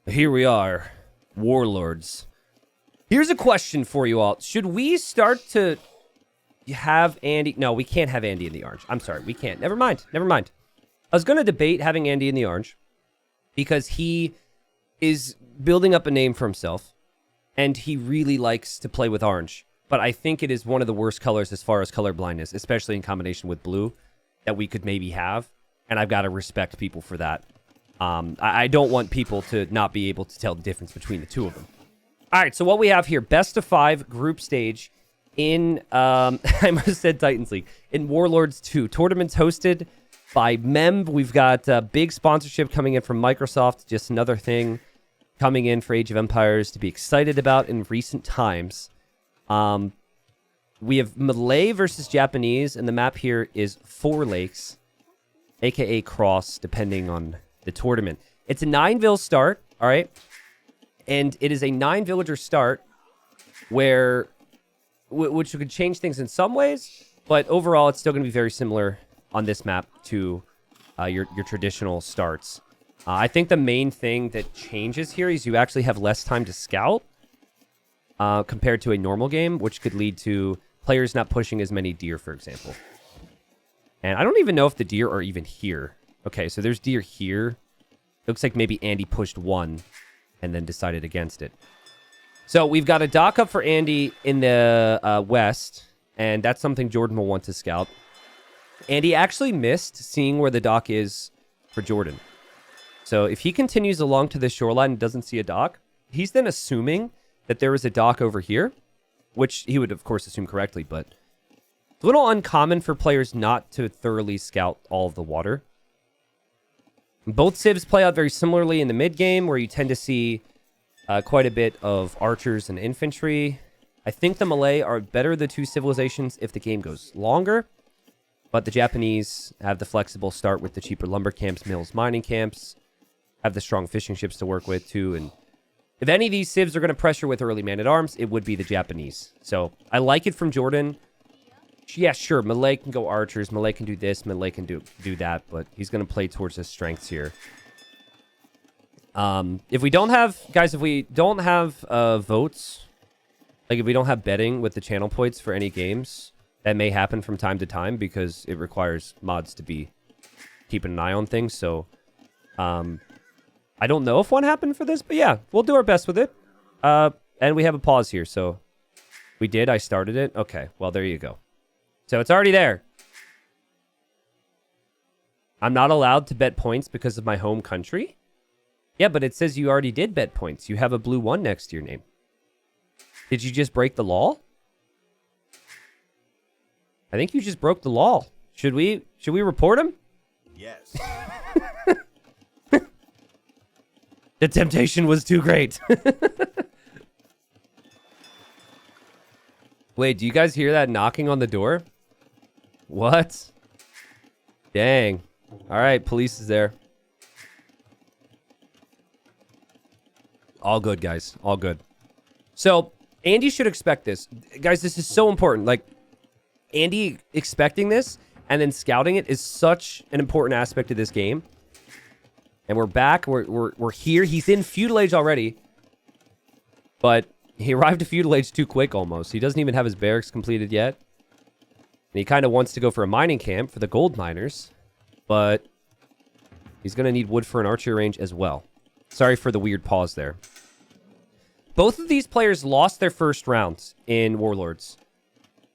Here we are, Warlords. Here's a question for you all. Should we start to have Andy? No, we can't have Andy in the orange. I'm sorry, we can't. Never mind. I was going to debate having Andy in the orange because he is building up a name for himself and he really likes to play with orange. But I think it is one of the worst colors as far as color blindness, especially in combination with blue, that we could maybe have. And I've got to respect people for that. I don't want people to not be able to tell the difference between the two of them. All right, so what we have here, best of 5 group stage in, I almost said Titans League, in Warlords 2. Tournaments hosted by MEMB. We've got big sponsorship coming in from Microsoft. Just another thing coming in for Age of Empires to be excited about in recent times. We have Malay versus Japanese, and the map here is 4 Lakes, a.k.a. Cross, depending on the tournament. It's a 9-vill start, all right? And it is a 9-villager start where, which could change things in some ways, but overall it's still going to be very similar on this map to your traditional starts. I think the main thing that changes here is you actually have less time to scout compared to a normal game, which could lead to players not pushing as many deer, for example. And I don't even know if the deer are even here. Okay, so there's deer here. Looks like maybe Andy pushed 1 and then decided against it. So we've got a dock up for Andy in the west, and that's something Jordan will want to scout. Andy actually missed seeing where the dock is for Jordan. So if he continues along to the shoreline and doesn't see a dock, he's then assuming that there is a dock over here, which he would, of course, assume correctly, but it's a little uncommon for players not to thoroughly scout all of the water. Both civs play out very similarly in the mid-game, where you tend to see quite a bit of archers and infantry. I think the Malay are better of the two civilizations if the game goes longer, but the Japanese have the flexible start with the cheaper lumber camps, mills, mining camps, have the strong fishing ships to work with too, and if any of these civs are going to pressure with early man-at-arms, it would be the Japanese. So I like it from Jordan. Yeah, sure, Malay can go archers, Malay can do this, Malay can do that, but he's going to play towards his strengths here. If we don't have, guys, if we don't have votes, like if we don't have betting with the channel points for any games, that may happen from time to time because it requires mods to be keeping an eye on things. So I don't know if one happened for this, but yeah, we'll do our best with it. And we have a pause here, so we did. I started it. Okay, well, there you go. So it's already there. I'm not allowed to bet points because of my home country? Yeah, but it says you already did bet points. You have a blue 1 next to your name. Did you just break the law? I think you just broke the law. Should we report him? Yes. The temptation was too great. Wait, do you guys hear that knocking on the door? What? Dang. All right, police is there. All good, guys. All good. So, Andy should expect this. Guys, this is so important. Like, Andy expecting this and then scouting it is such an important aspect of this game. And we're back. We're here. He's in feudal age already. But he arrived to feudal age too quick almost. He doesn't even have his barracks completed yet. And he kind of wants to go for a mining camp for the gold miners. But he's going to need wood for an archery range as well. Sorry for the weird pause there. Both of these players lost their first rounds in Warlords.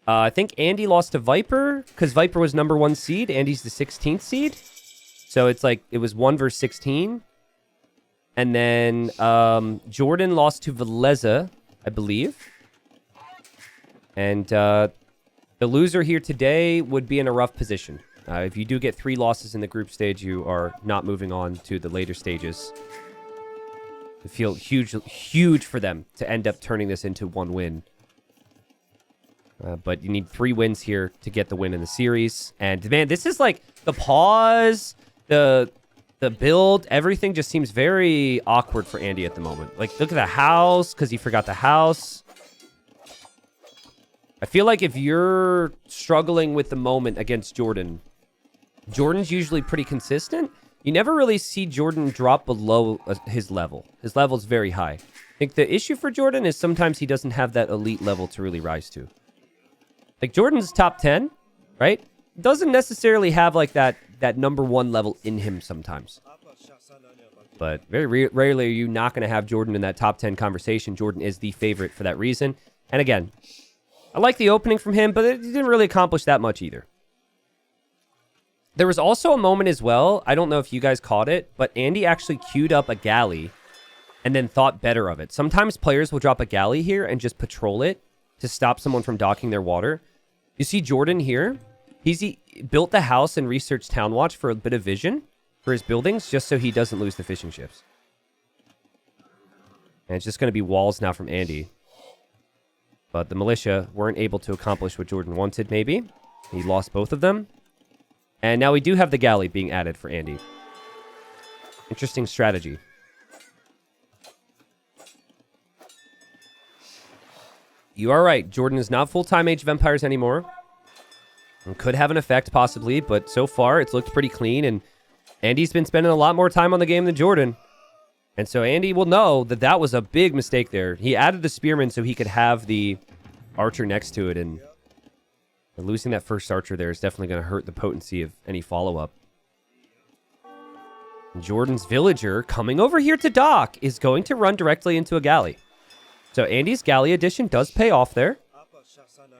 I think Andy lost to Viper because Viper was number 1 seed. Andy's the 16th seed. So it's like it was 1 versus 16. And then Jordan lost to Veleza, I believe. And the loser here today would be in a rough position. If you do get 3 losses in the group stage, you are not moving on to the later stages. I feel huge for them to end up turning this into 1 win. But you need 3 wins here to get the win in the series. And man, this is like the pause, the build, everything just seems very awkward for Andy at the moment. Like, look at the house, because he forgot the house. I feel like if you're struggling with the moment against Jordan, Jordan's usually pretty consistent. you never really see Jordan drop below his level. His level is very high. I think the issue for Jordan is sometimes he doesn't have that elite level to really rise to. Like Jordan's top 10, right? Doesn't necessarily have like that number 1 level in him sometimes. But very rarely are you not going to have Jordan in that top 10 conversation. Jordan is the favorite for that reason. And again, I like the opening from him, but it didn't really accomplish that much either. There was also a moment as well, I don't know if you guys caught it, but Andy actually queued up a galley and then thought better of it. Sometimes players will drop a galley here and just patrol it to stop someone from docking their water. You see Jordan here? He built the house and researched Town Watch for a bit of vision for his buildings, just so he doesn't lose the fishing ships. And it's just going to be walls now from Andy. But the militia weren't able to accomplish what Jordan wanted, maybe. He lost both of them. And now we do have the galley being added for Andy. Interesting strategy. You are right. Jordan is not full-time Age of Empires anymore. And could have an effect, possibly. But so far, it's looked pretty clean. And Andy's been spending a lot more time on the game than Jordan. And so Andy will know that that was a big mistake there. He added the Spearman so he could have the Archer next to it. And losing that first Archer there is definitely going to hurt the potency of any follow-up. Jordan's Villager coming over here to dock is going to run directly into a galley. So Andy's galley addition does pay off there.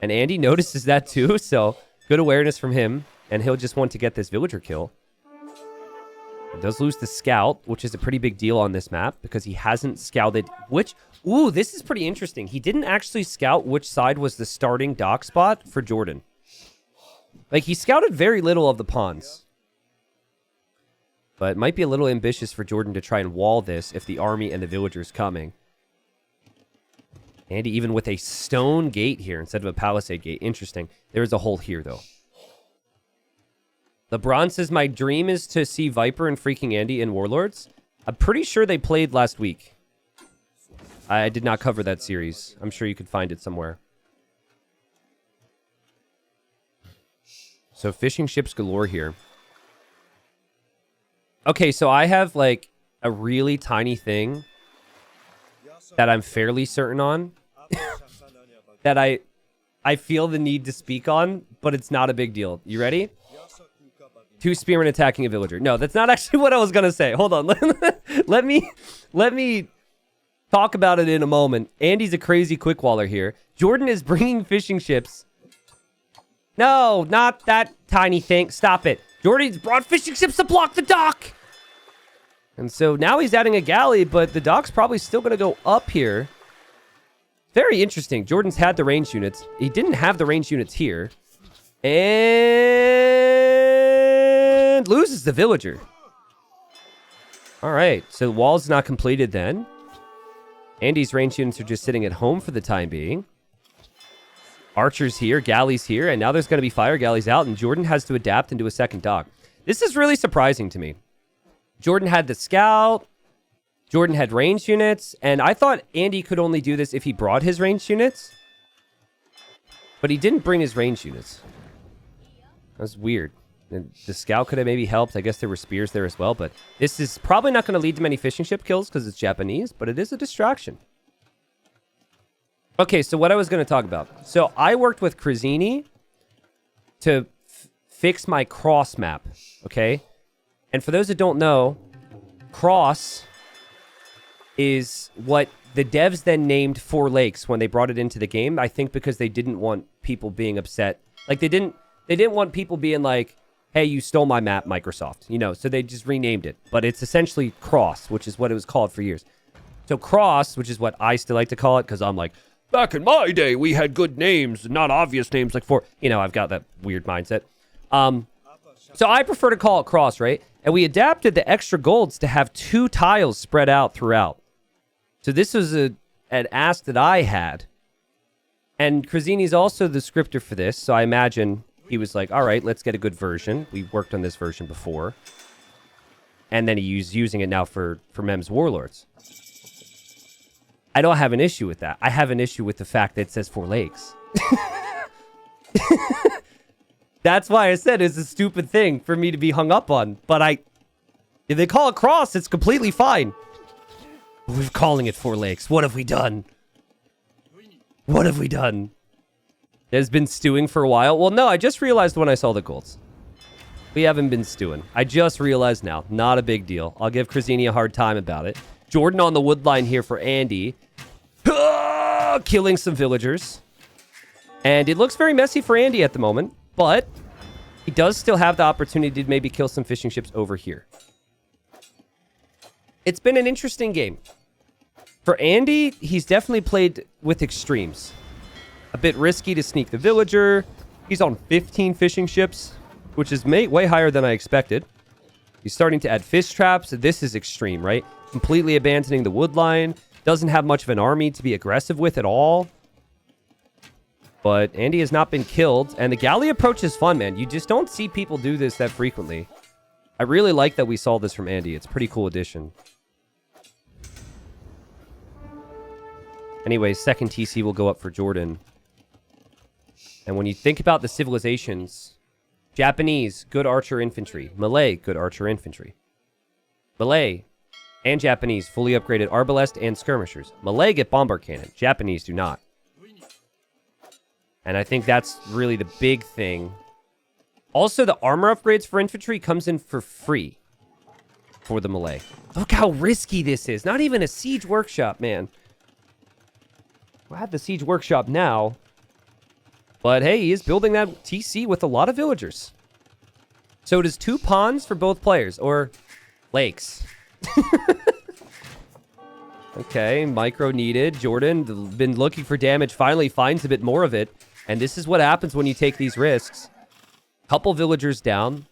And Andy notices that too, so good awareness from him. And he'll just want to get this Villager kill. He does lose the Scout, which is a pretty big deal on this map because he hasn't scouted which... Ooh, this is pretty interesting. He didn't actually scout which side was the starting dock spot for Jordan. Like, he scouted very little of the pawns. But it might be a little ambitious for Jordan to try and wall this if the army and the villagers coming. Andy even with a stone gate here instead of a palisade gate. Interesting. There is a hole here, though. LeBron says, my dream is to see Viper and freaking Andy in Warlords. I'm pretty sure they played last week. I did not cover that series. I'm sure you could find it somewhere. So fishing ships galore here. Okay, so I have like a really tiny thing that I'm fairly certain on. that I feel the need to speak on, but it's not a big deal. You ready? 2 spearmen attacking a villager. No, that's not actually what I was going to say. Hold on. Let me talk about it in a moment. Andy's a crazy quick waller here. Jordan is bringing fishing ships. No, not that tiny thing. Stop it. Jordan's brought fishing ships to block the dock. And so now he's adding a galley, but the dock's probably still going to go up here. Very interesting. Jordan's had the range units. He didn't have the range units here. And loses the villager. All right, so the wall's not completed then. Andy's range units are just sitting at home for the time being. Archers here, galleys here, and now there's going to be fire galleys out, and Jordan has to adapt into a second dock. This is really surprising to me. Jordan had the scout. Jordan had range units, and I thought Andy could only do this if he brought his range units. But he didn't bring his range units. That's weird. The scout could have maybe helped. I guess there were spears there as well, but this is probably not going to lead to many fishing ship kills because it's Japanese, but it is a distraction. Okay, so what I was going to talk about. So I worked with Krazzini to fix my cross map, okay? And for those that don't know, cross is what the devs then named Four Lakes when they brought it into the game. I think because they didn't want people being upset. Like they didn't want people being like, hey, you stole my map, Microsoft. You know, so they just renamed it. But it's essentially cross, which is what it was called for years. So cross, which is what I still like to call it, because I'm like, back in my day, we had good names, not obvious names like for, you know, I've got that weird mindset. So I prefer to call it cross, right? And we adapted the extra golds to have 2 tiles spread out throughout. So this was an ask that I had. And Krazzini's also the scripter for this, so I imagine he was like, all right, let's get a good version. We worked on this version before. And then he's using it now for Mem's Warlords. I don't have an issue with that. I have an issue with the fact that it says Four Lakes. That's why I said it's a stupid thing for me to be hung up on. But If they call it cross, it's completely fine. But we're calling it 4 lakes. What have we done? What have we done? It has been stewing for a while. Well, no, I just realized when I saw the golds. We haven't been stewing. I just realized now. Not a big deal. I'll give Krazini a hard time about it. Jordan on the wood line here for Andy. Killing some villagers. And it looks very messy for Andy at the moment. But he does still have the opportunity to maybe kill some fishing ships over here. It's been an interesting game. For Andy, he's definitely played with extremes. A bit risky to sneak the villager. He's on 15 fishing ships, which is way higher than I expected. He's starting to add fish traps. This is extreme, right? Completely abandoning the wood line. Doesn't have much of an army to be aggressive with at all. But Andy has not been killed. And the galley approach is fun, man. You just don't see people do this that frequently. I really like that we saw this from Andy. It's a pretty cool addition. Anyways, second TC will go up for Jordan. And when you think about the civilizations, Japanese, good archer infantry. Malay, good archer infantry. Malay and Japanese, fully upgraded arbalest and skirmishers. Malay get bombard cannon. Japanese do not. And I think that's really the big thing. Also, the armor upgrades for infantry comes in for free for the Malay. Look how risky this is. Not even a siege workshop, man. I have the siege workshop now. But hey, he is building that TC with a lot of villagers. So it is 2 ponds for both players, or lakes. Okay, micro needed. Jordan, been looking for damage, finally finds a bit more of it. And this is what happens when you take these risks. Couple villagers down.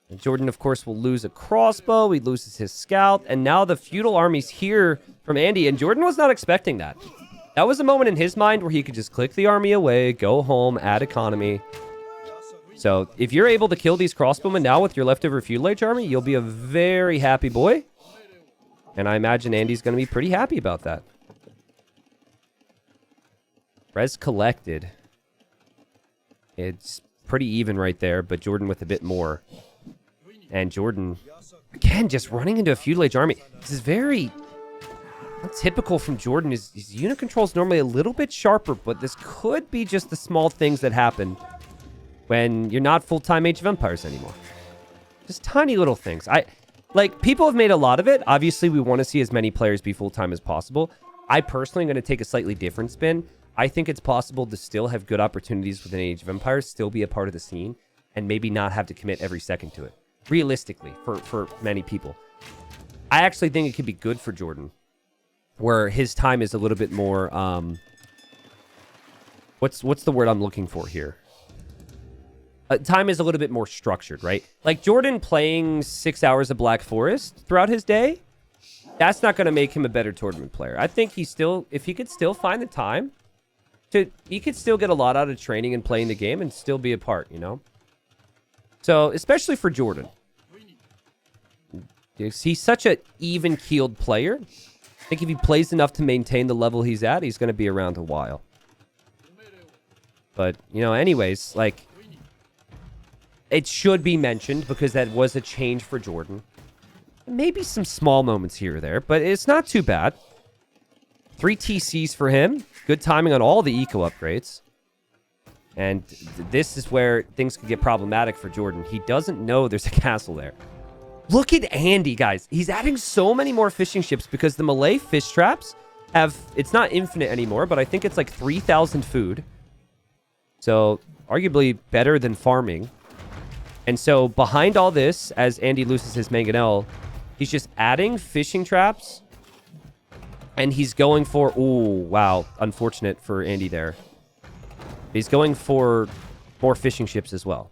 And Jordan, of course, will lose a crossbow. He loses his scout. And now the feudal army's here from Andy. And Jordan was not expecting that. That was a moment in his mind where he could just click the army away, go home, add economy. So if you're able to kill these crossbowmen now with your leftover feudal age army, you'll be a very happy boy. And I imagine Andy's going to be pretty happy about that. Res collected. It's pretty even right there, but Jordan with a bit more. And Jordan, again, just running into a feudal age army. This is very typical from Jordan. His unit control is normally a little bit sharper, but this could be just the small things that happen when you're not full-time Age of Empires anymore. Just tiny little things. Like, people have made a lot of it. Obviously, we want to see as many players be full-time as possible. I personally am going to take a slightly different spin. I think it's possible to still have good opportunities within Age of Empires, still be a part of the scene, and maybe not have to commit every second to it. Realistically, for many people. I actually think it could be good for Jordan, where his time is a little bit more, what's the word I'm looking for here? Time is a little bit more structured, right? Like Jordan playing 6 hours of Black Forest throughout his day, that's not going to make him a better tournament player. I think if he could still find the time, he could still get a lot out of training and playing the game and still be a part, you know? So, especially for Jordan. He's such an even-keeled player. I think if he plays enough to maintain the level he's at, he's going to be around a while. But, you know, anyways, like, it should be mentioned because that was a change for Jordan. Maybe some small moments here or there, but it's not too bad. 3 TCs for him. Good timing on all the eco upgrades. And this is where things could get problematic for Jordan. He doesn't know there's a castle there. Look at Andy, guys. He's adding so many more fishing ships because the Malay fish traps have... It's not infinite anymore, but I think it's like 3,000 food. So, arguably better than farming. And so, behind all this, as Andy loses his mangonel, he's just adding fishing traps. And he's going for... Ooh, wow. Unfortunate for Andy there. He's going for more fishing ships as well.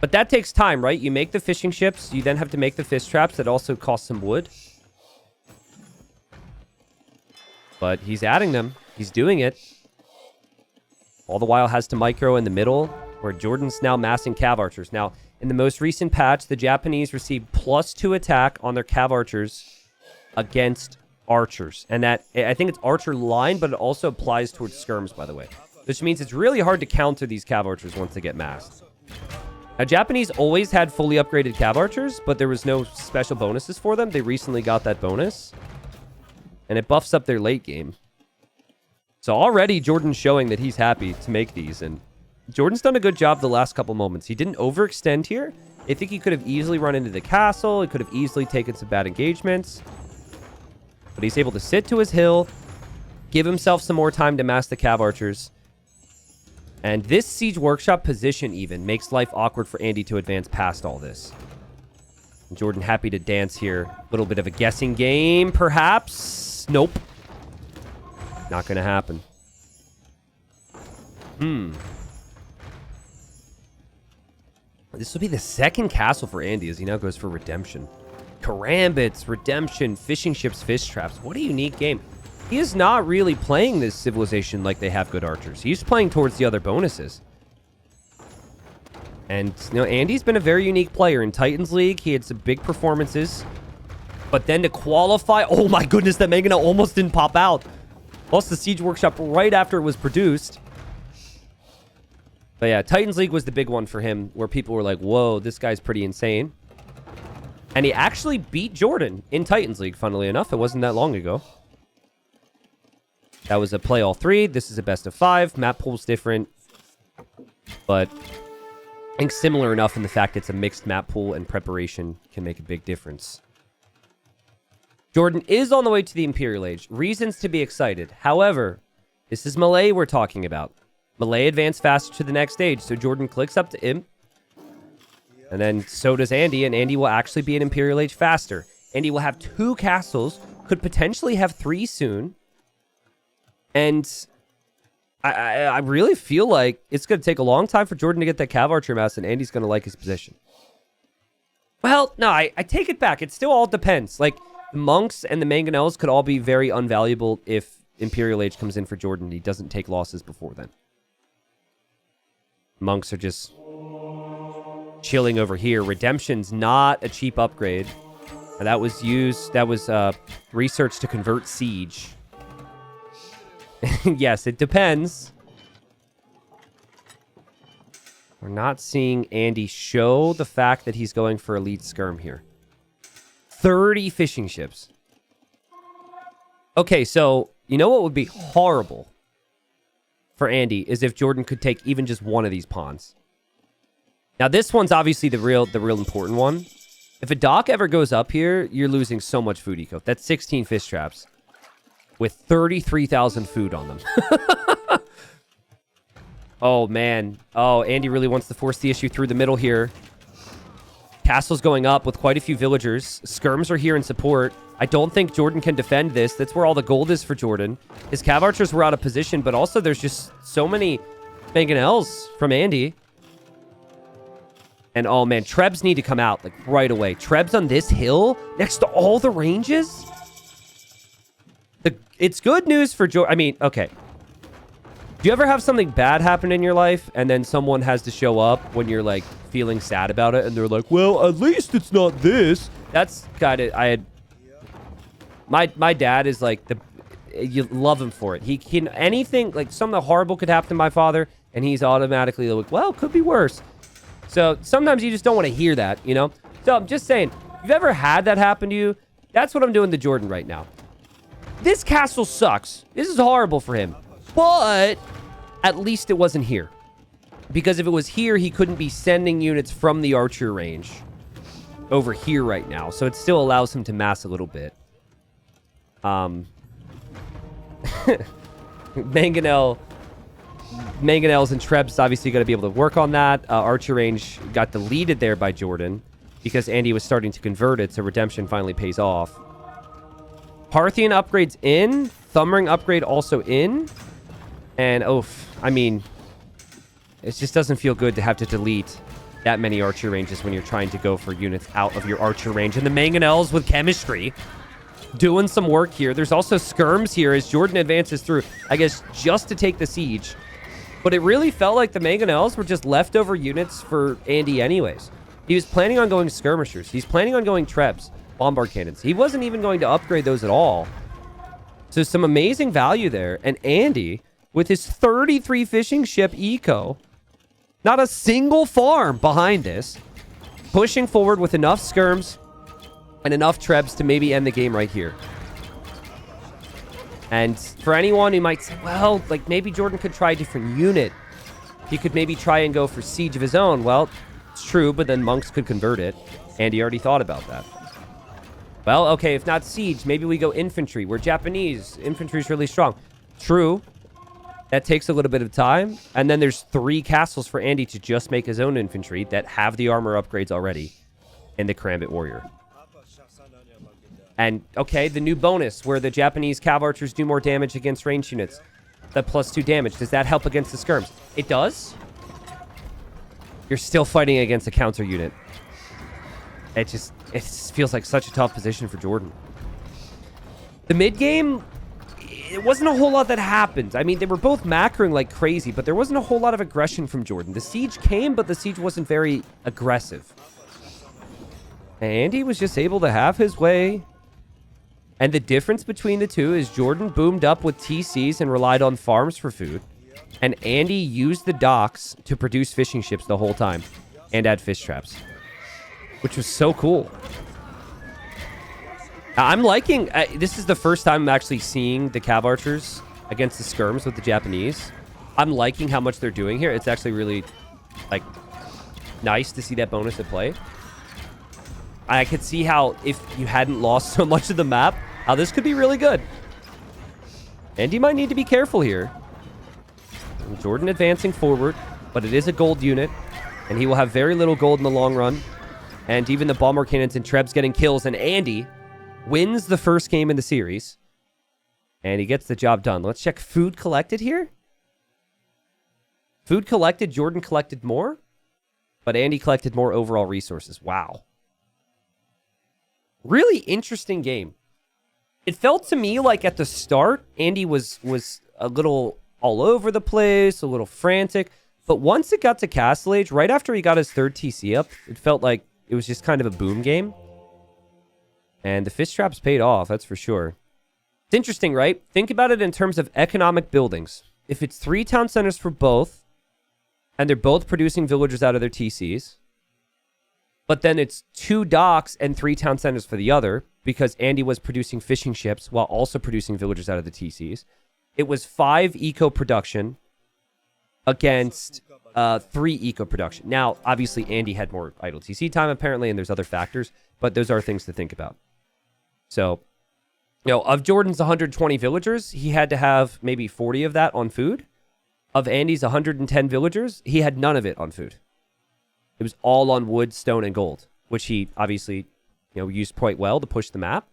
But that takes time, right? You make the fishing ships. You then have to make the fish traps. That also costs some wood. But he's adding them. He's doing it. All the while has to micro in the middle, where Jordan's now massing cav archers. Now, in the most recent patch, the Japanese received +2 attack on their cav archers against archers. And that, I think it's archer line, but it also applies towards skirms, by the way. Which means it's really hard to counter these cav archers once they get massed. Now, Japanese always had fully upgraded cav archers, but there was no special bonuses for them. They recently got that bonus, and it buffs up their late game. So already Jordan's showing that he's happy to make these, and Jordan's done a good job the last couple moments. He didn't overextend here. I think he could have easily run into the castle. He could have easily taken some bad engagements. But he's able to sit to his hill, give himself some more time to mass the cav archers. And this Siege Workshop position even makes life awkward for Andy to advance past all this. And Jordan happy to dance here. A little bit of a guessing game, perhaps. Nope. Not going to happen. This will be the second castle for Andy as he now goes for Redemption. Karambits, Redemption, Fishing Ships, Fish Traps. What a unique game. He is not really playing this civilization like they have good archers. He's playing towards the other bonuses. And, you know, Andy's been a very unique player. In Titans League, he had some big performances. But then to qualify... Oh my goodness, that Mangonel almost didn't pop out. Lost the Siege Workshop right after it was produced. But yeah, Titans League was the big one for him, where people were like, whoa, this guy's pretty insane. And he actually beat Jordan in Titans League, funnily enough. It wasn't that long ago. That was a play all three. This is a best of 5. Map pool's different. But I think similar enough in the fact it's a mixed map pool and preparation can make a big difference. Jordan is on the way to the Imperial Age. Reasons to be excited. However, this is Malay we're talking about. Malay advanced faster to the next stage. So Jordan clicks up to Imp. And then so does Andy. And Andy will actually be an Imperial Age faster. Andy will have 2 castles. Could potentially have 3 soon. And I really feel like it's going to take a long time for Jordan to get that Cav Archer mass, and Andy's going to like his position. Well, no, I take it back. It still all depends. Like, the Monks and the Mangonels could all be very unvaluable if Imperial Age comes in for Jordan and he doesn't take losses before then. Monks are just chilling over here. Redemption's not a cheap upgrade. And that was research to convert Siege. Yes, it depends. We're not seeing Andy show the fact that he's going for elite skirm here. 30 fishing ships. Okay, so you know what would be horrible for Andy is if Jordan could take even just one of these pawns. Now this one's obviously the real important one. If a dock ever goes up here, you're losing so much food eco. That's 16 fish traps with 33,000 food on them. Oh, man. Oh, Andy really wants to force the issue through the middle here. Castle's going up with quite a few villagers. Skirms are here in support. I don't think Jordan can defend this. That's where all the gold is for Jordan. His Cav Archers were out of position, but also there's just so many Mangonels from Andy. And, oh, man, Trebs need to come out, like, right away. Trebs on this hill next to all the ranges? It's good news for Jordan. I mean, okay. Do you ever have something bad happen in your life, and then someone has to show up when you're, like, feeling sad about it, and they're like, well, at least it's not this. That's kind of... My dad is, like, you love him for it. He can... Anything, like, something horrible could happen to my father, and he's automatically like, well, it could be worse. So sometimes you just don't want to hear that, you know? So I'm just saying, if you've ever had that happen to you, that's what I'm doing to Jordan right now. This castle sucks. This is horrible for him. But at least it wasn't here. Because if it was here, he couldn't be sending units from the archer range over here right now. So it still allows him to mass a little bit. Mangonels and Trebs obviously got to be able to work on that. Archer range got deleted there by Jordan because Andy was starting to convert it, so Redemption finally pays off. Parthian upgrades in. Thumbring upgrade also in. And, I mean, it just doesn't feel good to have to delete that many archer ranges when you're trying to go for units out of your archer range. And the Mangonels with chemistry doing some work here. There's also skirms here as Jordan advances through, I guess, just to take the siege. But it really felt like the Mangonels were just leftover units for Andy anyways. He was planning on going skirmishers. He's planning on going Trebs, bombard cannons. He wasn't even going to upgrade those at all. So some amazing value there. And Andy, with his 33 fishing ship eco, Not a single farm behind this. Pushing forward with enough skirms and enough trebs to maybe end the game right here. And for anyone who might say, well, like maybe Jordan could try a different unit. He could maybe try and go for siege of his own. Well, it's true, but then monks could convert it. And he already thought about that. Well, okay, if not siege, maybe we go infantry. We're Japanese. Infantry is really strong. True. That takes a little bit of time. And then there's 3 castles for Andy to just make his own infantry that have the armor upgrades already in the Karambit Warrior. And, okay, the new bonus where the Japanese cav archers do more damage against ranged units. The +2 damage. Does that help against the skirms? It does? You're still fighting against a counter unit. It just feels like such a tough position for Jordan. The mid game, it wasn't a whole lot that happened. I mean, they were both macroing like crazy, but there wasn't a whole lot of aggression from Jordan. The siege came, but the siege wasn't very aggressive. And he was just able to have his way. And the difference between the two is Jordan boomed up with TCs and relied on farms for food. And Andy used the docks to produce fishing ships the whole time and add fish traps. Which was so cool. I'm liking... this is the first time I'm actually seeing the cav archers against the skirms with the Japanese. I'm liking how much they're doing here. It's actually really, like, nice to see that bonus at play. I could see how, if you hadn't lost so much of the map, how this could be really good. And you might need to be careful here. Jordan advancing forward, but it is a gold unit, and he will have very little gold in the long run. And even the bomber cannons and trebs getting kills, and Andy wins the first game in the series. And he gets the job done. Let's check food collected here. Food collected, Jordan collected more, but Andy collected more overall resources. Wow. Really interesting game. It felt to me like at the start, Andy was a little all over the place, a little frantic. But once it got to Castle Age, right after he got his 3rd TC up, it felt like it was just kind of a boom game. And the fish traps paid off, that's for sure. It's interesting, right? Think about it in terms of economic buildings. If it's 3 town centers for both, and they're both producing villagers out of their TCs, but then it's 2 docks and 3 town centers for the other, because Andy was producing fishing ships while also producing villagers out of the TCs. It was 5 eco production against 3 eco production. Now, obviously, Andy had more idle TC time, apparently, and there's other factors, but those are things to think about. So, you know, of Jordan's 120 villagers, he had to have maybe 40 of that on food. Of Andy's 110 villagers, he had none of it on food. It was all on wood, stone, and gold, which he obviously, you know, used quite well to push the map.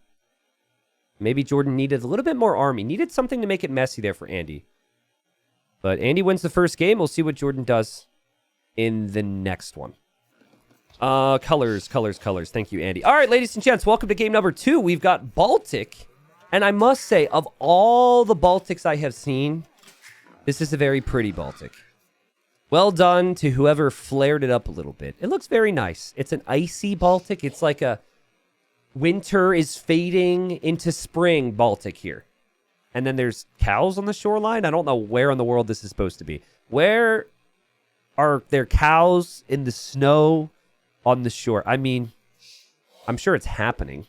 Maybe Jordan needed a little bit more army, needed something to make it messy there for Andy. But Andy wins the first game. We'll see what Jordan does in the next one. Colors. Thank you, Andy. All right, ladies and gents, welcome to game number 2. We've got Baltic. And I must say, of all the Baltics I have seen, this is a very pretty Baltic. Well done to whoever flared it up a little bit. It looks very nice. It's an icy Baltic. It's like a winter is fading into spring Baltic here. And then there's cows on the shoreline. I don't know where in the world this is supposed to be. Where are there cows in the snow on the shore? I mean, I'm sure it's happening.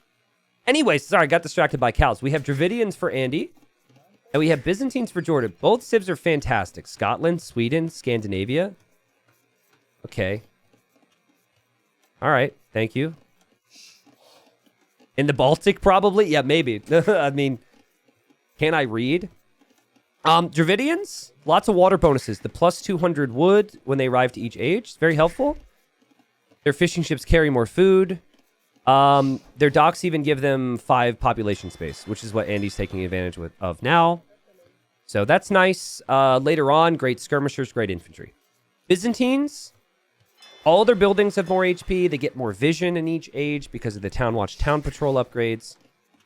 Anyways, sorry, I got distracted by cows. We have Dravidians for Andy. And we have Byzantines for Jordan. Both civs are fantastic. Scotland, Sweden, Scandinavia. Okay. All right. Thank you. In the Baltic, probably? Yeah, maybe. I mean, can I read? Dravidians, lots of water bonuses. The plus 200 wood when they arrive to each age. It's very helpful. Their fishing ships carry more food. Their docks even give them 5 population space, which is what Andy's taking advantage of now. So that's nice. Later on, great skirmishers, great infantry. Byzantines, all their buildings have more HP. They get more vision in each age because of the Town Watch Town Patrol upgrades.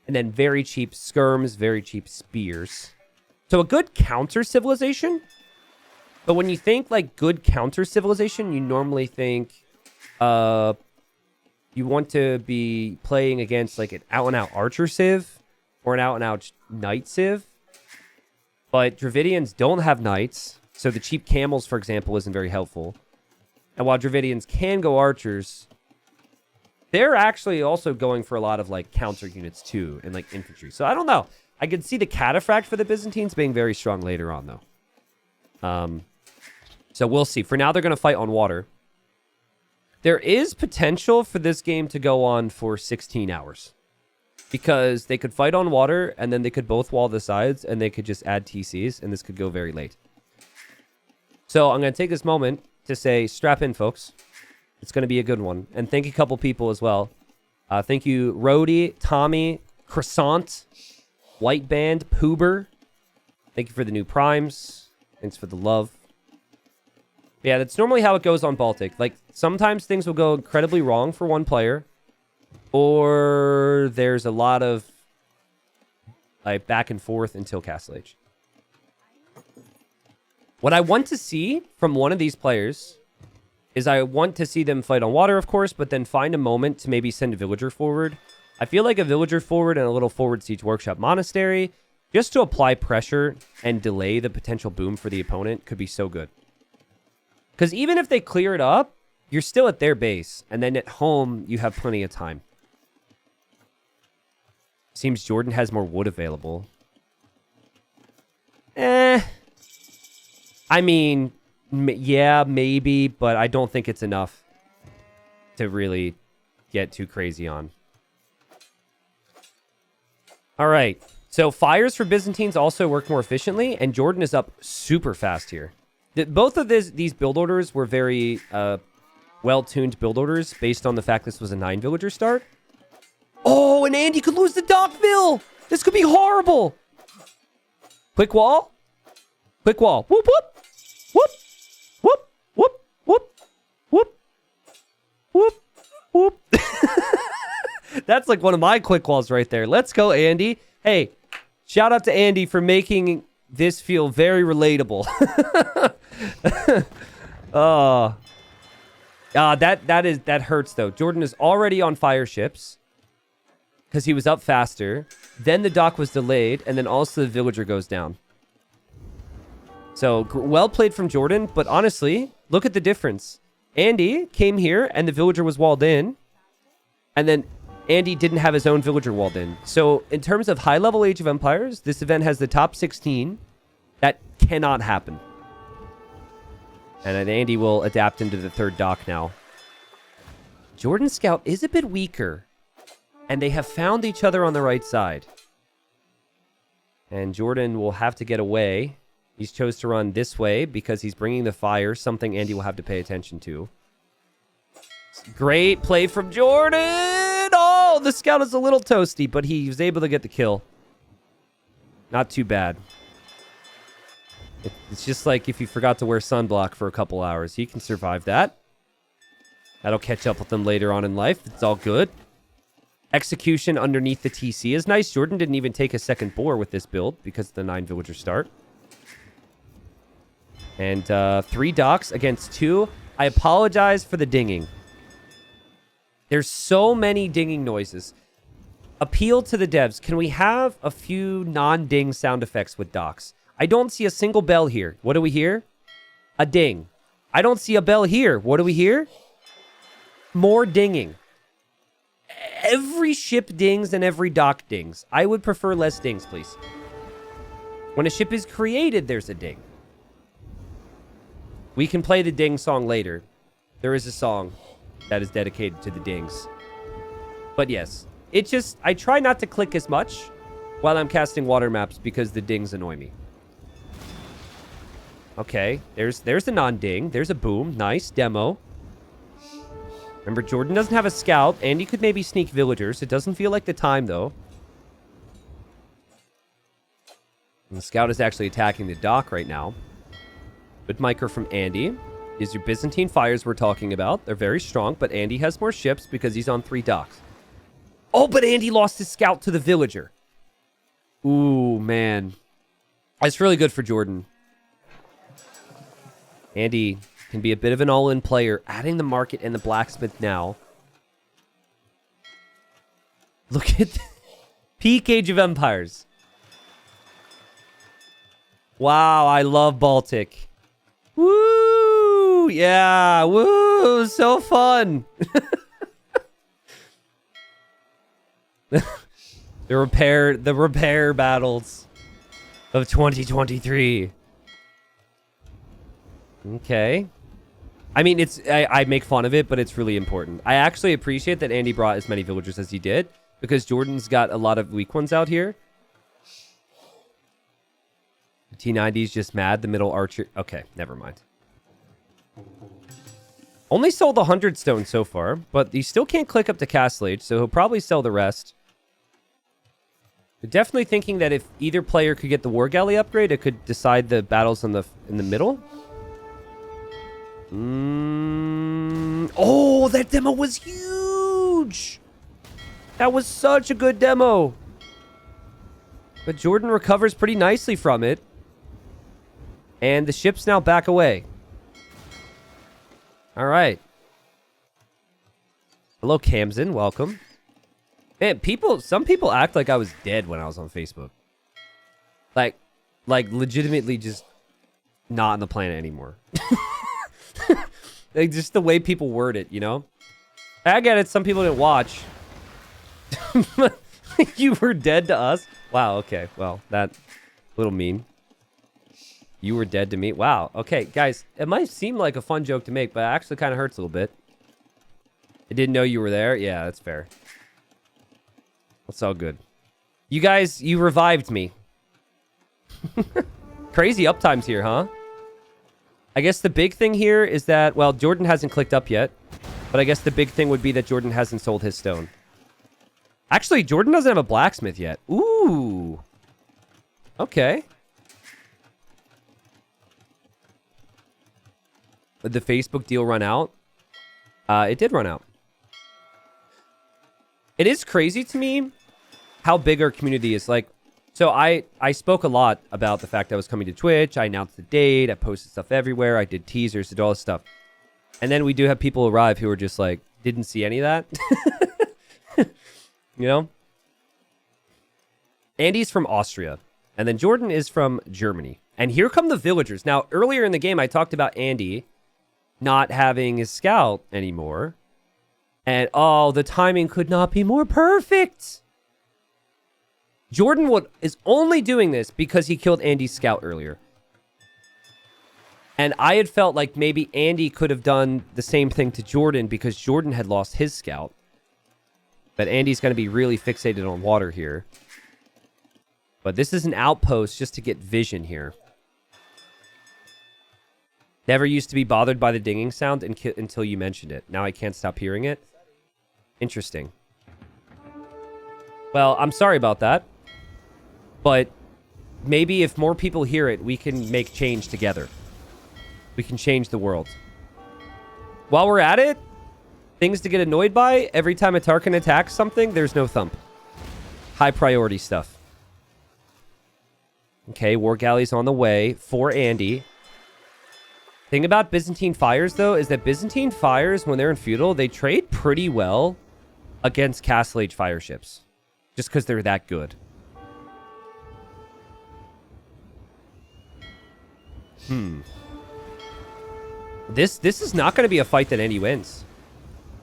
And then very cheap skirms, very cheap spears. So a good counter civilization. But when you think like good counter civilization, you normally think you want to be playing against like an out-and-out archer civ or an out-and-out knight civ. But Dravidians don't have knights, so the cheap camels, for example, isn't very helpful. And while Dravidians can go archers, they're actually also going for a lot of like counter units too and like infantry. So I don't know. I could see the cataphract for the Byzantines being very strong later on though. So we'll see. For now, they're going to fight on water. There is potential for this game to go on for 16 hours. Because they could fight on water, and then they could both wall the sides, and they could just add TCs, and this could go very late. So I'm going to take this moment to say, strap in, folks. It's going to be a good one. And thank a couple people as well. Thank you, Rhodey, Tommy, Croissant, White Band, Poober. Thank you for the new primes. Thanks for the love. Yeah, that's normally how it goes on Baltic. Like, sometimes things will go incredibly wrong for one player. Or there's a lot of like back and forth until Castle Age. What I want to see from one of these players is I want to see them fight on water, of course, but then find a moment to maybe send a villager forward. I feel like a villager forward and a little forward siege workshop monastery, just to apply pressure and delay the potential boom for the opponent, could be so good. Because even if they clear it up, you're still at their base, and then at home, you have plenty of time. Seems Jordan has more wood available. I mean, yeah, maybe, but I don't think it's enough to really get too crazy on. All right. So fires for Byzantines also work more efficiently, and Jordan is up super fast here. Both of these build orders were very well-tuned build orders based on the fact this was a 9-villager start. Oh, and Andy could lose the Dockville. This could be horrible. Quick wall. Quick wall. Whoop, whoop. Whoop. Whoop. Whoop. Whoop. Whoop. Whoop. Whoop. That's like one of my quick walls right there. Let's go, Andy. Hey, shout out to Andy for making this feel very relatable. That hurts, though. Jordan is already on fire ships. Because he was up faster. Then the dock was delayed. And then also the villager goes down. So, well played from Jordan. But honestly, look at the difference. Andy came here and the villager was walled in. And then Andy didn't have his own villager walled in. So, in terms of high-level Age of Empires, this event has the top 16. That cannot happen. And then Andy will adapt into the third dock now. Jordan's scout is a bit weaker. And they have found each other on the right side. And Jordan will have to get away. He's chose to run this way because he's bringing the fire, something Andy will have to pay attention to. Great play from Jordan! Oh, the scout is a little toasty, but he was able to get the kill. Not too bad. It's just like if you forgot to wear sunblock for a couple hours. He can survive that. That'll catch up with him later on in life. It's all good. Execution underneath the TC is nice. Jordan didn't even take a second boar with this build because of the 9-villager start. And 3 docks against 2. I apologize for the dinging. There's so many dinging noises. Appeal to the devs. Can we have a few non-ding sound effects with docks? I don't see a single bell here. What do we hear? A ding. I don't see a bell here. What do we hear? More dinging. Every ship dings and every dock dings. I would prefer less dings, please. When a ship is created, there's a ding. We can play the ding song later. There is a song that is dedicated to the dings. But yes, it just... I try not to click as much while I'm casting water maps because the dings annoy me. Okay, there's the non-ding. There's a boom. Nice demo. Remember, Jordan doesn't have a scout. Andy could maybe sneak villagers. It doesn't feel like the time, though. And the scout is actually attacking the dock right now. Good micro from Andy. These are Byzantine fires we're talking about. They're very strong, but Andy has more ships because he's on 3 docks. Oh, but Andy lost his scout to the villager. Ooh, man. That's really good for Jordan. Andy can be a bit of an all-in player, adding the market and the blacksmith now. Look at peak Age of Empires. Wow, I love Baltic. Woo! Woo! Yeah! Woo! So fun! The repair battles of 2023. Okay. I mean, I make fun of it, but it's really important. I actually appreciate that Andy brought as many villagers as he did, because Jordan's got a lot of weak ones out here. T90's just mad. The middle archer. Okay, never mind. Only sold 100 stone so far, but he still can't click up to Castle Age, so he'll probably sell the rest. But definitely thinking that if either player could get the War Galley upgrade, it could decide the battles in the middle. Oh, that demo was huge! That was such a good demo. But Jordan recovers pretty nicely from it. And the ship's now back away. All right. Hello, Camden. Welcome. Man, some people act like I was dead when I was on Facebook. Like legitimately just not on the planet anymore. Like, just the way people word it, you know? I get it. Some people didn't watch. You were dead to us? Wow, okay. Well, that little mean. You were dead to me? Wow. Okay, guys, it might seem like a fun joke to make, but it actually kind of hurts a little bit. I didn't know you were there? Yeah, that's fair. That's all good. You guys, you revived me. Crazy uptimes here, huh? I guess the big thing here is that, well, Jordan hasn't clicked up yet. But I guess the big thing would be that Jordan hasn't sold his stone. Actually, Jordan doesn't have a blacksmith yet. Ooh. Okay. Did the Facebook deal run out? It did run out. It is crazy to me how big our community is. Like, so I spoke a lot about the fact I was coming to Twitch. I announced the date. I posted stuff everywhere. I did teasers, did all this stuff. And then we do have people arrive who are just like, didn't see any of that. You know? Andy's from Austria. And then Jordan is from Germany. And here come the villagers. Now, earlier in the game, I talked about Andy not having his scout anymore. And, oh, the timing could not be more perfect. Jordan is only doing this because he killed Andy's scout earlier. And I had felt like maybe Andy could have done the same thing to Jordan because Jordan had lost his scout. But Andy's going to be really fixated on water here. But this is an outpost just to get vision here. Never used to be bothered by the dinging sound until you mentioned it. Now I can't stop hearing it. Interesting. Well, I'm sorry about that. But maybe if more people hear it, we can make change together. We can change the world. While we're at it, things to get annoyed by. Every time a Tarkin attacks something, there's no thump. High priority stuff. Okay, War Galley's on the way for Andy. Thing about Byzantine fires, though, is that Byzantine fires, when they're in feudal, they trade pretty well against Castle Age fire ships. Just because they're that good. This is not going to be a fight that Andy wins.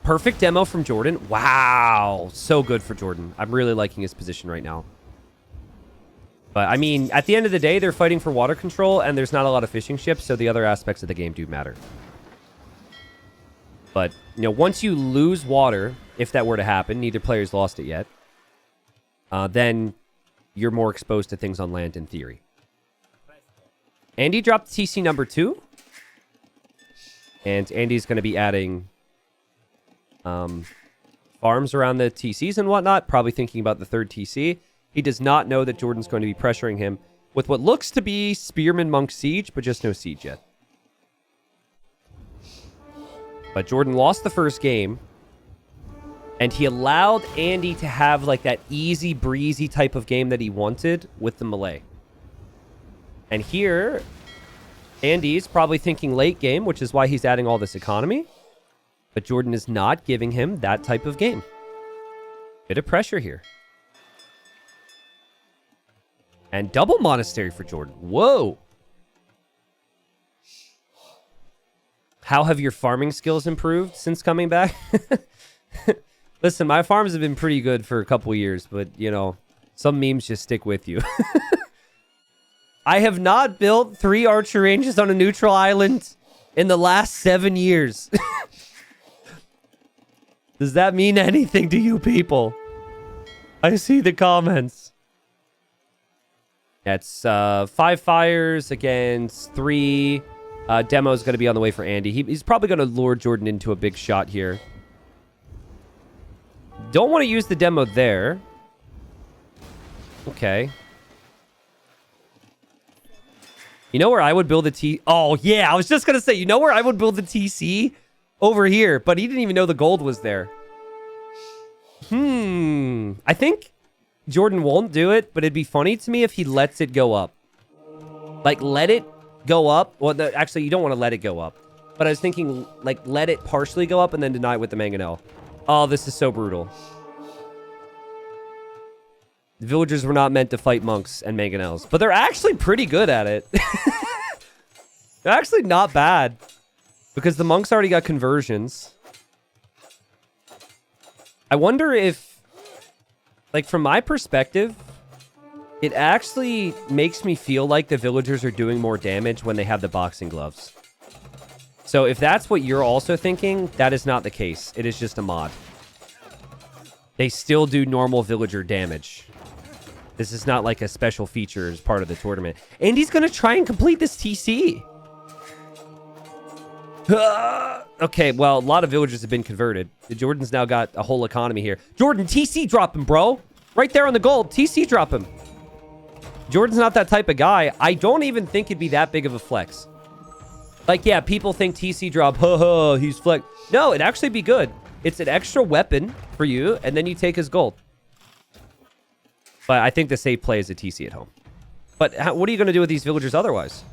Perfect demo from Jordan. Wow. So good for Jordan. I'm really liking his position right now. But, I mean, at the end of the day, they're fighting for water control, and there's not a lot of fishing ships, so the other aspects of the game do matter. But, you know, once you lose water, if that were to happen, neither player's lost it yet, then you're more exposed to things on land in theory. Andy dropped TC number 2. And Andy's going to be adding farms around the TCs and whatnot, probably thinking about the third TC. He does not know that Jordan's going to be pressuring him with what looks to be Spearman Monk Siege, but just no siege yet. But Jordan lost the first game, and he allowed Andy to have like that easy breezy type of game that he wanted with the melee. And here, Andy's probably thinking late game, which is why he's adding all this economy. But Jordan is not giving him that type of game. Bit of pressure here. And double monastery for Jordan. Whoa. How have your farming skills improved since coming back? Listen, my farms have been pretty good for a couple years, but, you know, some memes just stick with you. I have not built 3 archer ranges on a neutral island in the last 7 years. Does that mean anything to you people? I see the comments. That's 5 fires against 3. Demo's going to be on the way for Andy. He's probably going to lure Jordan into a big shot here. Don't want to use the demo there. Okay. You know where I would build a T... Oh, yeah. I was just going to say, you know where I would build the TC? Over here. But he didn't even know the gold was there. I think Jordan won't do it, but it'd be funny to me if he lets it go up. Like, let it go up. Well, actually, you don't want to let it go up. But I was thinking, like, let it partially go up and then deny it with the mangonel. Oh, this is so brutal. The villagers were not meant to fight monks and mangonels. But they're actually pretty good at it. They're actually not bad. Because the monks already got conversions. I wonder if, like, from my perspective, it actually makes me feel like the villagers are doing more damage when they have the boxing gloves. So if that's what you're also thinking, that is not the case. It is just a mod. They still do normal villager damage. This is not like a special feature as part of the tournament. And he's going to try and complete this TC. Okay, well, a lot of villagers have been converted. Jordan's now got a whole economy here. Jordan, TC drop him, bro. Right there on the gold. TC drop him. Jordan's not that type of guy. I don't even think it'd be that big of a flex. Like, yeah, people think TC drop, he's flex. No, it'd actually be good. It's an extra weapon for you, and then you take his gold. But I think the safe play is a TC at home. But what are you going to do with these villagers otherwise?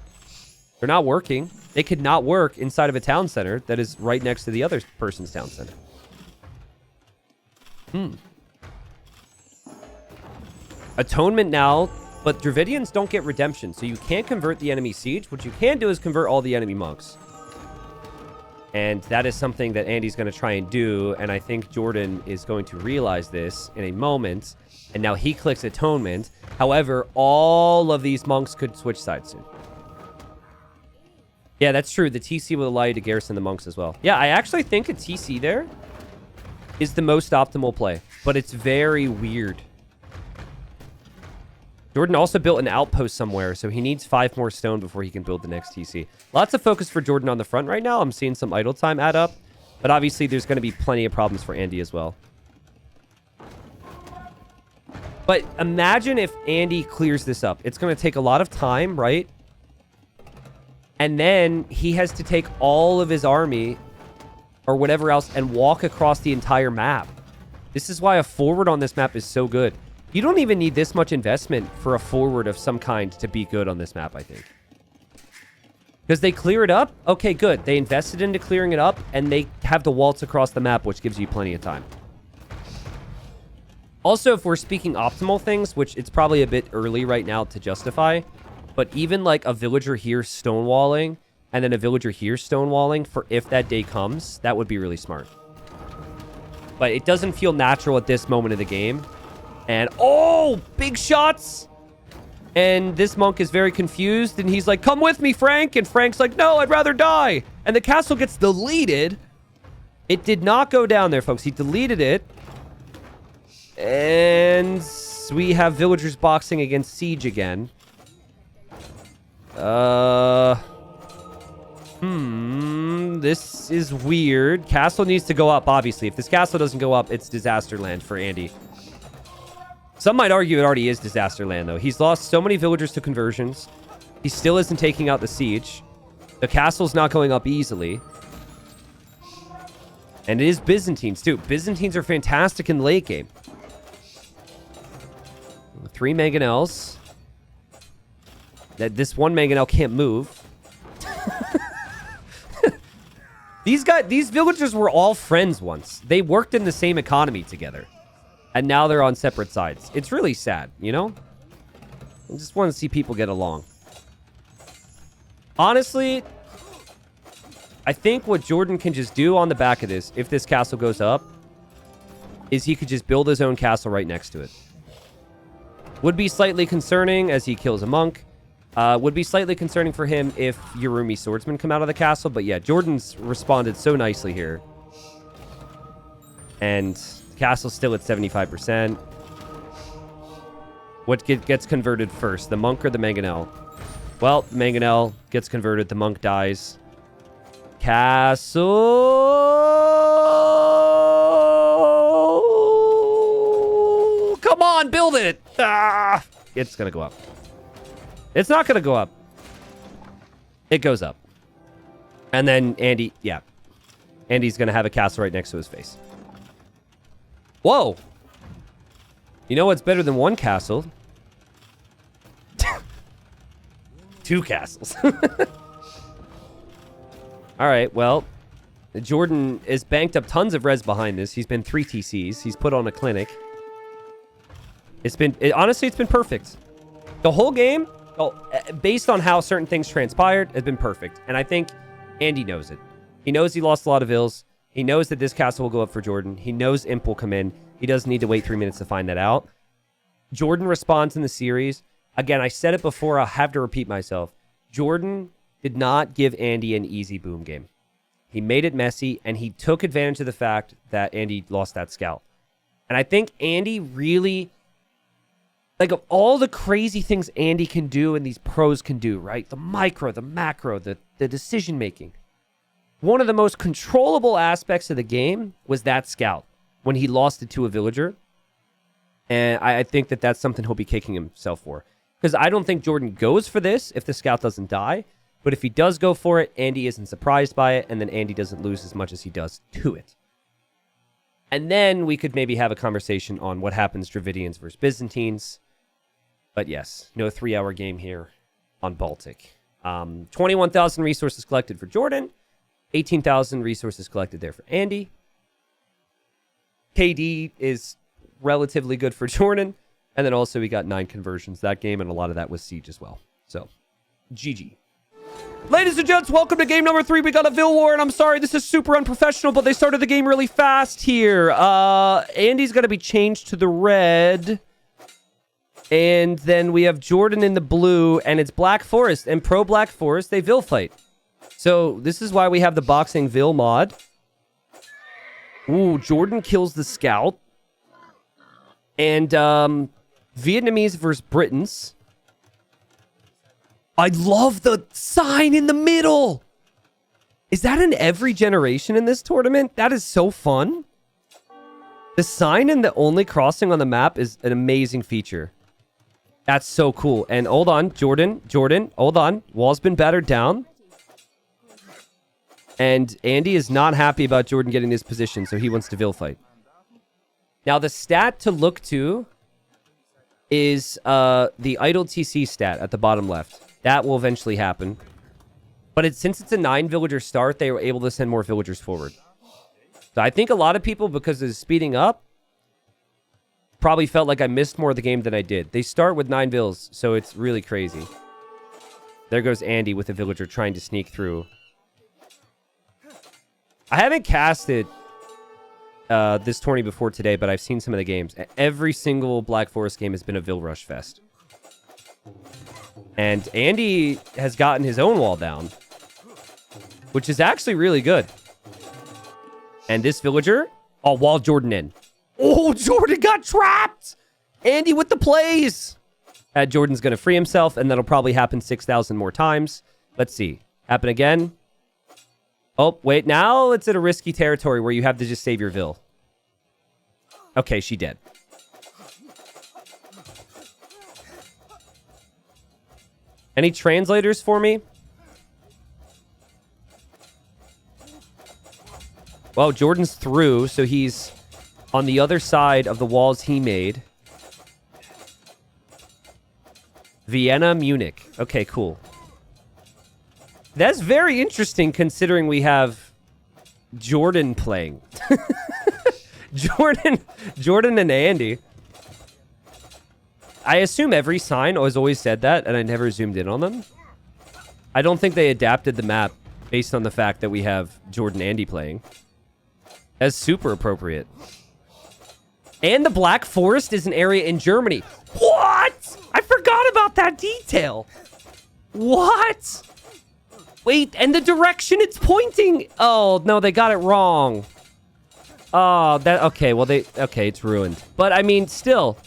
They're not working. They could not work inside of a town center that is right next to the other person's town center. Atonement now, but Dravidians don't get redemption, so you can't convert the enemy siege. What you can do is convert all the enemy monks. And that is something that Andy's going to try and do, and I think Jordan is going to realize this in a moment. And now he clicks Atonement. However, all of these monks could switch sides soon. Yeah, that's true. The TC will allow you to garrison the monks as well. Yeah, I actually think a TC there is the most optimal play. But it's very weird. Jordan also built an outpost somewhere, so he needs 5 more stone before he can build the next TC. Lots of focus for Jordan on the front right now. I'm seeing some idle time add up. But obviously, there's going to be plenty of problems for Andy as well. But imagine if Andy clears this up. It's going to take a lot of time, right? And then he has to take all of his army or whatever else and walk across the entire map. This is why a forward on this map is so good. You don't even need this much investment for a forward of some kind to be good on this map, I think. Because they clear it up? Okay, good. They invested into clearing it up, and they have to waltz across the map, which gives you plenty of time. Also, if we're speaking optimal things, which it's probably a bit early right now to justify, but even like a villager here stonewalling, and then a villager here stonewalling for if that day comes, that would be really smart. But it doesn't feel natural at this moment of the game. And, oh, big shots. And this monk is very confused. And he's like, come with me, Frank. And Frank's like, no, I'd rather die. And the castle gets deleted. It did not go down there, folks. He deleted it. And we have villagers boxing against siege again. This is weird. Castle needs to go up, obviously. If this castle doesn't go up, it's disaster land for Andy. Some might argue it already is disaster land, though. He's lost so many villagers to conversions. He still isn't taking out the siege. The castle's not going up easily. And it is Byzantines, too. Byzantines are fantastic in the late game. 3 mangonels. This one mangonel can't move. These villagers were all friends once. They worked in the same economy together. And now they're on separate sides. It's really sad, you know? I just want to see people get along. Honestly, I think what Jordan can just do on the back of this, if this castle goes up, is he could just build his own castle right next to it. Would be slightly concerning as he kills a monk. Would be slightly concerning for him if Yurumi swordsmen come out of the castle. But yeah, Jordan's responded so nicely here. And the castle's still at 75%. What gets converted first, the monk or the mangonel? Well, mangonel gets converted. The monk dies. Castle. Come on, build it. Ah, it's going to go up. It's not going to go up. It goes up. And then Andy, yeah. Andy's going to have a castle right next to his face. Whoa. You know what's better than one castle? Two castles. All right, well, Jordan has banked up tons of res behind this. He's been 3 TCs. He's put on a clinic. Honestly, it's been perfect. The whole game, based on how certain things transpired, has been perfect. And I think Andy knows it. He knows he lost a lot of ills. He knows that this castle will go up for Jordan. He knows Imp will come in. He doesn't need to wait 3 minutes to find that out. Jordan responds in the series. Again, I said it before. I'll have to repeat myself. Jordan did not give Andy an easy boom game. He made it messy, and he took advantage of the fact that Andy lost that scout. And I think Andy really, like, of all the crazy things Andy can do and these pros can do, right? The micro, the macro, the decision-making. One of the most controllable aspects of the game was that scout when he lost it to a villager. And I think that that's something he'll be kicking himself for. Because I don't think Jordan goes for this if the scout doesn't die. But if he does go for it, Andy isn't surprised by it, and then Andy doesn't lose as much as he does to it. And then we could maybe have a conversation on what happens Dravidians versus Byzantines. But yes, no 3-hour game here on Baltic. 21,000 resources collected for Jordan. 18,000 resources collected there for Andy. KD is relatively good for Jordan. And then also we got 9 conversions that game, and a lot of that was Siege as well. So, GG. Ladies and gents, welcome to game number 3. We got a Vil War, and I'm sorry, this is super unprofessional, but they started the game really fast here. Andy's going to be changed to the red. And then we have Jordan in the blue, and it's Black Forest. And pro Black Forest, they Vil fight. So this is why we have the boxing Vil mod. Ooh, Jordan kills the scout. And Vietnamese versus Britons. I love the sign in the middle. Is that in every generation in this tournament? That is so fun. The sign in the only crossing on the map is an amazing feature. That's so cool. And hold on, Jordan, hold on. Wall's been battered down. And Andy is not happy about Jordan getting this position, so he wants to Vil fight. Now, the stat to look to is the idle TC stat at the bottom left. That will eventually happen. But since it's a 9-villager start, they were able to send more villagers forward. So I think a lot of people, because of speeding up, probably felt like I missed more of the game than I did. They start with 9 vills, so it's really crazy. There goes Andy with a villager trying to sneak through. I haven't casted this tourney before today, but I've seen some of the games. Every single Black Forest game has been a Vil Rush fest. And Andy has gotten his own wall down, which is actually really good. And this villager, wall Jordan in. Oh, Jordan got trapped! Andy with the plays! Jordan's going to free himself, and that'll probably happen 6,000 more times. Let's see. Happen again. Oh, wait. Now it's at a risky territory where you have to just save your Vil. Okay, she dead. Any translators for me? Well, Jordan's through, so he's on the other side of the walls he made. Vienna, Munich. Okay, cool. That's very interesting considering we have Jordan playing. Jordan and Andy. I assume every sign has always said that, and I never zoomed in on them. I don't think they adapted the map based on the fact that we have Jordan Andy playing. That's super appropriate. And the Black Forest is an area in Germany. What? I forgot about that detail. What? Wait, and the direction it's pointing. Oh, no, they got it wrong. Oh, okay, well, okay, it's ruined. But, I mean, still,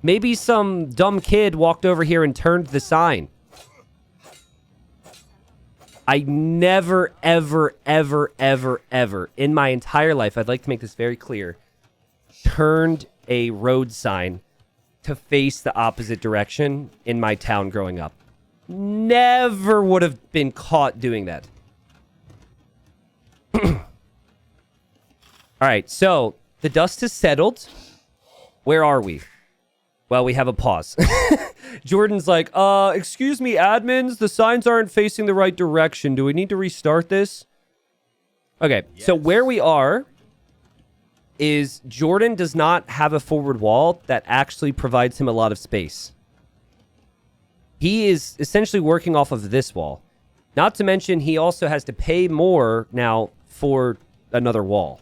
maybe some dumb kid walked over here and turned the sign. I never, ever, ever, ever, ever, in my entire life, I'd like to make this very clear, turned a road sign to face the opposite direction in my town growing up. Never would have been caught doing that. All right, so the dust has settled. Where are we? Well, we have a pause. Jordan's like, excuse me, admins, the signs aren't facing the right direction. Do we need to restart this? Okay, yes. So where we are is Jordan does not have a forward wall that actually provides him a lot of space. He is essentially working off of this wall. Not to mention, he also has to pay more now for another wall.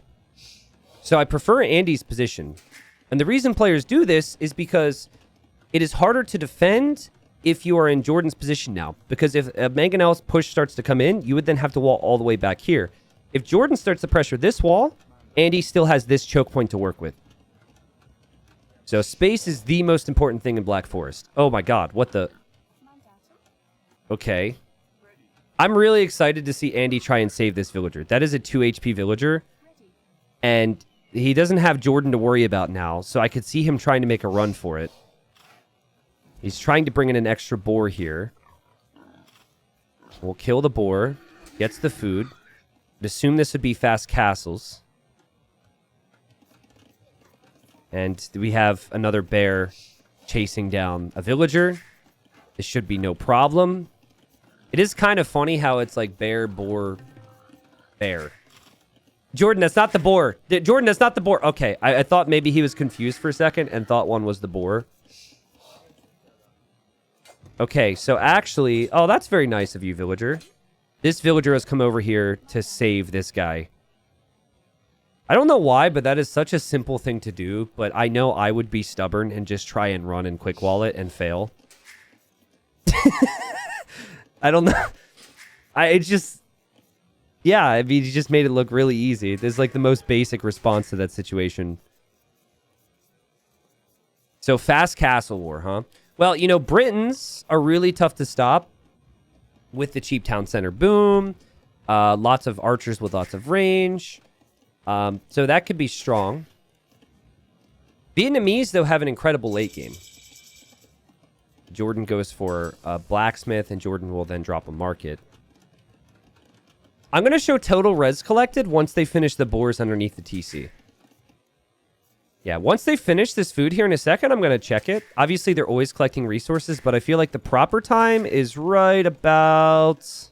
So I prefer Andy's position. And the reason players do this is because it is harder to defend if you are in Jordan's position now. Because if a Mangonel's push starts to come in, you would then have to wall all the way back here. If Jordan starts to pressure this wall, Andy still has this choke point to work with. So space is the most important thing in Black Forest. Oh my god, what the... Okay. I'm really excited to see Andy try and save this villager. That is a 2 HP villager. And he doesn't have Jordan to worry about now, so I could see him trying to make a run for it. He's trying to bring in an extra boar here. We'll kill the boar. Gets the food. I'd assume this would be fast castles. And we have another bear chasing down a villager. This should be no problem. It is kind of funny how it's like bear, boar, bear. Jordan, that's not the boar. Jordan, that's not the boar. Okay, I thought maybe he was confused for a second and thought one was the boar. Okay, so actually... Oh, that's very nice of you, villager. This villager has come over here to save this guy. I don't know why, but that is such a simple thing to do. But I know I would be stubborn and just try and run and quick wall it and fail. I don't know. It's just... Yeah, I mean, he just made it look really easy. This is like the most basic response to that situation. So, fast castle war, huh? Well, you know, Britons are really tough to stop with the cheap town center boom. Lots of archers with lots of range. So that could be strong. Vietnamese, though, have an incredible late game. Jordan goes for a blacksmith, and Jordan will then drop a market. I'm going to show total res collected once they finish the boars underneath the TC. Yeah, once they finish this food here in a second, I'm going to check it. Obviously, they're always collecting resources, but I feel like the proper time is right about...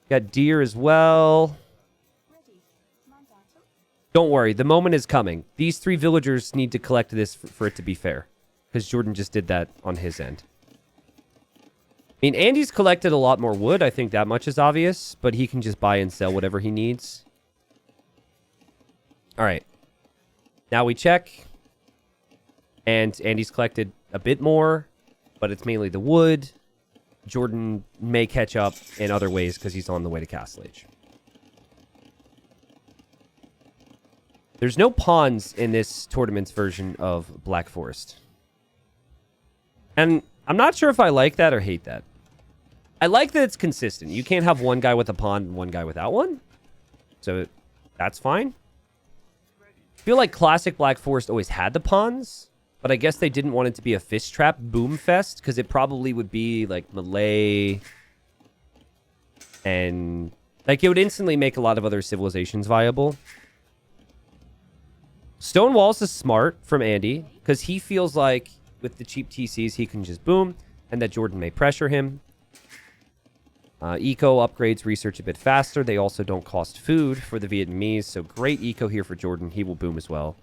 Got deer as well. Don't worry, the moment is coming. These 3 villagers need to collect this for it to be fair. Because Jordan just did that on his end. I mean, Andy's collected a lot more wood. I think that much is obvious. But he can just buy and sell whatever he needs. All right. Now we check. And Andy's collected a bit more. But it's mainly the wood. Jordan may catch up in other ways because he's on the way to Castle Age. There's no pawns in this tournament's version of Black Forest. And I'm not sure if I like that or hate that. I like that it's consistent. You can't have one guy with a pawn and one guy without one. So that's fine. I feel like classic Black Forest always had the pawns. But I guess they didn't want it to be a fist trap boom fest. Because it probably would be like Malay. And like it would instantly make a lot of other civilizations viable. Stone Walls is smart from Andy. Because he feels like with the cheap TCs, he can just boom, and that Jordan may pressure him. Eco upgrades research a bit faster. They also don't cost food for the Vietnamese, so great eco here for Jordan. He will boom as well.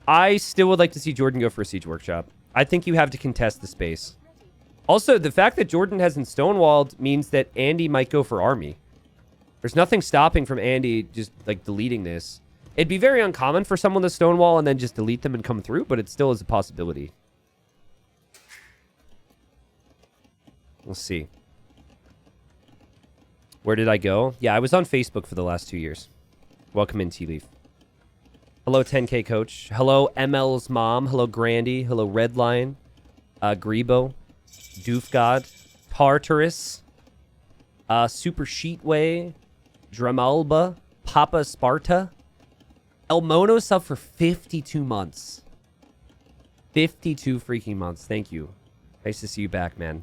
I still would like to see Jordan go for a siege workshop. I think you have to contest the space. Also, the fact that Jordan hasn't stonewalled means that Andy might go for army. There's nothing stopping from Andy just, like, deleting this. It'd be very uncommon for someone to stonewall and then just delete them and come through, but it still is a possibility. We'll see. Where did I go? Yeah, I was on Facebook for the last 2 years. Welcome in, Tea Leaf. Hello, 10K Coach. Hello, ML's mom. Hello, Grandy. Hello, Red Lion. Grebo. Doof God. Tartarus. Super Sheetway. Dramalba. Papa Sparta. El Mono sub for 52 months. 52 freaking months. Thank you. Nice to see you back, man.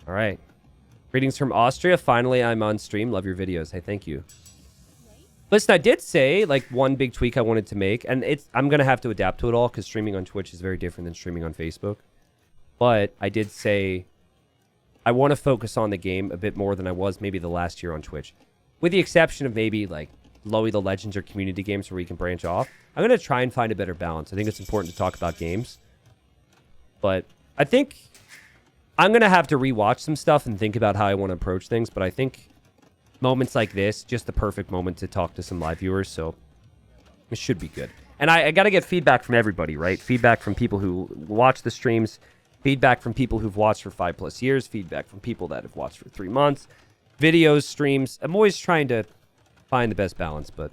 All right. Greetings from Austria. Finally, I'm on stream. Love your videos. Hey, thank you. Listen, I did say, like, one big tweak I wanted to make, and I'm going to have to adapt to it all because streaming on Twitch is very different than streaming on Facebook. But I did say I want to focus on the game a bit more than I was maybe the last year on Twitch. With the exception of maybe, like, Lowy the Legends or community games where we can branch off. I'm going to try and find a better balance. I think it's important to talk about games. But I think I'm going to have to rewatch some stuff and think about how I want to approach things. But I think moments like this, just the perfect moment to talk to some live viewers, so it should be good. And I got to get feedback from everybody, right? Feedback from people who watch the streams, feedback from people who've watched for 5+ years, feedback from people that have watched for 3 months, videos, streams. I'm always trying to find the best balance, but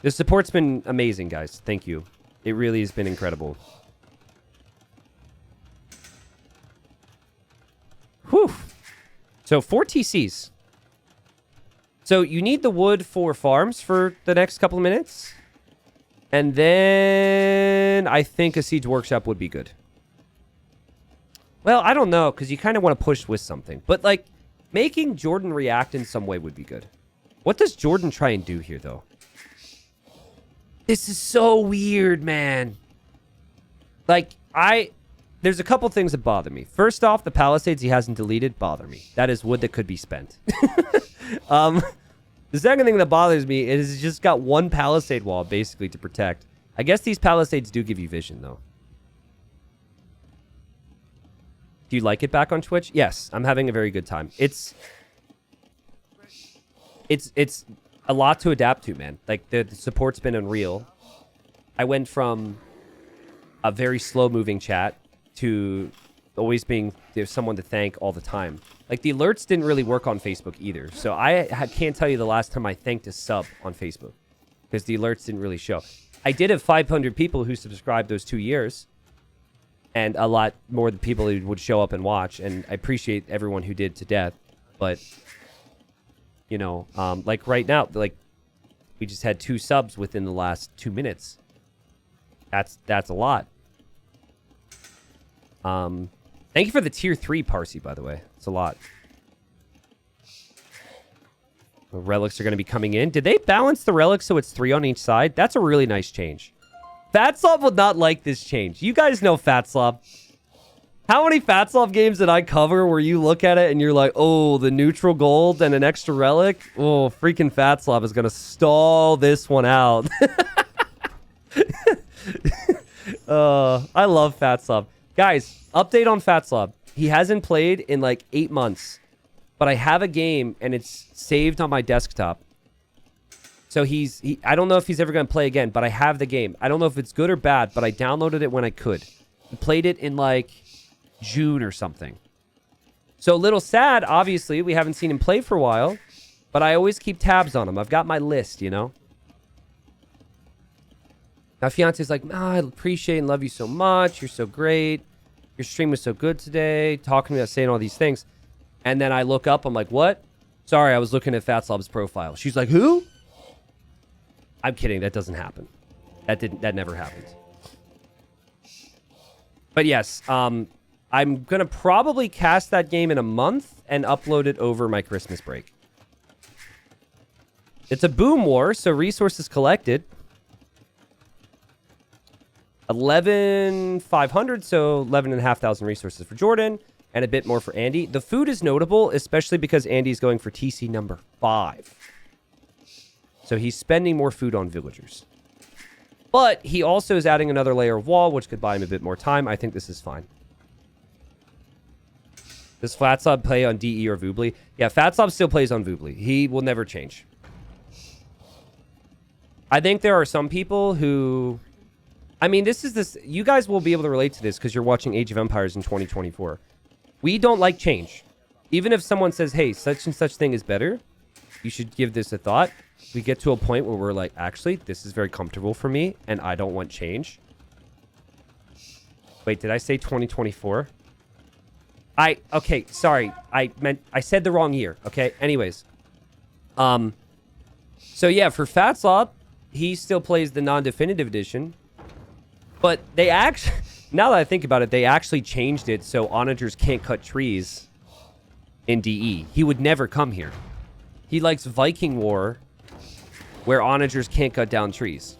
the support's been amazing, guys. Thank you. It really has been incredible. Whew. So 4 TCs. So you need the wood for farms for the next couple of minutes. And then I think a siege workshop would be good. Well, I don't know, because you kind of want to push with something. But, like, making Jordan react in some way would be good. What does Jordan try and do here, though? This is so weird, man. Like, there's a couple things that bother me. First off, the Palisades he hasn't deleted bother me. That is wood that could be spent. The second thing that bothers me is it's just got one Palisade wall, basically, to protect. I guess these Palisades do give you vision, though. Do you like it back on Twitch? Yes, I'm having a very good time. It's a lot to adapt to, man. Like, the support's been unreal. I went from a very slow-moving chat to always being there's someone to thank all the time. Like, the alerts didn't really work on Facebook either. So I can't tell you the last time I thanked a sub on Facebook because the alerts didn't really show. I did have 500 people who subscribed those 2 years and a lot more than people who would show up and watch. And I appreciate everyone who did to death. But, you know, like right now, like we just had 2 subs within the last 2 minutes. That's a lot. Thank you for the tier 3 Parsi, by the way. It's a lot. The relics are going to be coming in. Did they balance the relics so it's 3 on each side? That's a really nice change. Fatslav would not like this change. You guys know Fatslav. How many Fatslav games did I cover where you look at it and you're like, oh, the neutral gold and an extra relic? Oh, freaking Fatslav is going to stall this one out. I love Fatslav. Guys, update on Fatslav. He hasn't played in like 8 months. But I have a game and it's saved on my desktop. So I don't know if he's ever going to play again, but I have the game. I don't know if it's good or bad, but I downloaded it when I could. He played it in like June or something. So a little sad, obviously. We haven't seen him play for a while. But I always keep tabs on him. I've got my list, you know? My fiance's like, I appreciate and love you so much. You're so great. Your stream was so good today. Talking to me, saying all these things. And then I look up. I'm like, what? Sorry, I was looking at Fatslav's profile. She's like, who? I'm kidding. That doesn't happen. That never happened. But yes, I'm going to probably cast that game in a month and upload it over my Christmas break. It's a boom war, so resources collected. 11,500, so 11,500 resources for Jordan, and a bit more for Andy. The food is notable, especially because Andy's going for TC number 5. So he's spending more food on villagers. But he also is adding another layer of wall, which could buy him a bit more time. I think this is fine. Does Flatsob play on DE or Voobly? Yeah, Fatsob still plays on Voobly. He will never change. I think there are some people who... I mean, you guys will be able to relate to this because you're watching Age of Empires in 2024. We don't like change. Even if someone says, hey, such and such thing is better, you should give this a thought. We get to a point where we're like, actually, this is very comfortable for me, and I don't want change. Wait, did I say 2024? Okay, sorry. I said the wrong year, okay? Anyways. So yeah, for Fatsob, he still plays the non-definitive edition. But they actually, now that I think about it, they actually changed it so onagers can't cut trees in DE. He would never come here. He likes Viking War, where onagers can't cut down trees.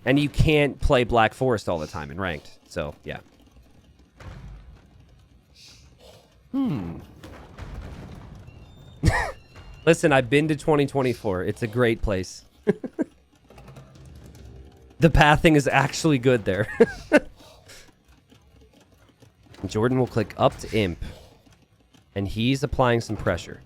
And you can't play Black Forest all the time in ranked. So, yeah. Listen, I've been to 2024. It's a great place. The pathing is actually good there. Jordan will click up to imp. And he's applying some pressure.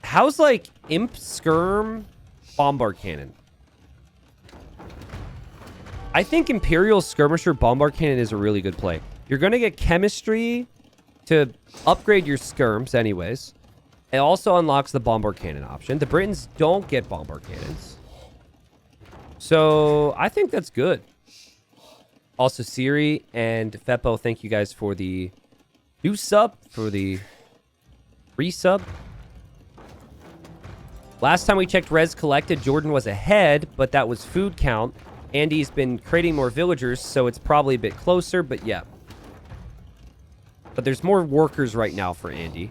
How's, like, imp, skirm, bombard cannon? I think Imperial Skirmisher Bombard Cannon is a really good play. You're going to get chemistry to upgrade your skirms anyways. It also unlocks the Bombard Cannon option. The Britons don't get Bombard Cannons. So, I think that's good. Also, Siri and Feppo, thank you guys for the new sub, for the resub. Last time we checked res collected, Jordan was ahead, but that was food count. Andy's been creating more villagers, so it's probably a bit closer, but yeah. But there's more workers right now for Andy.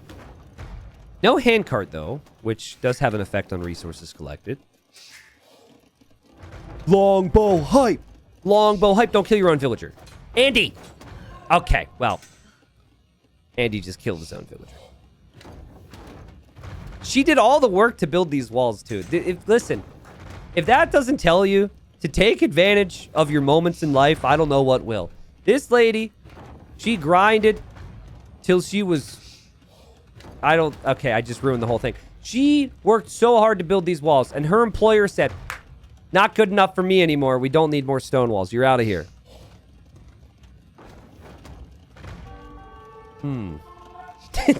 No handcart, though, which does have an effect on resources collected. Longbow hype! Longbow hype, don't kill your own villager. Andy! Okay, well. Andy just killed his own villager. She did all the work to build these walls, too. Listen, if that doesn't tell you to take advantage of your moments in life, I don't know what will. This lady, she grinded till she was... Okay, I just ruined the whole thing. She worked so hard to build these walls, and her employer said, not good enough for me anymore. We don't need more stone walls. You're out of here.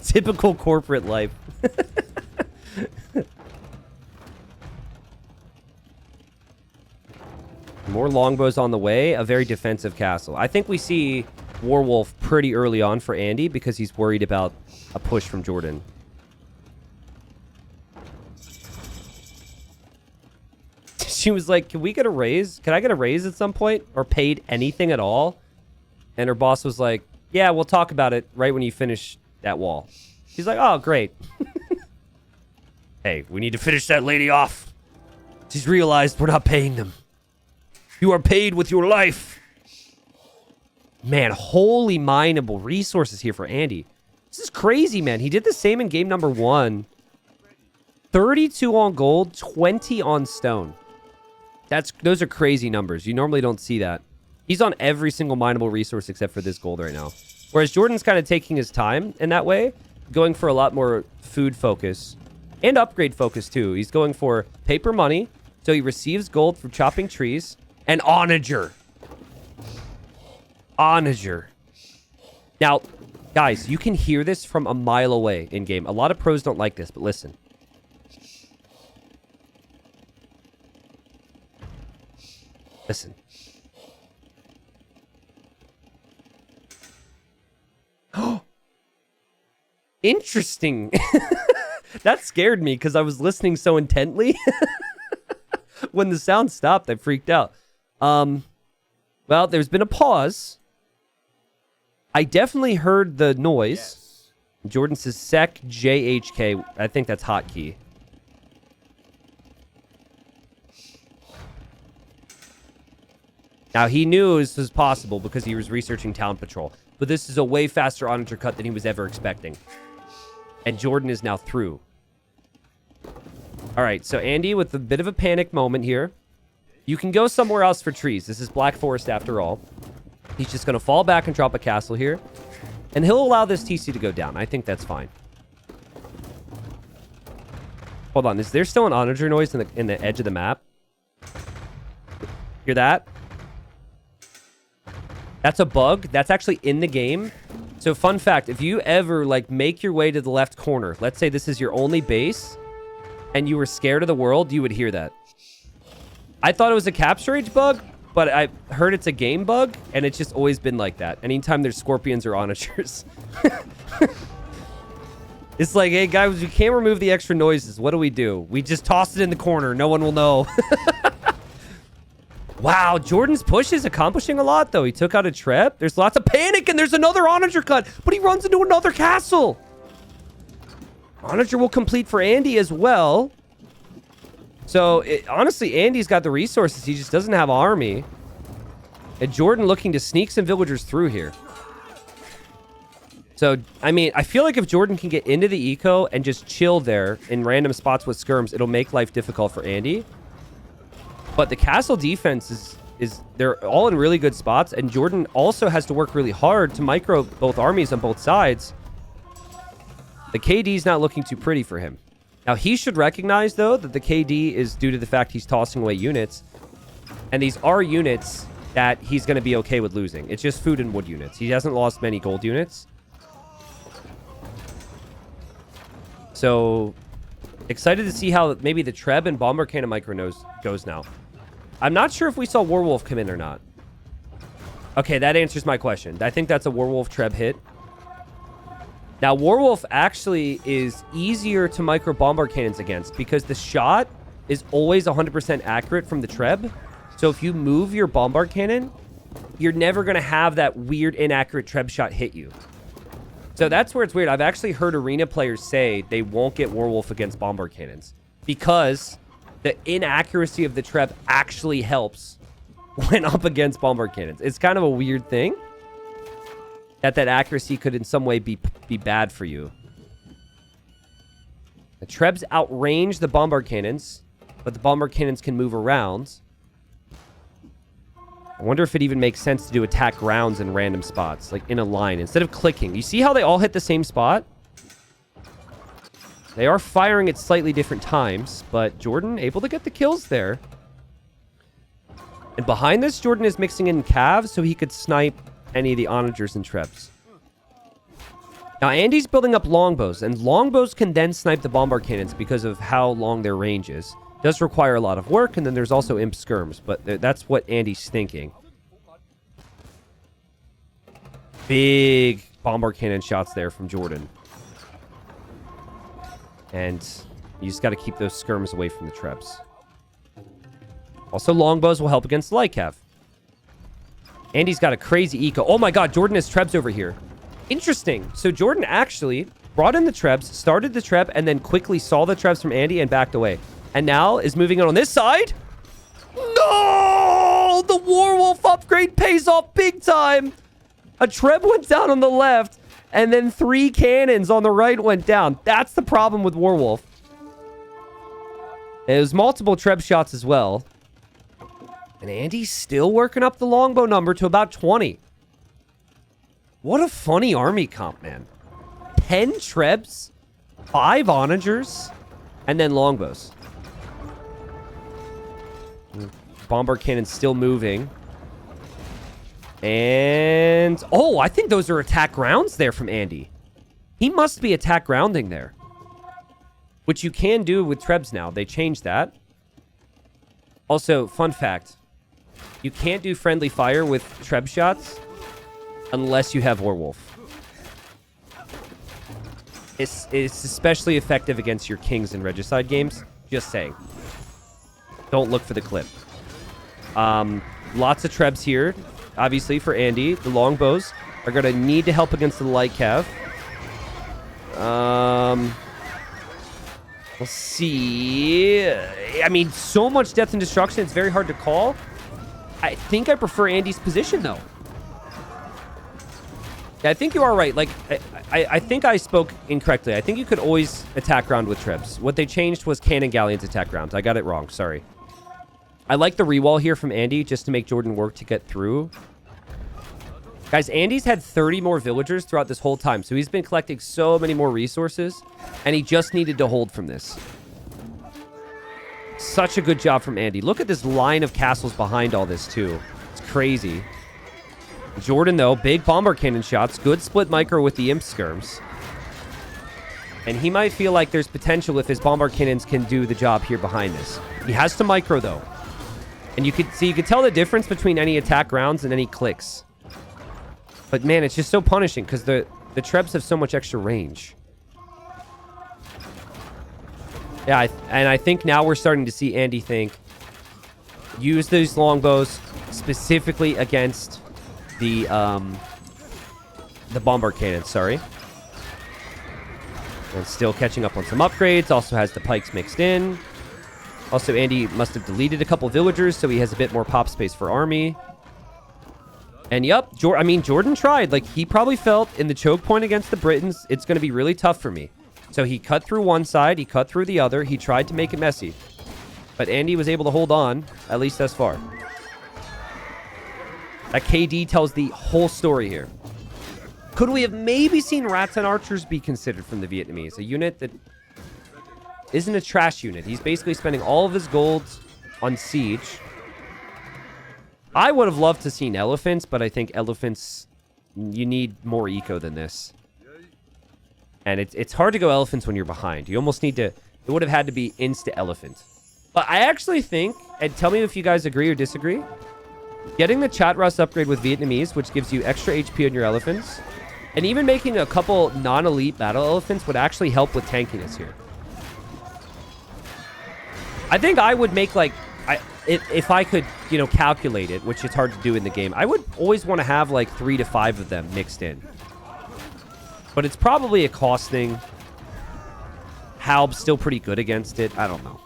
Typical corporate life. More longbows on the way. A very defensive castle. I think we see Warwolf pretty early on for Andy because he's worried about a push from Jordan. She was like, can we get a raise? Can I get a raise at some point? Or paid anything at all? And her boss was like, yeah, we'll talk about it right when you finish that wall. She's like, oh, great. Hey, we need to finish that lady off. She's realized we're not paying them. You are paid with your life. Man, holy mineable resources here for Andy. This is crazy, man. He did the same in game number 1. 32 on gold, 20 on stone. Those are crazy numbers. You normally don't see that. He's on every single mineable resource except for this gold right now. Whereas Jordan's kind of taking his time in that way, going for a lot more food focus and upgrade focus too. He's going for paper money, so he receives gold from chopping trees, and onager. Onager. Now, guys, you can hear this from a mile away in game. A lot of pros don't like this, but listen. Listen. Interesting. That scared me because I was listening so intently. When the sound stopped, I freaked out. Well, there's been a pause. I definitely heard the noise. Yes. Jordan says sec JHK. I think that's hotkey. Now, he knew this was possible because he was researching Town Patrol. But this is a way faster onager cut than he was ever expecting. And Jordan is now through. All right, so Andy with a bit of a panic moment here. You can go somewhere else for trees. This is Black Forest after all. He's just going to fall back and drop a castle here. And he'll allow this TC to go down. I think that's fine. Hold on. Is there still an onager noise in the edge of the map? Hear that? That's a bug. That's actually in the game. So fun fact, if you ever like make your way to the left corner, let's say this is your only base, and you were scared of the world, you would hear that. I thought it was a capture rage bug, but I heard it's a game bug, and it's just always been like that. Anytime there's scorpions or onagers. It's like, hey, guys, we can't remove the extra noises. What do? We just toss it in the corner. No one will know. Wow, Jordan's push is accomplishing a lot, though. He took out a trap. There's lots of panic, and there's another onager cut, but he runs into another castle. Onager will complete for Andy as well. So, honestly, Andy's got the resources. He just doesn't have an army. And Jordan looking to sneak some villagers through here. So, I mean, I feel like if Jordan can get into the eco and just chill there in random spots with skirms, it'll make life difficult for Andy. But the castle defense is they're all in really good spots. And Jordan also has to work really hard to micro both armies on both sides. The KD's not looking too pretty for him. Now, he should recognize, though, that the KD is due to the fact he's tossing away units. And these are units that he's going to be okay with losing. It's just food and wood units. He hasn't lost many gold units. So, excited to see how maybe the Treb and Bomber Cannon micro goes now. I'm not sure if we saw Warwolf come in or not. Okay, that answers my question. I think that's a Warwolf Treb hit. Now, Warwolf actually is easier to micro Bombard Cannons against because the shot is always 100% accurate from the Treb. So if you move your Bombard Cannon, you're never going to have that weird inaccurate Treb shot hit you. So that's where it's weird. I've actually heard arena players say they won't get Warwolf against Bombard Cannons because the inaccuracy of the Treb actually helps when up against Bombard Cannons. It's kind of a weird thing. That accuracy could in some way be bad for you. The Trebs outrange the Bombard Cannons, but the Bombard Cannons can move around. I wonder if it even makes sense to do attack grounds in random spots, like in a line, instead of clicking. You see how they all hit the same spot? They are firing at slightly different times, but Jordan able to get the kills there. And behind this, Jordan is mixing in calves so he could snipe any of the onagers and Trebs. Now, Andy's building up longbows, and longbows can then snipe the Bombard Cannons because of how long their range is. It does require a lot of work, and then there's also imp skirms, but that's what Andy's thinking. Big Bombard Cannon shots there from Jordan. And you just got to keep those skirms away from the Trebs. Also, longbows will help against light cav. Andy's got a crazy eco. Oh my god, Jordan has Trebs over here. Interesting. So Jordan actually brought in the Trebs, started the Treb, and then quickly saw the Trebs from Andy and backed away. And now is moving in on this side. No! The Warwolf upgrade pays off big time. A Treb went down on the left, and then 3 cannons on the right went down. That's the problem with Warwolf. It was multiple Treb shots as well. And Andy's still working up the longbow number to about 20. What a funny army comp, man. 10 Trebs, 5 onagers, and then longbows. Bombard Cannon's still moving. And... oh, I think those are attack grounds there from Andy. He must be attack grounding there. Which you can do with Trebs now. They changed that. Also, fun fact. You can't do friendly fire with Treb shots unless you have Warwolf. It's especially effective against your kings in Regicide games. Just saying. Don't look for the clip. Lots of Trebs here. Obviously, for Andy. The longbows are going to need to help against the light cav. We'll see. I mean, so much death and destruction. It's very hard to call. I think I prefer Andy's position, though. Yeah, I think you are right. Like, I think I spoke incorrectly. I think you could always attack ground with Trebs. What they changed was cannon galleons attack ground. I got it wrong. Sorry. I like the rewall here from Andy just to make Jordan work to get through. Guys, Andy's had 30 more villagers throughout this whole time. So he's been collecting so many more resources. And he just needed to hold from this. Such a good job from Andy. Look at this line of castles behind all this, too. It's crazy. Jordan, though, big bomber cannon shots. Good split micro with the imp skirms. And he might feel like there's potential if his bomber cannons can do the job here behind this. He has to micro, though. And you could tell the difference between any attack rounds and any clicks. But, man, it's just so punishing because the Trebs have so much extra range. Yeah, and I think now we're starting to see Andy think, use these longbows specifically against the bomber cannons, sorry. And still catching up on some upgrades. Also has the pikes mixed in. Also, Andy must have deleted a couple villagers, so he has a bit more pop space for army. And yep, Jordan tried. Like, he probably felt in the choke point against the Britons, it's going to be really tough for me. So he cut through one side, he cut through the other, he tried to make it messy. But Andy was able to hold on, at least thus far. That KD tells the whole story here. Could we have maybe seen rats and archers be considered from the Vietnamese? A unit that isn't a trash unit. He's basically spending all of his gold on siege. I would have loved to seen elephants, but I think elephants, you need more eco than this. And it's hard to go elephants when you're behind. You almost need to, it would have had to be insta-elephant. But I actually think, and tell me if you guys agree or disagree, getting the Chat Rust upgrade with Vietnamese, which gives you extra HP on your elephants, and even making a couple non-elite battle elephants would actually help with tankiness here. I think I would make, like, if I could, you know, calculate it, which is hard to do in the game, I would always want to have, like, 3 to 5 of them mixed in. But it's probably a cost thing. Halb's still pretty good against it. I don't know.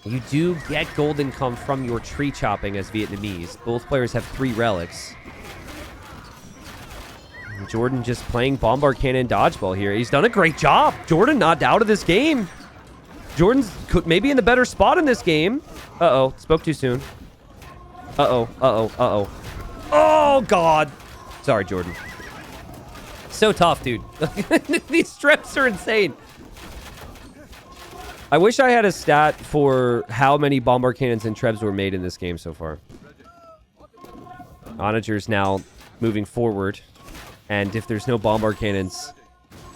You do get gold income from your tree chopping as Vietnamese. Both players have 3 relics. Jordan just playing bombard cannon dodgeball here. He's done a great job. Jordan not out of this game. Jordan's maybe in the better spot in this game. Uh-oh. Spoke too soon. Uh-oh. Uh-oh. Uh-oh. Oh, God. Sorry, Jordan. So tough, dude. These strips are insane. I wish I had a stat for how many bombard cannons and trebs were made in this game so far. Onagers now moving forward. And if there's no bombard cannons,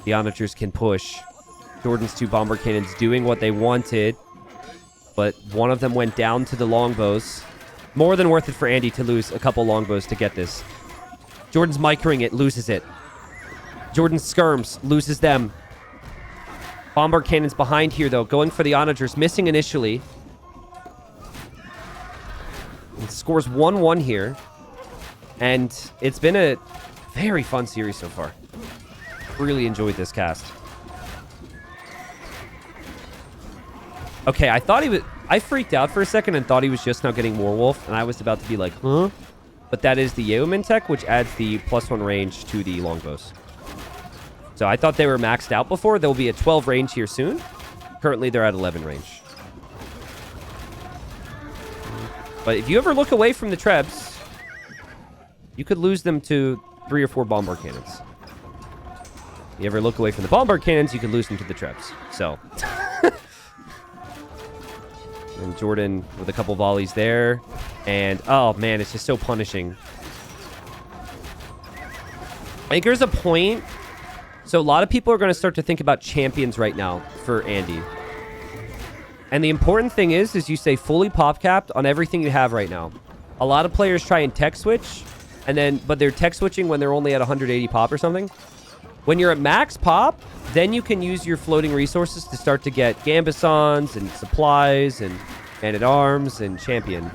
the Onagers can push. Jordan's 2 bombard cannons doing what they wanted. But one of them went down to the longbows. More than worth it for Andy to lose a couple longbows to get this. Jordan's microing it, loses it. Jordan skirms, loses them. Bombard cannons behind here, though. Going for the Onagers, missing initially. It scores 1-1 here. And it's been a very fun series so far. Really enjoyed this cast. Okay, I thought he was... I freaked out for a second and thought he was just now getting Warwolf. And I was about to be like, huh? But that is the Yeoman tech, which adds the +1 range to the longbows. So I thought they were maxed out before. There will be a 12 range here soon. Currently, they're at 11 range. But if you ever look away from the trebs, you could lose them to 3 or 4 bombard cannons. If you ever look away from the bombard cannons, you could lose them to the trebs. So... And Jordan with a couple volleys there. And, oh, man, it's just so punishing. I think there's a point... So a lot of people are going to start to think about champions right now for Andy. And the important thing is you stay fully pop capped on everything you have right now. A lot of players try and tech switch, but they're tech switching when they're only at 180 pop or something. When you're at max pop, then you can use your floating resources to start to get Gambesons and supplies and Man-at-Arms and champion.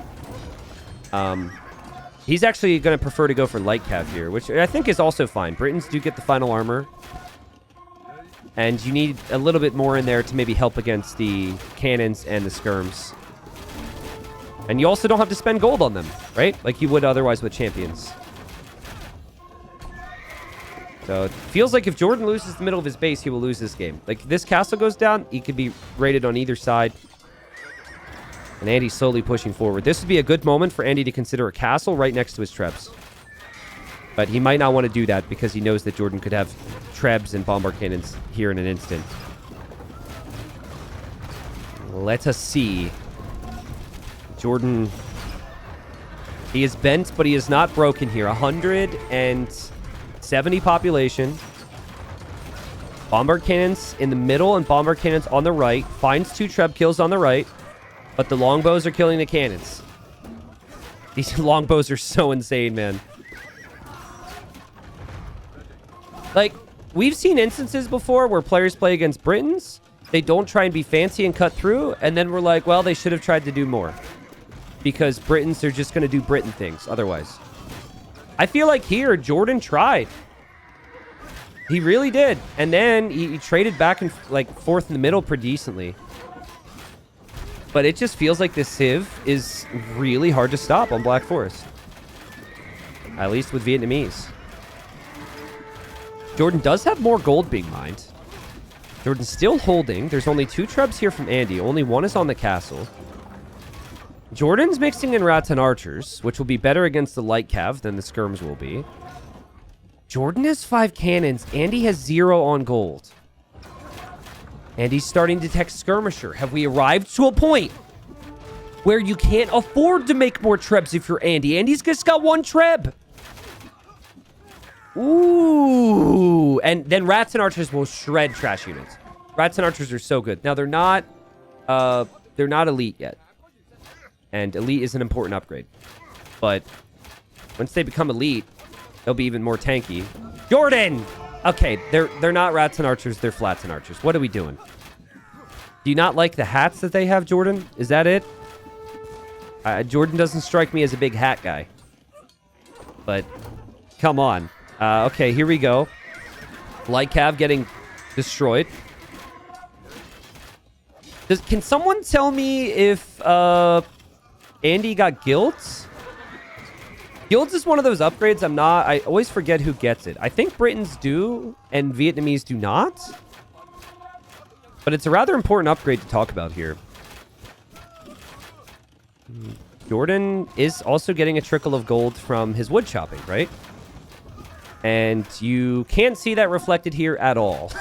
He's actually going to prefer to go for light cav here, which I think is also fine. Britons do get the final armor. And you need a little bit more in there to maybe help against the cannons and the skirms. And you also don't have to spend gold on them, right? Like you would otherwise with champions. So it feels like if Jordan loses the middle of his base, he will lose this game. Like, if this castle goes down, he could be raided on either side. And Andy's slowly pushing forward. This would be a good moment for Andy to consider a castle right next to his trebs. But he might not want to do that because he knows that Jordan could have trebs and bombard cannons here in an instant. Let us see. Jordan... He is bent, but he is not broken here. 170 population. Bombard cannons in the middle and bombard cannons on the right. Finds 2 treb kills on the right. But the longbows are killing the cannons. These longbows are so insane, man. Like, we've seen instances before where players play against Britons. They don't try and be fancy and cut through. And then we're like, well, they should have tried to do more. Because Britons are just going to do Briton things otherwise. I feel like here, Jordan tried. He really did. And then he traded back and forth in the middle pretty decently. But it just feels like this Civ is really hard to stop on Black Forest. At least with Vietnamese. Jordan does have more gold being mined. Jordan's still holding. There's only 2 trebs here from Andy. Only 1 is on the castle. Jordan's mixing in rats and archers, which will be better against the light cav than the skirms will be. Jordan has 5 cannons. Andy has 0 on gold. Andy's starting to tech skirmisher. Have we arrived to a point where you can't afford to make more trebs if you're Andy? Andy's just got 1 treb. Ooh. And then rats and archers will shred trash units. Rats and archers are so good. Now, they're not elite yet. And elite is an important upgrade. But once they become elite, they'll be even more tanky. Jordan! Okay, they're not rats and archers, they're flats and archers. What are we doing? Do you not like the hats that they have, Jordan? Is that it? Jordan doesn't strike me as a big hat guy. But, come on. Okay, here we go. Light cav getting destroyed. Can someone tell me if Andy got guilds? Guilds is one of those upgrades I always forget who gets it. I think Britons do and Vietnamese do not. But it's a rather important upgrade to talk about here. Jordan is also getting a trickle of gold from his wood chopping, right? And you can't see that reflected here at all.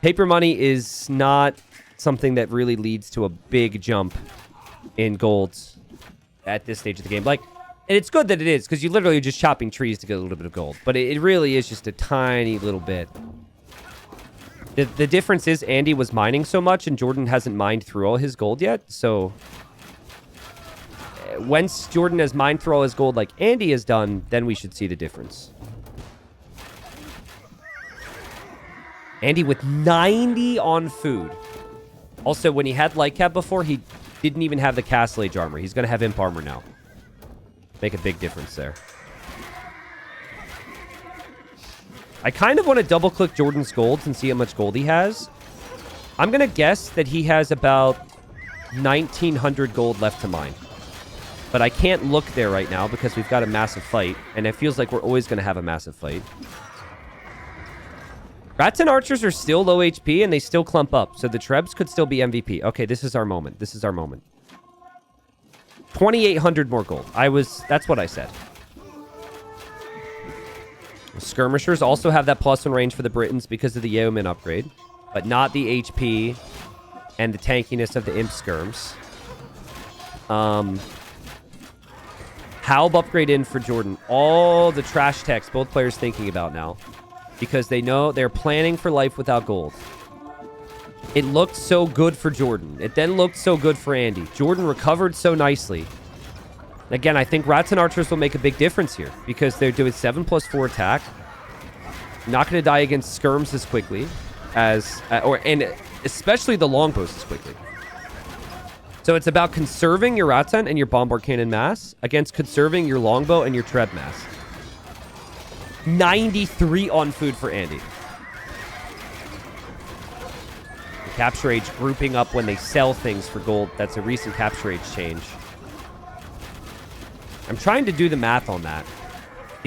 Paper money is not something that really leads to a big jump in gold at this stage of the game. Like, and it's good that it is, because you literally are just chopping trees to get a little bit of gold. But it really is just a tiny little bit. The difference is Andy was mining so much, and Jordan hasn't mined through all his gold yet. So, once Jordan has mined through all his gold like Andy has done, then we should see the difference. Andy with 90 on food. Also, when he had light cap before, he didn't even have the Castle Age armor. He's going to have imp armor now. Make a big difference there. I kind of want to double-click Jordan's golds and see how much gold he has. I'm going to guess that he has about 1,900 gold left to mine. But I can't look there right now because we've got a massive fight. And it feels like we're always going to have a massive fight. Rats and archers are still low HP and they still clump up. So the trebs could still be MVP. Okay, this is our moment. This is our moment. 2,800 more gold. That's what I said. Skirmishers also have that +1 range for the Britons because of the Yeoman upgrade. But not the HP and the tankiness of the imp skirms. Halb upgrade in for Jordan. All the trash techs both players thinking about now. Because they know they're planning for life without gold. It looked so good for Jordan. It then looked so good for Andy. Jordan recovered so nicely. Again, I think rats and archers will make a big difference here. Because they're doing 7+4 attack. Not going to die against skirms as quickly. And especially the longbows as quickly. So it's about conserving your Rattan and your bombard cannon mass against conserving your longbow and your treb mass. 93 on food for Andy. The capture age grouping up when they sell things for gold. That's a recent capture age change. I'm trying to do the math on that.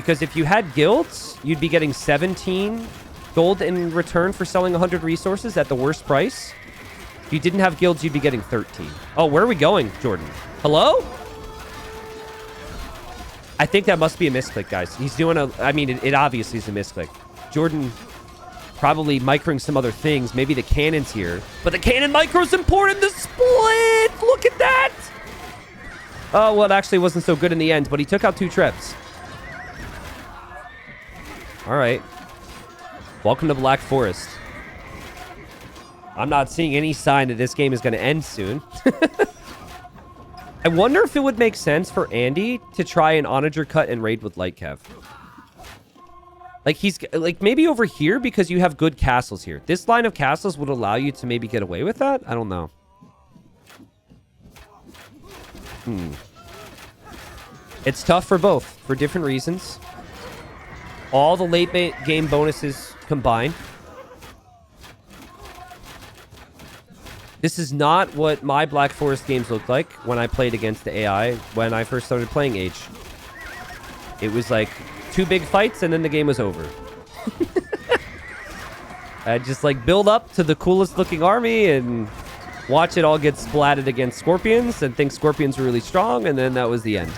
Because if you had guilds, you'd be getting 17 gold in return for selling 100 resources at the worst price. If you didn't have guilds, you'd be getting 13. Oh, where are we going, Jordan? Hello? I think that must be a misclick, guys. He's doing a... I mean, it obviously is a misclick. Jordan probably microing some other things. Maybe the cannon's here. But the cannon micro's important. The split! Look at that! Oh, well, it actually wasn't so good in the end, but he took out 2 trebs. All right. Welcome to Black Forest. I'm not seeing any sign that this game is going to end soon. I wonder if it would make sense for Andy to try an onager cut and raid with Light Cav. Like, he's... Like, maybe over here because you have good castles here. This line of castles would allow you to maybe get away with that? I don't know. It's tough for both, for different reasons. All the late game bonuses combined. This is not what my Black Forest games looked like when I played against the AI when I first started playing Age. It was like 2 big fights and then the game was over. I'd just like build up to the coolest looking army and watch it all get splatted against scorpions and think scorpions were really strong, and then that was the end.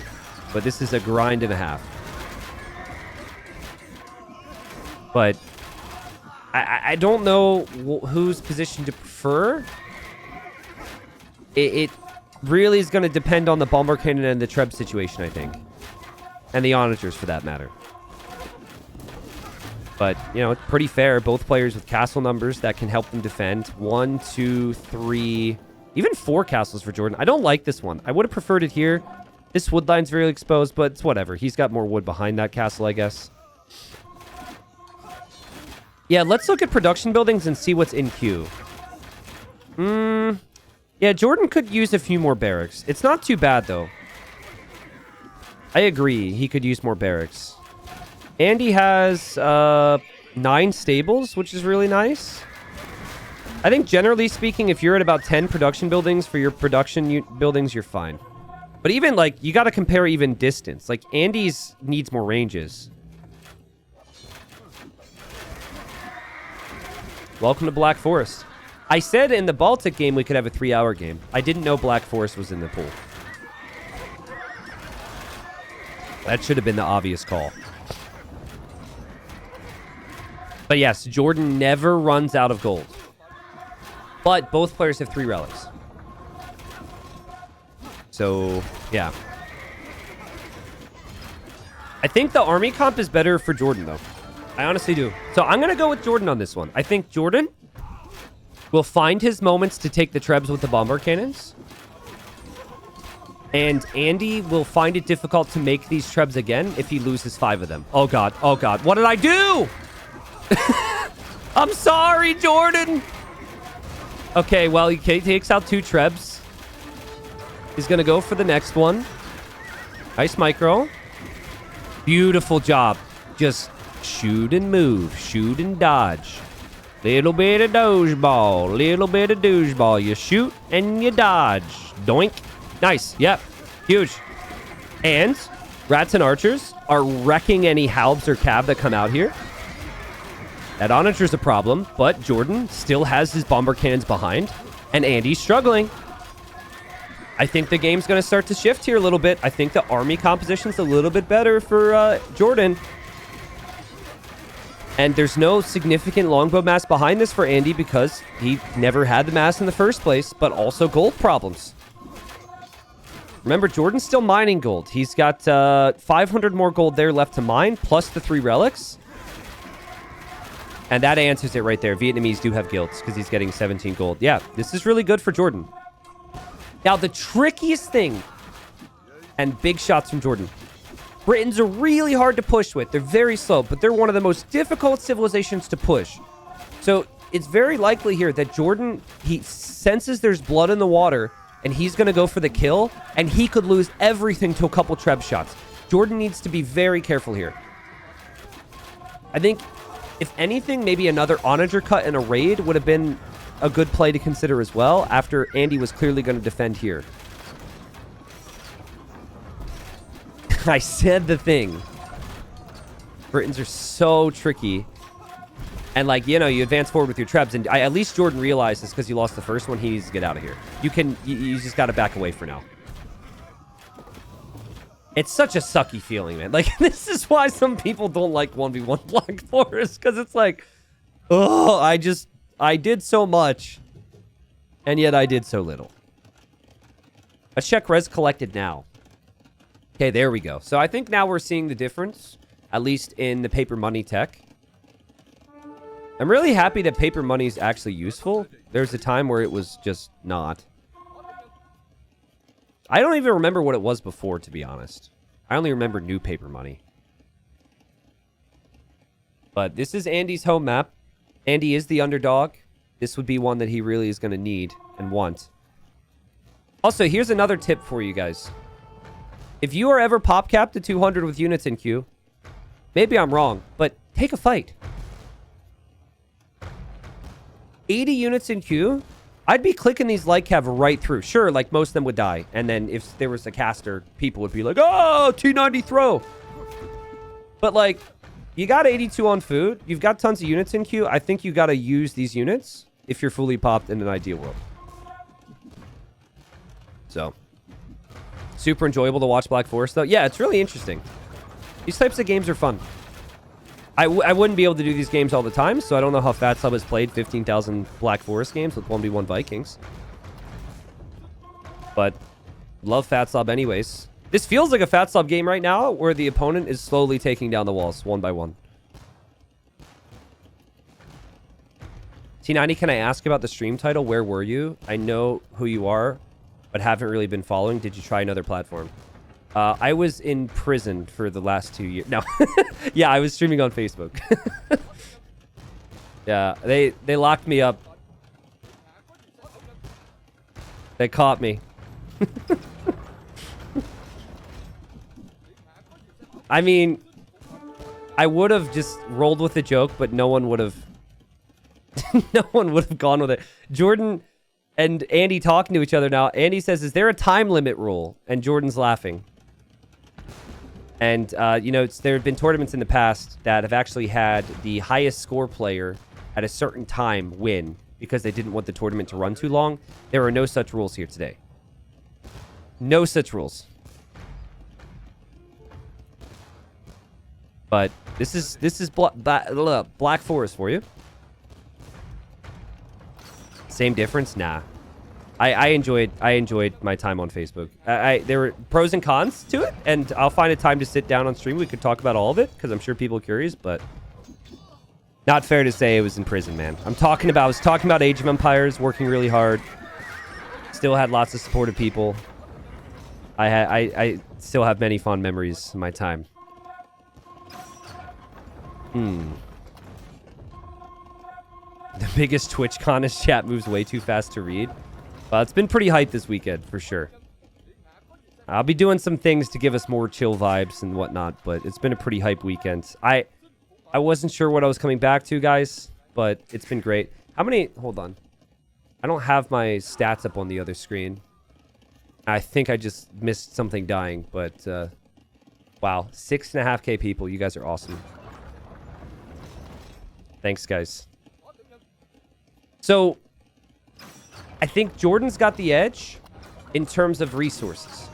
But this is a grind and a half. But I don't know whose position to prefer. It really is going to depend on the bomber cannon and the treb situation, I think. And the onagers, for that matter. But, you know, it's pretty fair. Both players with castle numbers that can help them defend. 1, 2, 3, even 4 castles for Jordan. I don't like this one. I would have preferred it here. This wood line's very exposed, but it's whatever. He's got more wood behind that castle, I guess. Yeah, let's look at production buildings and see what's in queue. Yeah, Jordan could use a few more barracks. It's not too bad, though. I agree. He could use more barracks. Andy has 9 stables, which is really nice. I think generally speaking, if you're at about 10 production buildings for your production buildings, you're fine. But even, like, you got to compare even distance. Like, Andy's needs more ranges. Welcome to Black Forest. I said in the Baltic game we could have a 3-hour game. I didn't know Black Forest was in the pool. That should have been the obvious call. But yes, Jordan never runs out of gold. But both players have 3 relics. So, yeah. I think the army comp is better for Jordan, though. I honestly do. So I'm going to go with Jordan on this one. I think Jordan will find his moments to take the trebs with the bomber cannons. And Andy will find it difficult to make these trebs again if he loses 5 of them. Oh, God. Oh, God. What did I do? I'm sorry, Jordan. Okay, well, he takes out 2 trebs. He's going to go for the next one. Nice micro. Beautiful job. Just shoot and move. Shoot and dodge. Little bit of dodgeball. Little bit of doucheball. You shoot and you dodge. Doink. Nice. Yep. Huge. And rats and archers are wrecking any halbs or cav that come out here. That onager's a problem, but Jordan still has his bomber cannons behind, and Andy's struggling. I think the game's going to start to shift here a little bit. I think the army composition's a little bit better for Jordan. And there's no significant longbow mass behind this for Andy because he never had the mass in the first place, but also gold problems. Remember, Jordan's still mining gold. He's got 500 more gold there left to mine, plus the 3 relics. And that answers it right there. Vietnamese do have guilds because he's getting 17 gold. Yeah, this is really good for Jordan. Now, the trickiest thing, and big shots from Jordan, Britons are really hard to push with. They're very slow, but they're one of the most difficult civilizations to push. So it's very likely here that Jordan, he senses there's blood in the water, and he's going to go for the kill, and he could lose everything to a couple treb shots. Jordan needs to be very careful here. I think, if anything, maybe another onager cut and a raid would have been a good play to consider as well, after Andy was clearly going to defend here. I said the thing. Britons are so tricky. And, like, you know, you advance forward with your trebs. And at least Jordan realizes because you lost the first one, he needs to get out of here. You just got to back away for now. It's such a sucky feeling, man. Like, this is why some people don't like 1v1 Black Forest. Because it's like, oh, I did so much. And yet I did so little. Let's check res collected now. Okay, there we go. So I think now we're seeing the difference, at least in the paper money tech. I'm really happy that paper money is actually useful. There's a time where it was just not. I don't even remember what it was before, to be honest. I only remember new paper money. But this is Andy's home map. Andy is the underdog. This would be one that he really is going to need and want. Also, here's another tip for you guys. If you are ever pop capped to 200 with units in queue, maybe I'm wrong, but take a fight. 80 units in queue, I'd be clicking these light cav right through. Sure, like most of them would die. And then if there was a caster, people would be like, oh, T90 throw. But like, you got 82 on food. You've got tons of units in queue. I think you got to use these units if you're fully popped in an ideal world. So, super enjoyable to watch Black Forest, though. Yeah, it's really interesting. These types of games are fun. I wouldn't be able to do these games all the time, so I don't know how Fat Sub has played 15,000 Black Forest games with 1v1 Vikings. But, love Fat Sub anyways. This feels like a Fat Sub game right now, where the opponent is slowly taking down the walls, one by one. T90, can I ask about the stream title? Where were you? I know who you are, but haven't really been following. Did you try another platform? I was in prison for the last 2 years. No. Yeah, I was streaming on Facebook. Yeah, they locked me up. They caught me. I mean, I would have just rolled with the joke, but no one would have... no one would have gone with it. Jordan and Andy talking to each other now. Andy says, is there a time limit rule? And Jordan's laughing. And, you know, there have been tournaments in the past that have actually had the highest score player at a certain time win because they didn't want the tournament to run too long. There are no such rules here today. No such rules. But this is Black Forest for you. Same difference? Nah. I enjoyed my time on Facebook. There were pros and cons to it, and I'll find a time to sit down on stream. We could talk about all of it, because I'm sure people are curious, but not fair to say it was in prison, man. I was talking about Age of Empires, working really hard. Still had lots of supportive people. I still have many fond memories of my time. The biggest Twitch con is chat moves way too fast to read. It's been pretty hype this weekend, for sure. I'll be doing some things to give us more chill vibes and whatnot, but it's been a pretty hype weekend. I wasn't sure what I was coming back to, guys, but it's been great. How many... Hold on. I don't have my stats up on the other screen. I think I just missed something dying, but... wow. 6.5K people. You guys are awesome. Thanks, guys. So... I think Jordan's got the edge in terms of resources.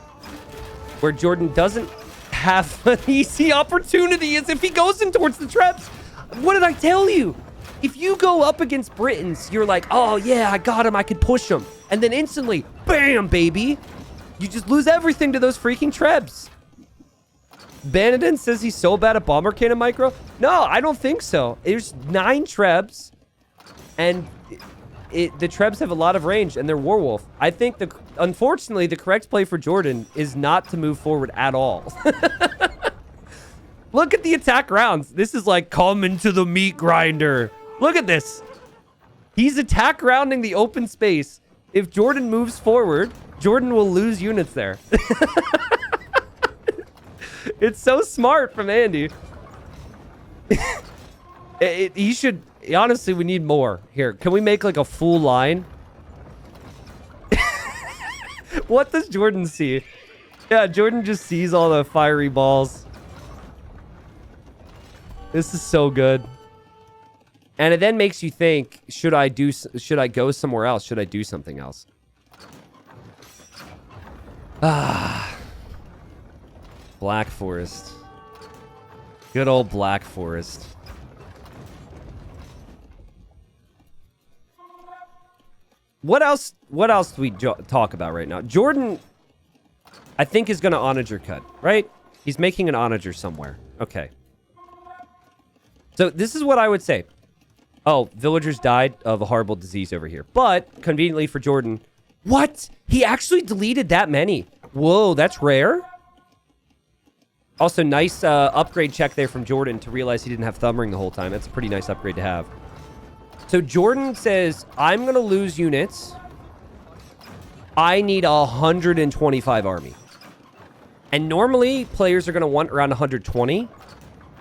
Where Jordan doesn't have an easy opportunity is if he goes in towards the traps. What did I tell you? If you go up against Britons, you're like, oh yeah, I got him, I could push him. And then instantly, bam, baby. You just lose everything to those freaking trebs. Banadin says he's so bad at Bomber Cannon Micro. No, I don't think so. There's 9 trebs. And... the trebs have a lot of range, and they're Warwolf. I think, unfortunately, the correct play for Jordan is not to move forward at all. Look at the attack rounds. This is like, come into the meat grinder. Look at this. He's attack rounding the open space. If Jordan moves forward, Jordan will lose units there. It's so smart from Andy. He should... Honestly, we need more. Here, can we make like a full line? What does Jordan see? Yeah, Jordan just sees all the fiery balls. This is so good. And it then makes you think, should I go somewhere else? Should I do something else? Ah. Black Forest. Good old Black Forest. What else do we talk about right now? Jordan, I think, is going to onager cut, right? He's making an onager somewhere. Okay. So this is what I would say. Oh, villagers died of a horrible disease over here. But, conveniently for Jordan... What? He actually deleted that many. Whoa, that's rare. Also, nice upgrade check there from Jordan to realize he didn't have thumb ring the whole time. That's a pretty nice upgrade to have. So Jordan says, I'm going to lose units. I need 125 army. And normally, players are going to want around 120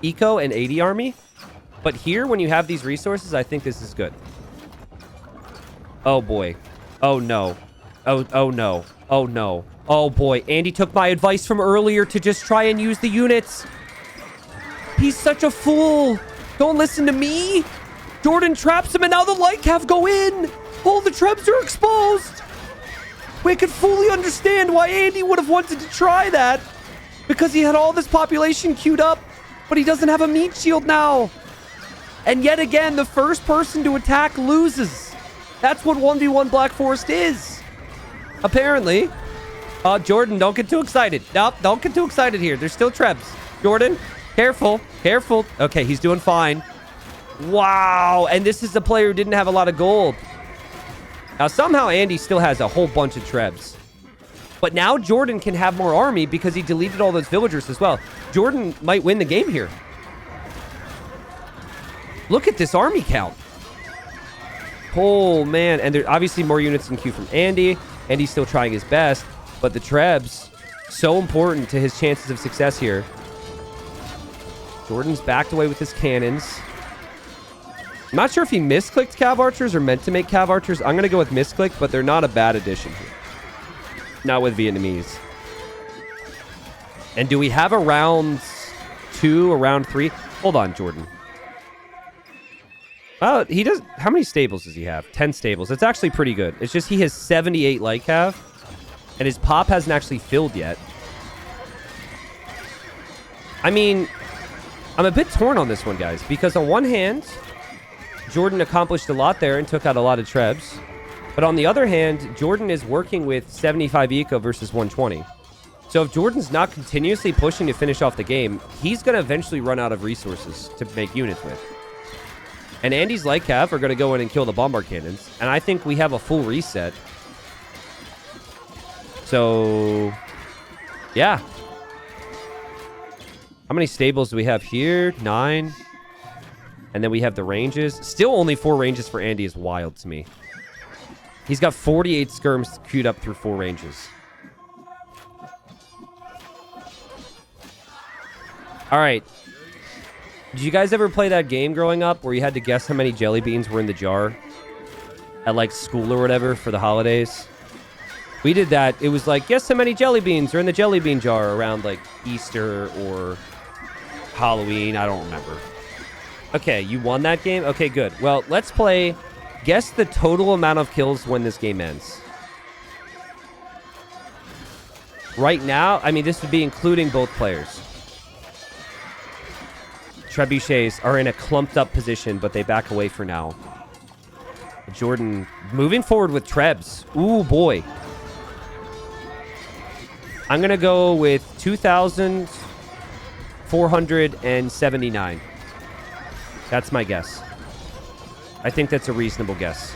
eco and 80 army. But here, when you have these resources, I think this is good. Oh, boy. Oh, no. Oh, no. Oh, no. Oh, boy. Andy took my advice from earlier to just try and use the units. He's such a fool. Don't listen to me. Jordan traps him, and now the light cav go in. All the trebs are exposed. We can fully understand why Andy would have wanted to try that. Because he had all this population queued up, but he doesn't have a meat shield now. And yet again, the first person to attack loses. That's what 1v1 Black Forest is. Apparently. Jordan, don't get too excited. Nope, don't get too excited here. There's still trebs. Jordan, careful. Careful. Okay, he's doing fine. Wow. And this is the player who didn't have a lot of gold. Now, somehow Andy still has a whole bunch of trebs. But now Jordan can have more army because he deleted all those villagers as well. Jordan might win the game here. Look at this army count. Oh, man. And there are obviously more units in queue from Andy. Andy's still trying his best. But the trebs, so important to his chances of success here. Jordan's backed away with his cannons. I'm not sure if he misclicked cav archers or meant to make cav archers. I'm going to go with misclick, but they're not a bad addition here. Not with Vietnamese. And do we have a round 2 or round 3? Hold on, Jordan. He does. How many stables does he have? 10 stables. It's actually pretty good. It's just he has 78 light cav, and his pop hasn't actually filled yet. I mean, I'm a bit torn on this one, guys, because on one hand, Jordan accomplished a lot there and took out a lot of trebs. But on the other hand, Jordan is working with 75 eco versus 120. So if Jordan's not continuously pushing to finish off the game, he's going to eventually run out of resources to make units with. And Andy's light cav are going to go in and kill the bombard cannons. And I think we have a full reset. So, yeah. How many stables do we have here? 9. And then we have the ranges. Still only 4 ranges for Andy is wild to me. He's got 48 skirms queued up through 4 ranges. All right. Did you guys ever play that game growing up where you had to guess how many jelly beans were in the jar at like school or whatever for the holidays? We did that. It was like, guess how many jelly beans are in the jelly bean jar around like Easter or Halloween. I don't remember. Okay, you won that game? Okay, good. Well, let's play guess the total amount of kills when this game ends. Right now, I mean, this would be including both players. Trebuchets are in a clumped up position, but they back away for now. Jordan moving forward with Trebs. Ooh, boy. I'm going to go with 2,479. That's my guess. I think that's a reasonable guess.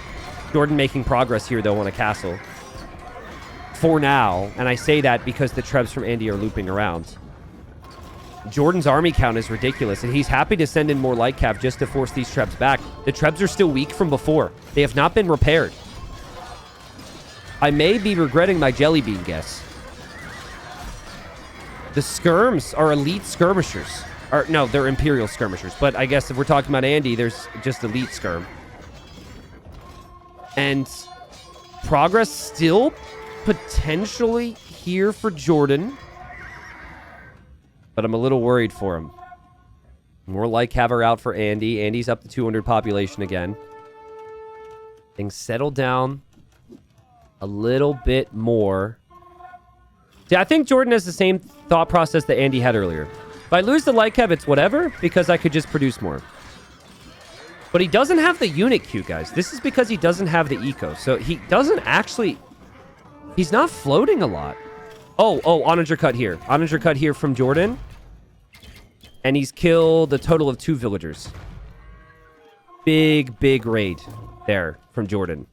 Jordan making progress here, though, on a castle. For now, and I say that because the Trebs from Andy are looping around. Jordan's army count is ridiculous, and he's happy to send in more light cav just to force these Trebs back. The Trebs are still weak from before. They have not been repaired. I may be regretting my jelly bean guess. The skirms are elite skirmishers. Or, no, they're imperial skirmishers. But I guess if we're talking about Andy, there's just elite skirm. And progress still potentially here for Jordan. But I'm a little worried for him. More light cav are out for Andy. Andy's up to 200 population again. Things settle down a little bit more. See, I think Jordan has the same thought process that Andy had earlier. If I lose the light cav, it's whatever, because I could just produce more. But he doesn't have the unit queue, guys. This is because he doesn't have the eco. So he doesn't actually... He's not floating a lot. Oh, onager cut here. Onager cut here from Jordan. And he's killed a total of 2 villagers. Big raid there from Jordan.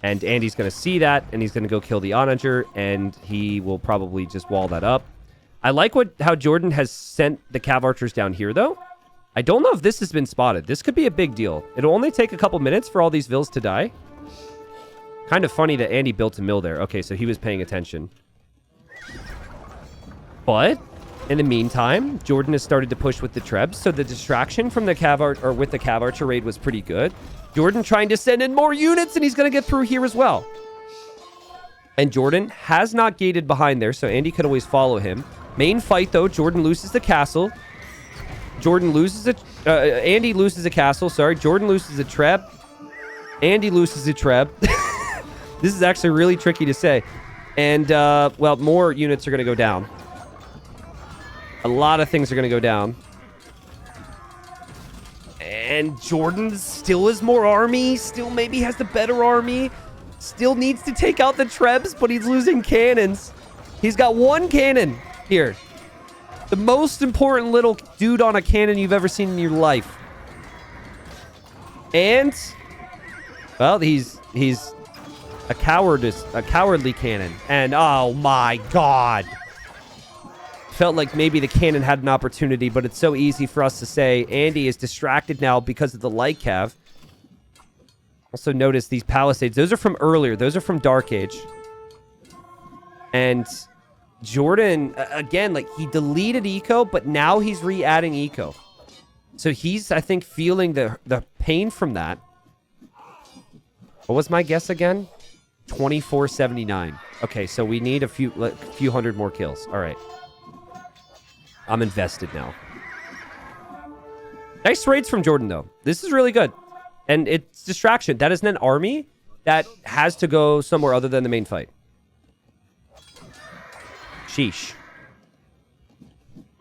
And Andy's going to see that, and he's going to go kill the onager, and he will probably just wall that up. I like how Jordan has sent the cav archers down here, though. I don't know if this has been spotted. This could be a big deal. It'll only take a couple minutes for all these vills to die. Kind of funny that Andy built a mill there. Okay, so he was paying attention. But in the meantime, Jordan has started to push with the trebs, so the distraction from the cav archer raid was pretty good. Jordan trying to send in more units, and he's going to get through here as well. And Jordan has not gated behind there, so Andy could always follow him. Main fight, though, Jordan loses the castle. Andy loses a castle, sorry. Jordan loses a treb. Andy loses a treb. This is actually really tricky to say. And, well, more units are going to go down. A lot of things are going to go down. And Jordan still has more army. Still maybe has the better army. Still needs to take out the trebs, but he's losing cannons. He's got 1 cannon here. The most important little dude on a cannon you've ever seen in your life. And, well, he's a cowardly cannon. And, oh my god. Felt like maybe the cannon had an opportunity, but it's so easy for us to say. Andy is distracted now because of the light cav. Also notice these palisades. Those are from earlier. Those are from Dark Age. And Jordan, again, like he deleted eco, but now he's re-adding eco. So he's, I think, feeling the pain from that. What was my guess again? 2479. Okay, so we need a few hundred more kills. All right. I'm invested now. Nice raids from Jordan, though. This is really good. And it's distraction. That isn't an army that has to go somewhere other than the main fight. Sheesh.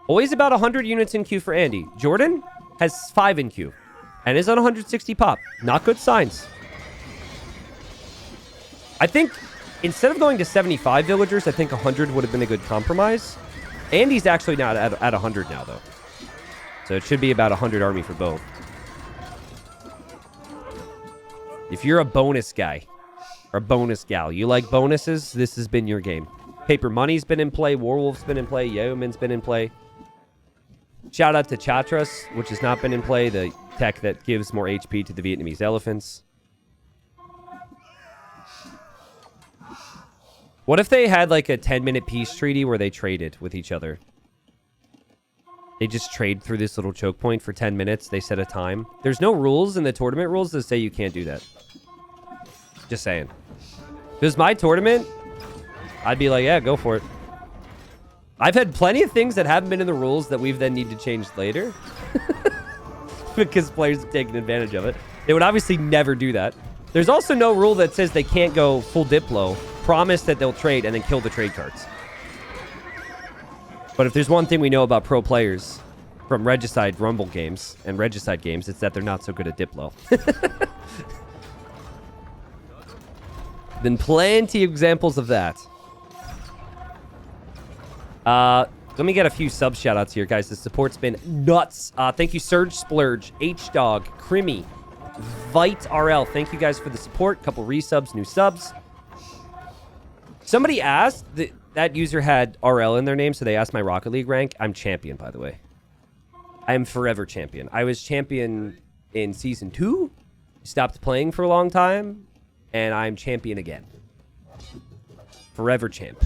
Always about 100 units in queue for Andy. Jordan has 5 in queue and is on 160 pop. Not good signs. I think instead of going to 75 villagers, I think 100 would have been a good compromise. Andy's actually not at 100 now, though. So it should be about 100 army for both. If you're a bonus guy or a bonus gal, you like bonuses, this has been your game. Paper Money's been in play. Warwolf's been in play. Yeoman's been in play. Shout out to Chatras, which has not been in play. The tech that gives more HP to the Vietnamese elephants. What if they had like a 10-minute peace treaty where they traded with each other? They just trade through this little choke point for 10 minutes. They set a time. There's no rules in the tournament rules that say you can't do that. Just saying. If it was my tournament, I'd be like, yeah, go for it. I've had plenty of things that haven't been in the rules that we've then need to change later. Because players have taken advantage of it. They would obviously never do that. There's also no rule that says they can't go full Diplo, promise that they'll trade, and then kill the trade cards. But if there's one thing we know about pro players from Regicide Rumble games and Regicide games, it's that they're not so good at Diplo. Been plenty of examples of that. Let me get a few sub shoutouts here, guys. The support's been nuts. Thank you, Surge Splurge, H-Dog, Crimmy, Vite RL. Thank you guys for the support. Couple resubs, new subs. Somebody asked, that user had RL in their name, so they asked my Rocket League rank. I'm champion, by the way. I am forever champion. I was champion in Season 2, stopped playing for a long time, and I'm champion again. Forever champ.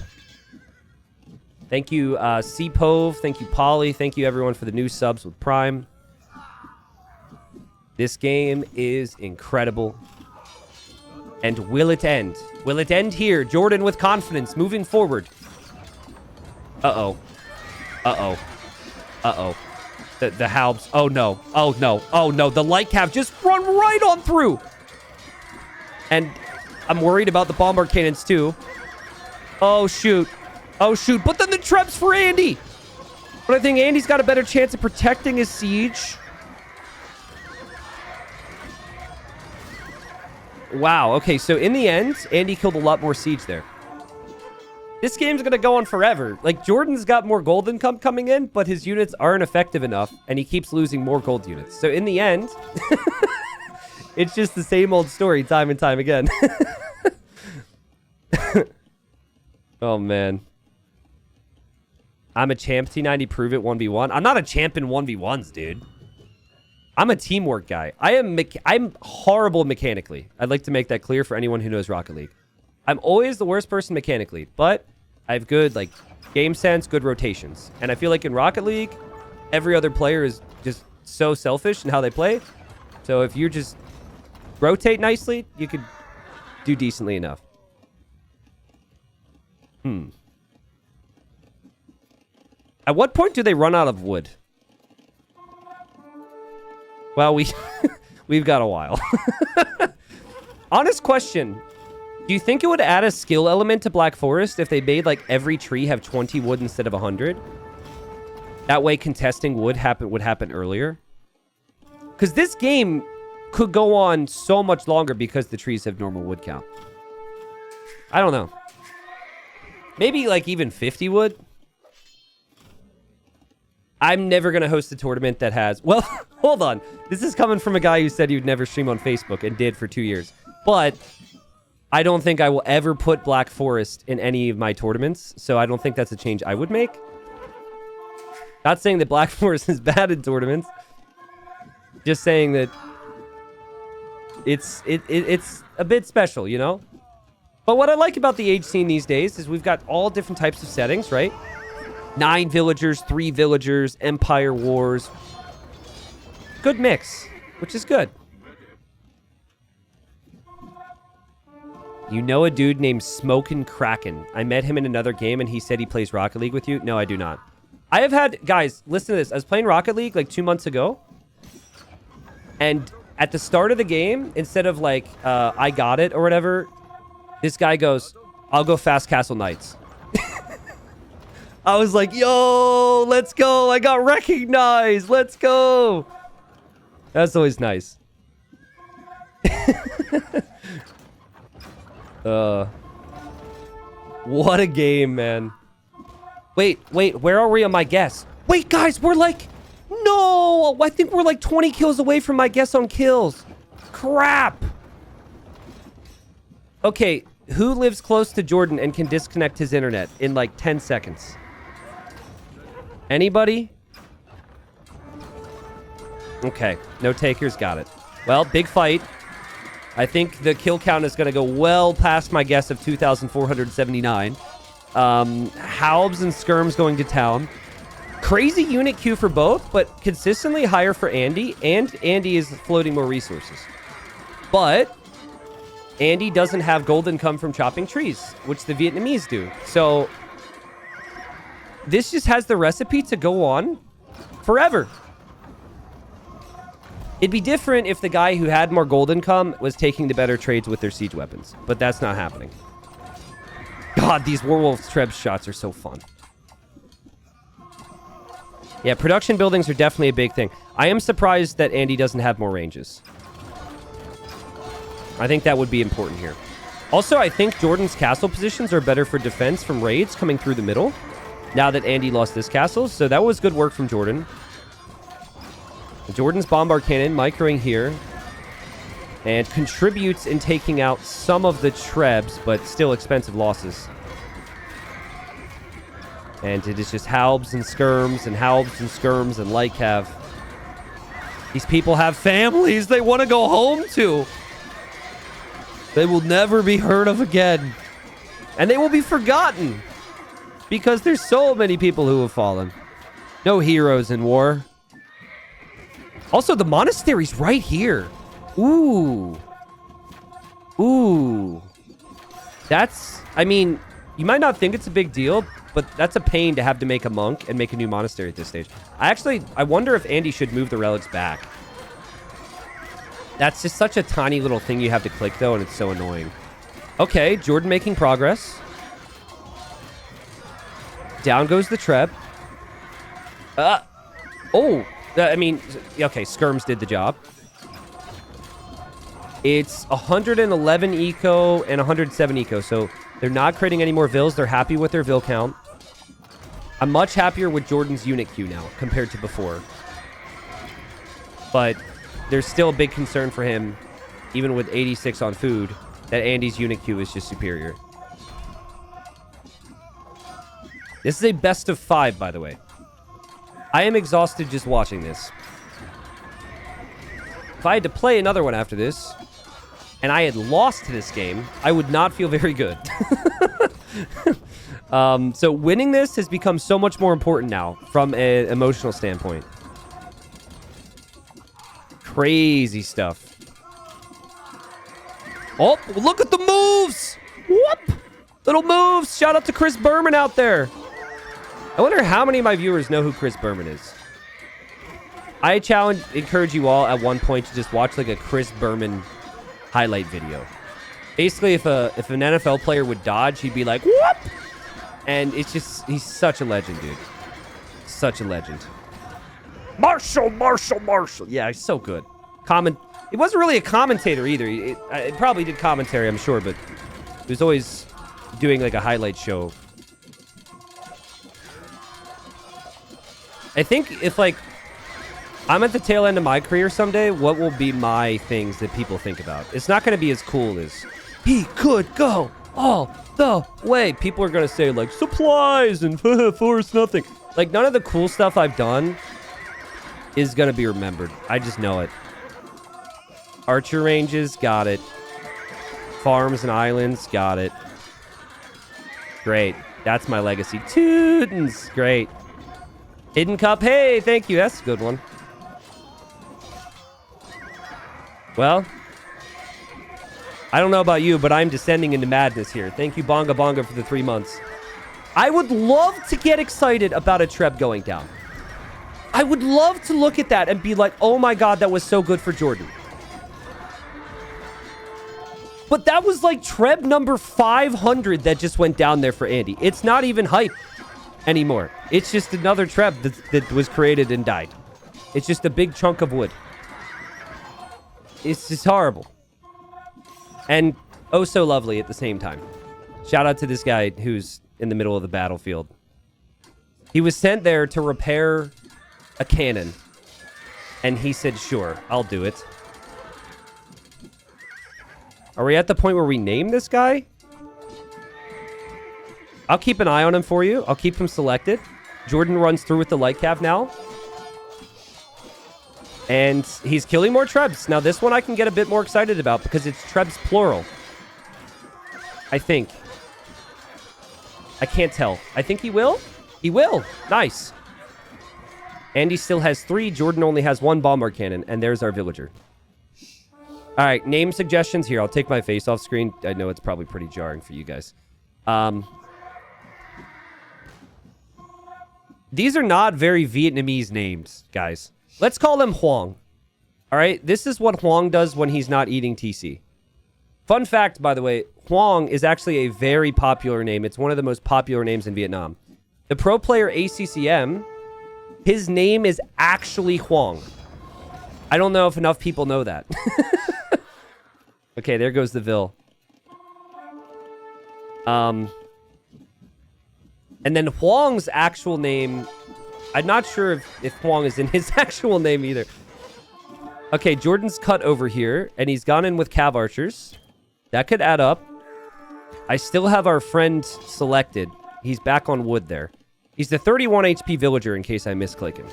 Thank you, C-Pove. Thank you, Polly. Thank you, everyone, for the new subs with Prime. This game is incredible. And will it end? Will it end here? Jordan with confidence, moving forward. Uh-oh. Uh-oh. Uh-oh. The Halbs. Oh, no. Oh, no. Oh, no. The light cav just run right on through. And I'm worried about the bombard cannons, too. Oh, shoot. Oh, shoot. But then the traps for Andy. But I think Andy's got a better chance of protecting his siege. Wow. Okay, so in the end, Andy killed a lot more siege there. This game's going to go on forever. Like, Jordan's got more gold income coming in, but his units aren't effective enough, and he keeps losing more gold units. So in the end, it's just the same old story time and time again. Oh, man. I'm a champ T90, prove it 1v1. I'm not a champ in 1v1s, dude. I'm a teamwork guy. I'm horrible mechanically. I'd like to make that clear for anyone who knows Rocket League. I'm always the worst person mechanically, but I have good, like, game sense, good rotations. And I feel like in Rocket League, every other player is just so selfish in how they play. So if you just rotate nicely, you could do decently enough. At what point do they run out of wood? Well, we've got a while. Honest question. Do you think it would add a skill element to Black Forest if they made, like, every tree have 20 wood instead of 100? That way contesting wood would happen earlier? Because this game could go on so much longer because the trees have normal wood count. I don't know. Maybe, like, even 50 wood? I'm never going to host a tournament that has... Well, hold on. This is coming from a guy who said he would never stream on Facebook and did for 2 years. But I don't think I will ever put Black Forest in any of my tournaments. So I don't think that's a change I would make. Not saying that Black Forest is bad in tournaments. Just saying that it's a bit special, you know? But what I like about the age scene these days is we've got all different types of settings, right? 9 villagers, 3 villagers, Empire Wars. Good mix, which is good. You know a dude named Smokin' Kraken. I met him in another game and he said he plays Rocket League with you. No, I do not. I have had... Guys, listen to this. I was playing Rocket League like 2 months ago. And at the start of the game, instead of like, I got it or whatever, this guy goes, I'll go Fast Castle Knights. I was like, yo, let's go. I got recognized. Let's go. That's always nice. What a game, man. Wait. Where are we on my guess? Wait, guys, we're like... No! I think we're like 20 kills away from my guess on kills. Crap. Okay, who lives close to Jordan and can disconnect his internet in like 10 seconds? Anybody? Okay, no takers, got it. Well, big fight. I think the kill count is going to go well past my guess of 2,479. Halbs and Skirms going to town. Crazy unit queue for both, but consistently higher for Andy, and Andy is floating more resources. But Andy doesn't have gold income from chopping trees, which the Vietnamese do. So this just has the recipe to go on forever. It'd be different if the guy who had more gold income was taking the better trades with their siege weapons, but that's not happening. God, these Werewolf Trebs shots are so fun. Yeah, production buildings are definitely a big thing. I am surprised that Andy doesn't have more ranges. I think that would be important here. Also, I think Jordan's castle positions are better for defense from raids coming through the middle, now that Andy lost this castle. So that was good work from Jordan. Jordan's bombard cannon microing here and contributes in taking out some of the Trebs, but still expensive losses. And it is just Halbs and Skirms and Halbs and Skirms and light cav. These people have families they want to go home to. They will never be heard of again. And they will be forgotten. Because there's so many people who have fallen. No heroes in war. Also, the monastery's right here. Ooh. Ooh. That's... I mean, you might not think it's a big deal, but that's a pain to have to make a monk and make a new monastery at this stage. I wonder if Andy should move the relics back. That's just such a tiny little thing you have to click, though, and it's so annoying. Okay, Jordan making progress. Down goes the Treb. I mean, okay, Skirms did the job. It's 111 eco and 107 eco, so they're not creating any more vills. They're happy with their vill count. I'm much happier with Jordan's unit queue now compared to before. But there's still a big concern for him, even with 86 on food, that Andy's unit queue is just superior. This is a best of 5, by the way. I am exhausted just watching this. If I had to play another one after this, and I had lost this game, I would not feel very good. So winning this has become so much more important now from an emotional standpoint. Crazy stuff. Oh, look at the moves! Whoop! Little moves! Shout out to Chris Berman out there. I wonder how many of my viewers know who Chris Berman is. I encourage you all at one point to just watch like a Chris Berman highlight video. Basically, if an NFL player would dodge, he'd be like, whoop! And it's just, he's such a legend, dude. Such a legend. Marshall. Yeah, he's so good. It wasn't really a commentator either. It probably did commentary, I'm sure, but he was always doing like a highlight show. I think if like I'm at the tail end of my career someday, what will be my things that people think about? It's not going to be as cool as he could go all the way. People are going to say like supplies and force nothing. Like none of the cool stuff I've done is going to be remembered. I just know it. Archer ranges, got it. Farms and islands, got it. Great. That's my legacy. Tootens, great. Hidden Cup, hey, thank you. That's a good one. Well, I don't know about you, but I'm descending into madness here. Thank you, Bonga Bonga, for the 3 months. I would love to get excited about a Treb going down. I would love to look at that and be like, oh my god, that was so good for Jordan. But that was like Treb number 500 that just went down there for Andy. It's not even hype anymore. It's just another Treb that was created and died. It's just a big chunk of wood. It's just horrible. And oh so lovely at the same time. Shout out to this guy who's in the middle of the battlefield. He was sent there to repair a cannon. And he said, sure, I'll do it. Are we at the point where we name this guy? I'll keep an eye on him for you. I'll keep him selected. Jordan runs through with the light cav now. And he's killing more Trebs. Now, this one I can get a bit more excited about because it's Trebs plural. I think. I can't tell. I think he will. He will. Nice. Andy still has 3. Jordan only has 1 bombard cannon. And there's our villager. All right, name suggestions here. I'll take my face off screen. I know it's probably pretty jarring for you guys. These are not very Vietnamese names, guys. Let's call them Huang. All right, this is what Huang does when he's not eating TC. Fun fact, by the way, Huang is actually a very popular name. It's one of the most popular names in Vietnam. The pro player ACCM, his name is actually Huang. I don't know if enough people know that. Okay, there goes the Vil. And then Huang's actual name, I'm not sure if Huang is in his actual name either. Okay, Jordan's cut over here, and he's gone in with Cav Archers. That could add up. I still have our friend selected. He's back on wood there. He's the 31 HP villager in case I misclick him.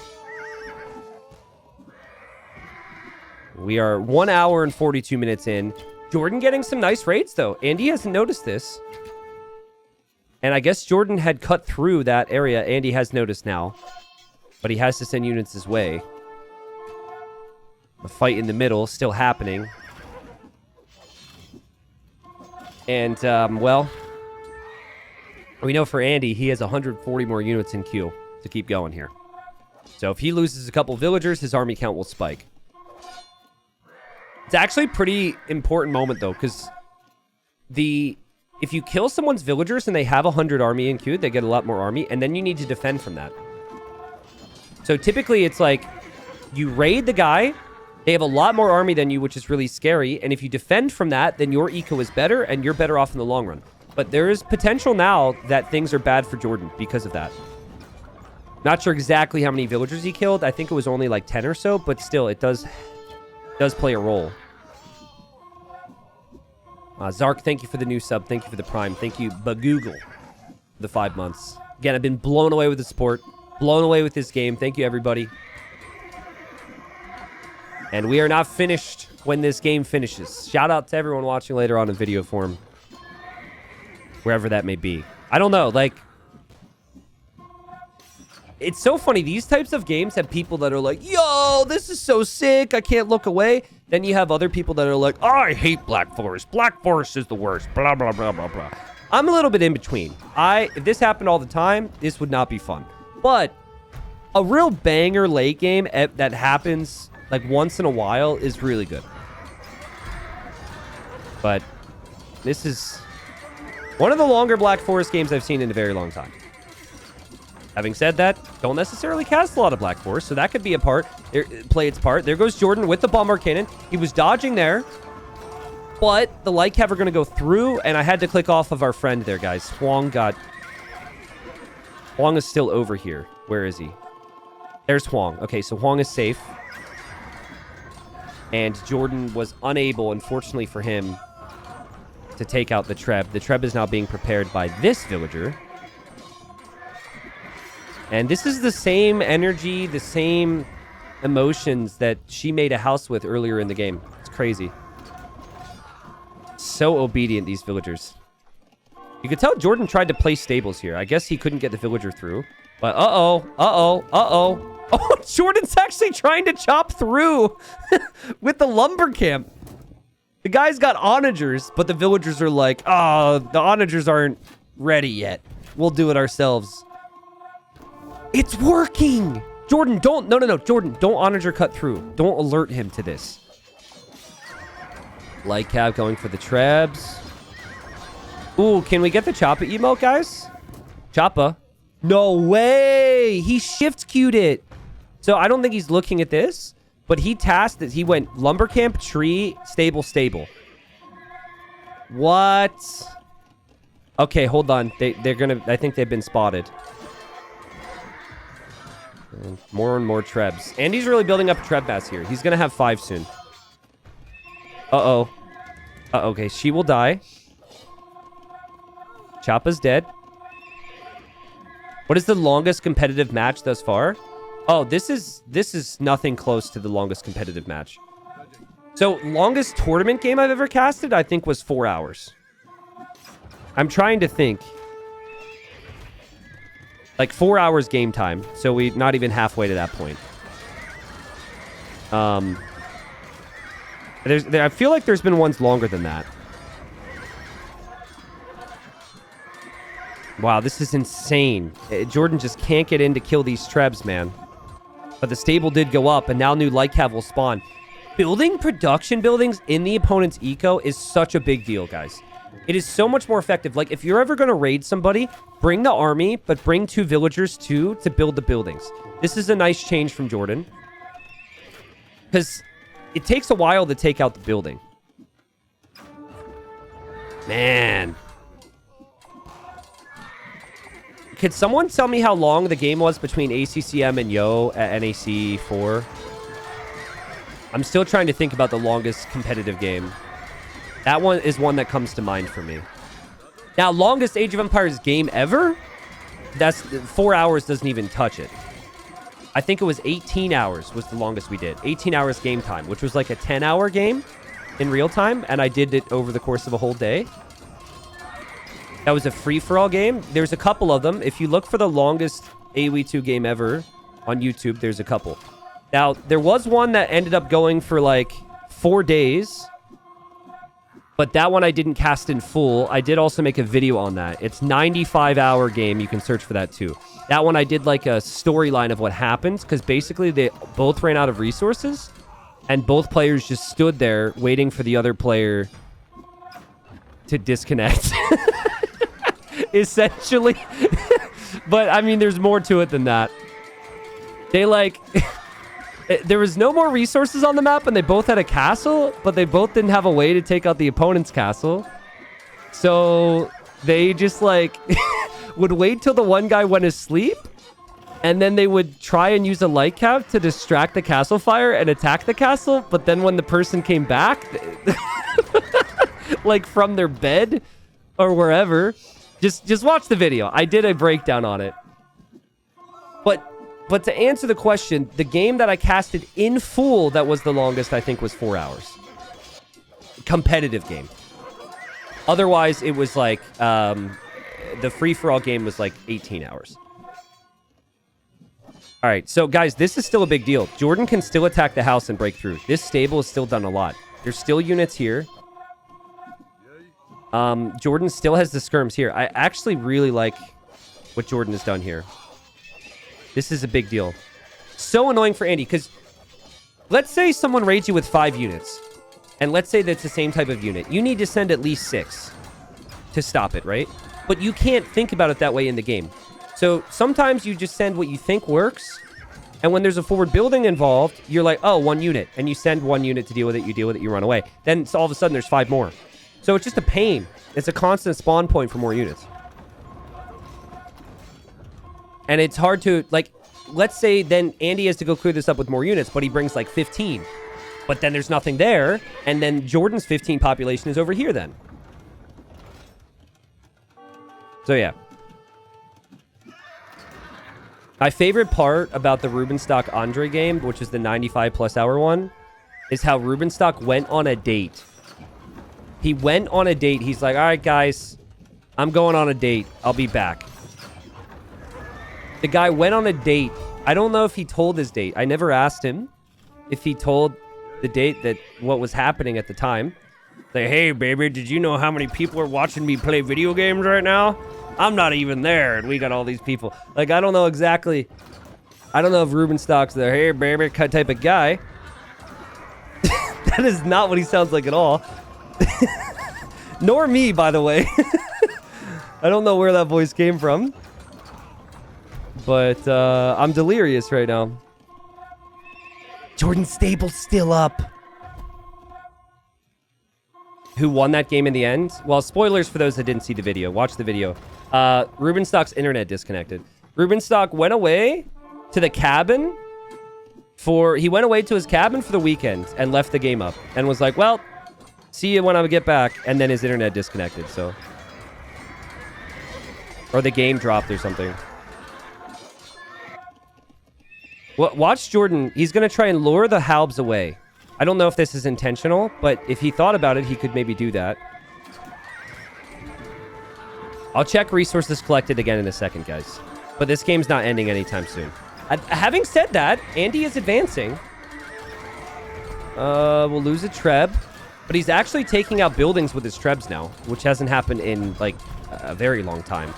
We are 1 hour and 42 minutes in. Jordan getting some nice raids, though. Andy hasn't noticed this. And I guess Jordan had cut through that area. Andy has noticed now. But he has to send units his way. The fight in the middle still happening. And, well, We know for Andy, he has 140 more units in queue to keep going here. So if he loses a couple villagers, his army count will spike. It's actually a pretty important moment, though, because if you kill someone's villagers and they have 100 army in queue, they get a lot more army, and then you need to defend from that. So typically, it's like you raid the guy, they have a lot more army than you, which is really scary, and if you defend from that, then your eco is better, and you're better off in the long run. But there is potential now that things are bad for Jordan because of that. Not sure exactly how many villagers he killed. I think it was only like 10 or so, but still, it does play a role. Zark, thank you for the new sub. Thank you for the prime. Thank you, Bagoogle, for the 5 months. Again, I've been blown away with the support. Blown away with this game. Thank you, everybody. And we are not finished when this game finishes. Shout out to everyone watching later on in video form. Wherever that may be. I don't know, like... It's so funny. These types of games have people that are like, yo, this is so sick. I can't look away. Then you have other people that are like, oh, I hate Black Forest. Black Forest is the worst. Blah, blah, blah, blah, blah. I'm a little bit in between. If this happened all the time, this would not be fun. But a real banger late game that happens like once in a while is really good. But this is one of the longer Black Forest games I've seen in a very long time. Having said that, don't necessarily cast a lot of Black Forest, so that could be a part, play its part. There goes Jordan with the Bombard Cannon. He was dodging there, but the Light Cav are going to go through, and I had to click off of our friend there, guys. Huang is still over here. Where is he? There's Huang. Okay, so Huang is safe. And Jordan was unable, unfortunately for him, to take out the Treb. The Treb is now being prepared by this villager. And this is the same energy, the same emotions that she made a house with earlier in the game. It's crazy. So obedient, these villagers. You could tell Jordan tried to place stables here. I guess he couldn't get the villager through. But uh-oh. Oh, Jordan's actually trying to chop through with the lumber camp. The guy's got onagers, but the villagers are like, oh, the onagers aren't ready yet. We'll do it ourselves. It's working! Jordan, don't... No. Jordan, don't onager cut through. Don't alert him to this. Light Cav going for the Trebs. Ooh, can we get the Choppa emote, guys? Choppa. No way! He shift queued it. So I don't think he's looking at this, but he tasked that he went lumber camp, tree, stable. What? Okay, hold on. They're gonna... I think they've been spotted. And more Trebs. Andy's really building up a Treb mass here. He's going to have 5 soon. Uh-oh. Okay, she will die. Choppa's dead. What is the longest competitive match thus far? Oh, this is nothing close to the longest competitive match. So, longest tournament game I've ever casted, I think, was 4 hours. I'm trying to think. Like 4 hours game time. So we're not even halfway to that point. I feel like there's been ones longer than that. Wow, this is insane. Jordan just can't get in to kill these Trebs, man. But the stable did go up, and now new Light Cav will spawn. Building production buildings in the opponent's eco is such a big deal, guys. It is so much more effective. Like, if you're ever going to raid somebody, bring the army, but bring 2 villagers, too, to build the buildings. This is a nice change from Jordan. Because it takes a while to take out the building. Man. Could someone tell me how long the game was between ACCM and Yo at NAC 4? I'm still trying to think about the longest competitive game. That one is one that comes to mind for me. Now, longest Age of Empires game ever? That's 4 hours doesn't even touch it. I think it was 18 hours was the longest we did. 18 hours game time, which was like a 10-hour game in real time, and I did it over the course of a whole day. That was a free-for-all game. There's a couple of them. If you look for the longest AoE 2 game ever on YouTube, there's a couple. Now, there was one that ended up going for like 4 days. But that one I didn't cast in full. I did also make a video on that. It's 95-hour game. You can search for that too. That one I did like a storyline of what happens, because basically they both ran out of resources and both players just stood there waiting for the other player to disconnect. Essentially. But I mean, there's more to it than that. They like... There was no more resources on the map, and they both had a castle, but they both didn't have a way to take out the opponent's castle. So they just like would wait till the one guy went asleep, and then they would try and use a light cap to distract the castle fire and attack the castle. But then when the person came back, like from their bed or wherever, just watch the video. I did a breakdown on it. But to answer the question, the game that I casted in full that was the longest, I think, was 4 hours. Competitive game. Otherwise, it was like, the free-for-all game was like 18 hours. All right, so guys, this is still a big deal. Jordan can still attack the house and break through. This stable has still done a lot. There's still units here. Jordan still has the skirms here. I actually really like what Jordan has done here. This is a big deal. So annoying for Andy, because let's say someone raids you with 5 units, and let's say that's the same type of unit. You need to send at least 6 to stop it, right? But you can't think about it that way in the game. So sometimes you just send what you think works, and when there's a forward building involved, you're like, oh, 1 unit, and you send 1 unit to deal with it, you deal with it, you run away. Then all of a sudden there's 5 more. So it's just a pain. It's a constant spawn point for more units. And it's hard to, like, let's say then Andy has to go clear this up with more units, but he brings like 15. But then there's nothing there, and then Jordan's 15 population is over here then. So yeah. My favorite part about the Rubenstock Andre game, which is the 95+ hour one, is how Rubenstock went on a date. He went on a date. He's like, all right, guys, I'm going on a date. I'll be back. The guy went on a date. I don't know if he told his date. I never asked him if he told the date that what was happening at the time. Like, hey, baby, did you know how many people are watching me play video games right now? I'm not even there, and we got all these people. Like, I don't know exactly. I don't know if Rubenstock's the hey, baby type of guy. That is not what he sounds like at all. Nor me, by the way. I don't know where that voice came from. But I'm delirious right now. Jordan Stable's still up. Who won that game in the end? Well, spoilers for those that didn't see the video. Watch the video. Rubenstock's internet disconnected. Rubenstock went away to the cabin he went away to his cabin for the weekend and left the game up and was like, well, see you when I get back. And then his internet disconnected, so. Or the game dropped or something. Watch Jordan. He's going to try and lure the Halbs away. I don't know if this is intentional, but if he thought about it, he could maybe do that. I'll check resources collected again in a second, guys. But this game's not ending anytime soon. Having said that, Andy is advancing. We'll lose a Treb. But he's actually taking out buildings with his Trebs now, which hasn't happened in, like, a very long time.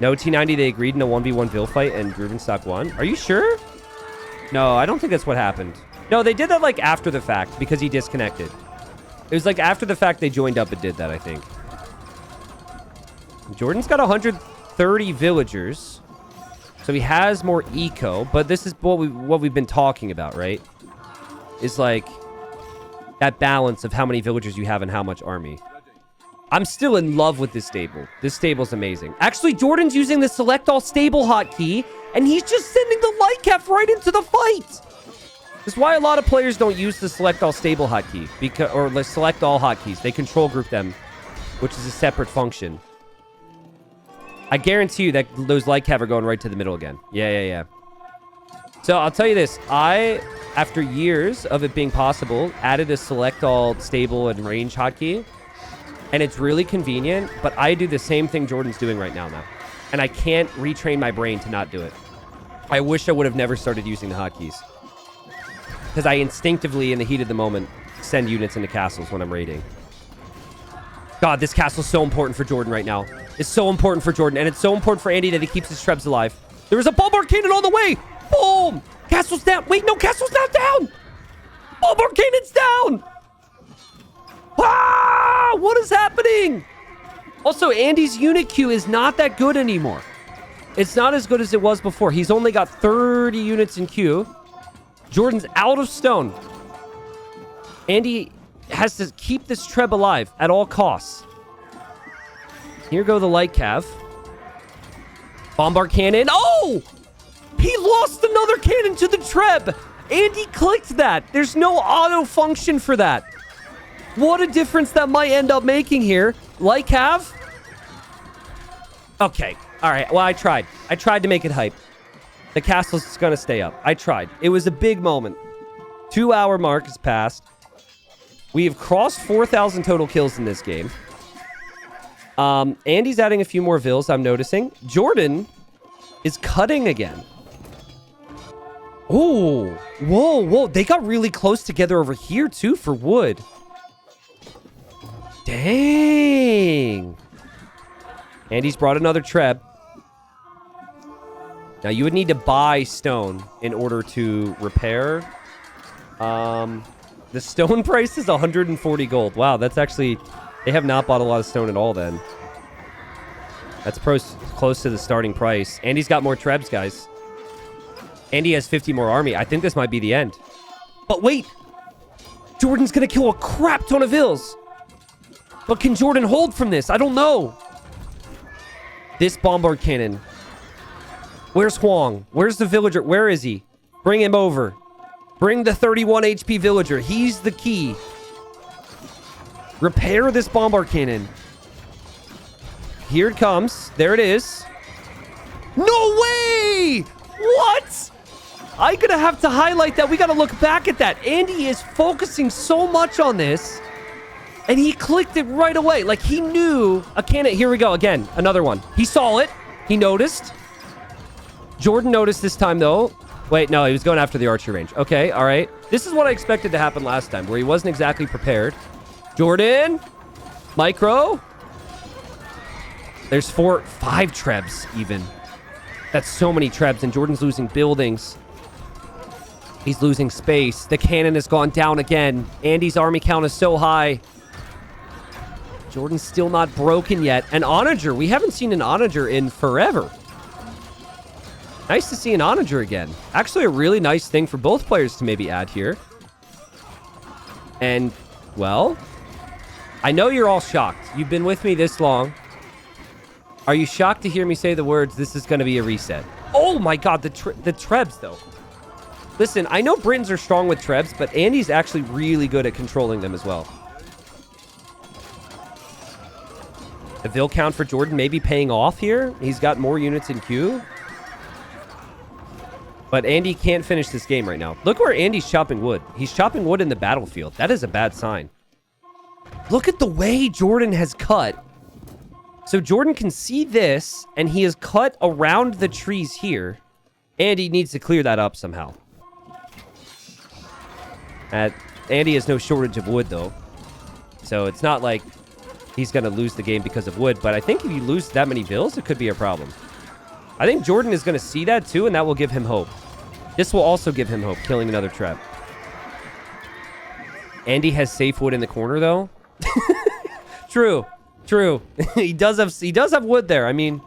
No, T90, they agreed in a 1v1 Vil fight and Rubenstock won. Are you sure? No, I don't think that's what happened. No, they did that, like, after the fact because he disconnected. It was, like, after the fact they joined up and did that, I think. Jordan's got 130 villagers. So he has more eco, but this is what we've been talking about, right? Is, like, that balance of how many villagers you have and how much army. I'm still in love with this stable. This stable's amazing. Actually, Jordan's using the select all stable hotkey, and he's just sending the light cap right into the fight. That's why a lot of players don't use the select all stable hotkey, or the select all hotkeys. They control group them, which is a separate function. I guarantee you that those light cap are going right to the middle again. Yeah. So I'll tell you this. I, after years of it being possible, added a select all stable and range hotkey. And it's really convenient, but I do the same thing Jordan's doing right now. And I can't retrain my brain to not do it. I wish I would have never started using the hotkeys. Because I instinctively, in the heat of the moment, send units into castles when I'm raiding. God, this castle's so important for Jordan right now. It's so important for Jordan, and it's so important for Andy that he keeps his Trebs alive. There is a bombard cannon on the way. Boom! Castle's down. Wait, no, castle's not down. Bombard cannon's down. Ah! What is happening? Also, Andy's unit queue is not that good anymore. It's not as good as it was before. He's only got 30 units in queue. Jordan's out of stone. Andy has to keep this Treb alive at all costs. Here go the light cav. Bombard cannon. Oh! He lost another cannon to the Treb. Andy clicked that. There's no auto function for that. What a difference that might end up making here. Light cav. Okay. All right. Well, I tried. I tried to make it hype. The castle's going to stay up. I tried. It was a big moment. 2-hour mark has passed. We have crossed 4,000 total kills in this game. Andy's adding a few more vills, I'm noticing. Jordan is cutting again. Oh, whoa, whoa. They got really close together over here, too, for wood. Dang. Andy's brought another Treb. Now, you would need to buy stone in order to repair. The stone price is 140 gold. Wow, that's actually... They have not bought a lot of stone at all, then. That's close to the starting price. Andy's got more Trebs, guys. Andy has 50 more army. I think this might be the end. But wait! Jordan's gonna kill a crap ton of vills. But can Jordan hold from this? I don't know. This bombard cannon. Where's Huang? Where's the villager? Where is he? Bring him over. Bring the 31 HP villager. He's the key. Repair this bombard cannon. Here it comes. There it is. No way! What? I'm going to have to highlight that. We got to look back at that. Andy is focusing so much on this. And he clicked it right away. Like, he knew a cannon. Here we go again. Another one. He saw it. He noticed. Jordan noticed this time, though. Wait, no, he was going after the archer range. Okay, all right. This is what I expected to happen last time, where he wasn't exactly prepared. Jordan. Micro. There's 5 Trebs, even. That's so many Trebs, and Jordan's losing buildings. He's losing space. The cannon has gone down again. Andy's army count is so high. Jordan's still not broken yet. An onager. We haven't seen an onager in forever. Nice to see an onager again. Actually, a really nice thing for both players to maybe add here. And, well, I know you're all shocked. You've been with me this long. Are you shocked to hear me say the words, this is going to be a reset? Oh my god, the Trebs, though. Listen, I know Britons are strong with Trebs, but Andy's actually really good at controlling them as well. The Vil count for Jordan may be paying off here. He's got more units in queue. But Andy can't finish this game right now. Look where Andy's chopping wood. He's chopping wood in the battlefield. That is a bad sign. Look at the way Jordan has cut. So Jordan can see this, and he has cut around the trees here. Andy needs to clear that up somehow. Andy has no shortage of wood, though. So it's not like he's going to lose the game because of wood. But I think if you lose that many vills, it could be a problem. I think Jordan is going to see that, too, and that will give him hope. This will also give him hope, killing another Treb. Andy has safe wood in the corner, though. True. True. he does have wood there. I mean,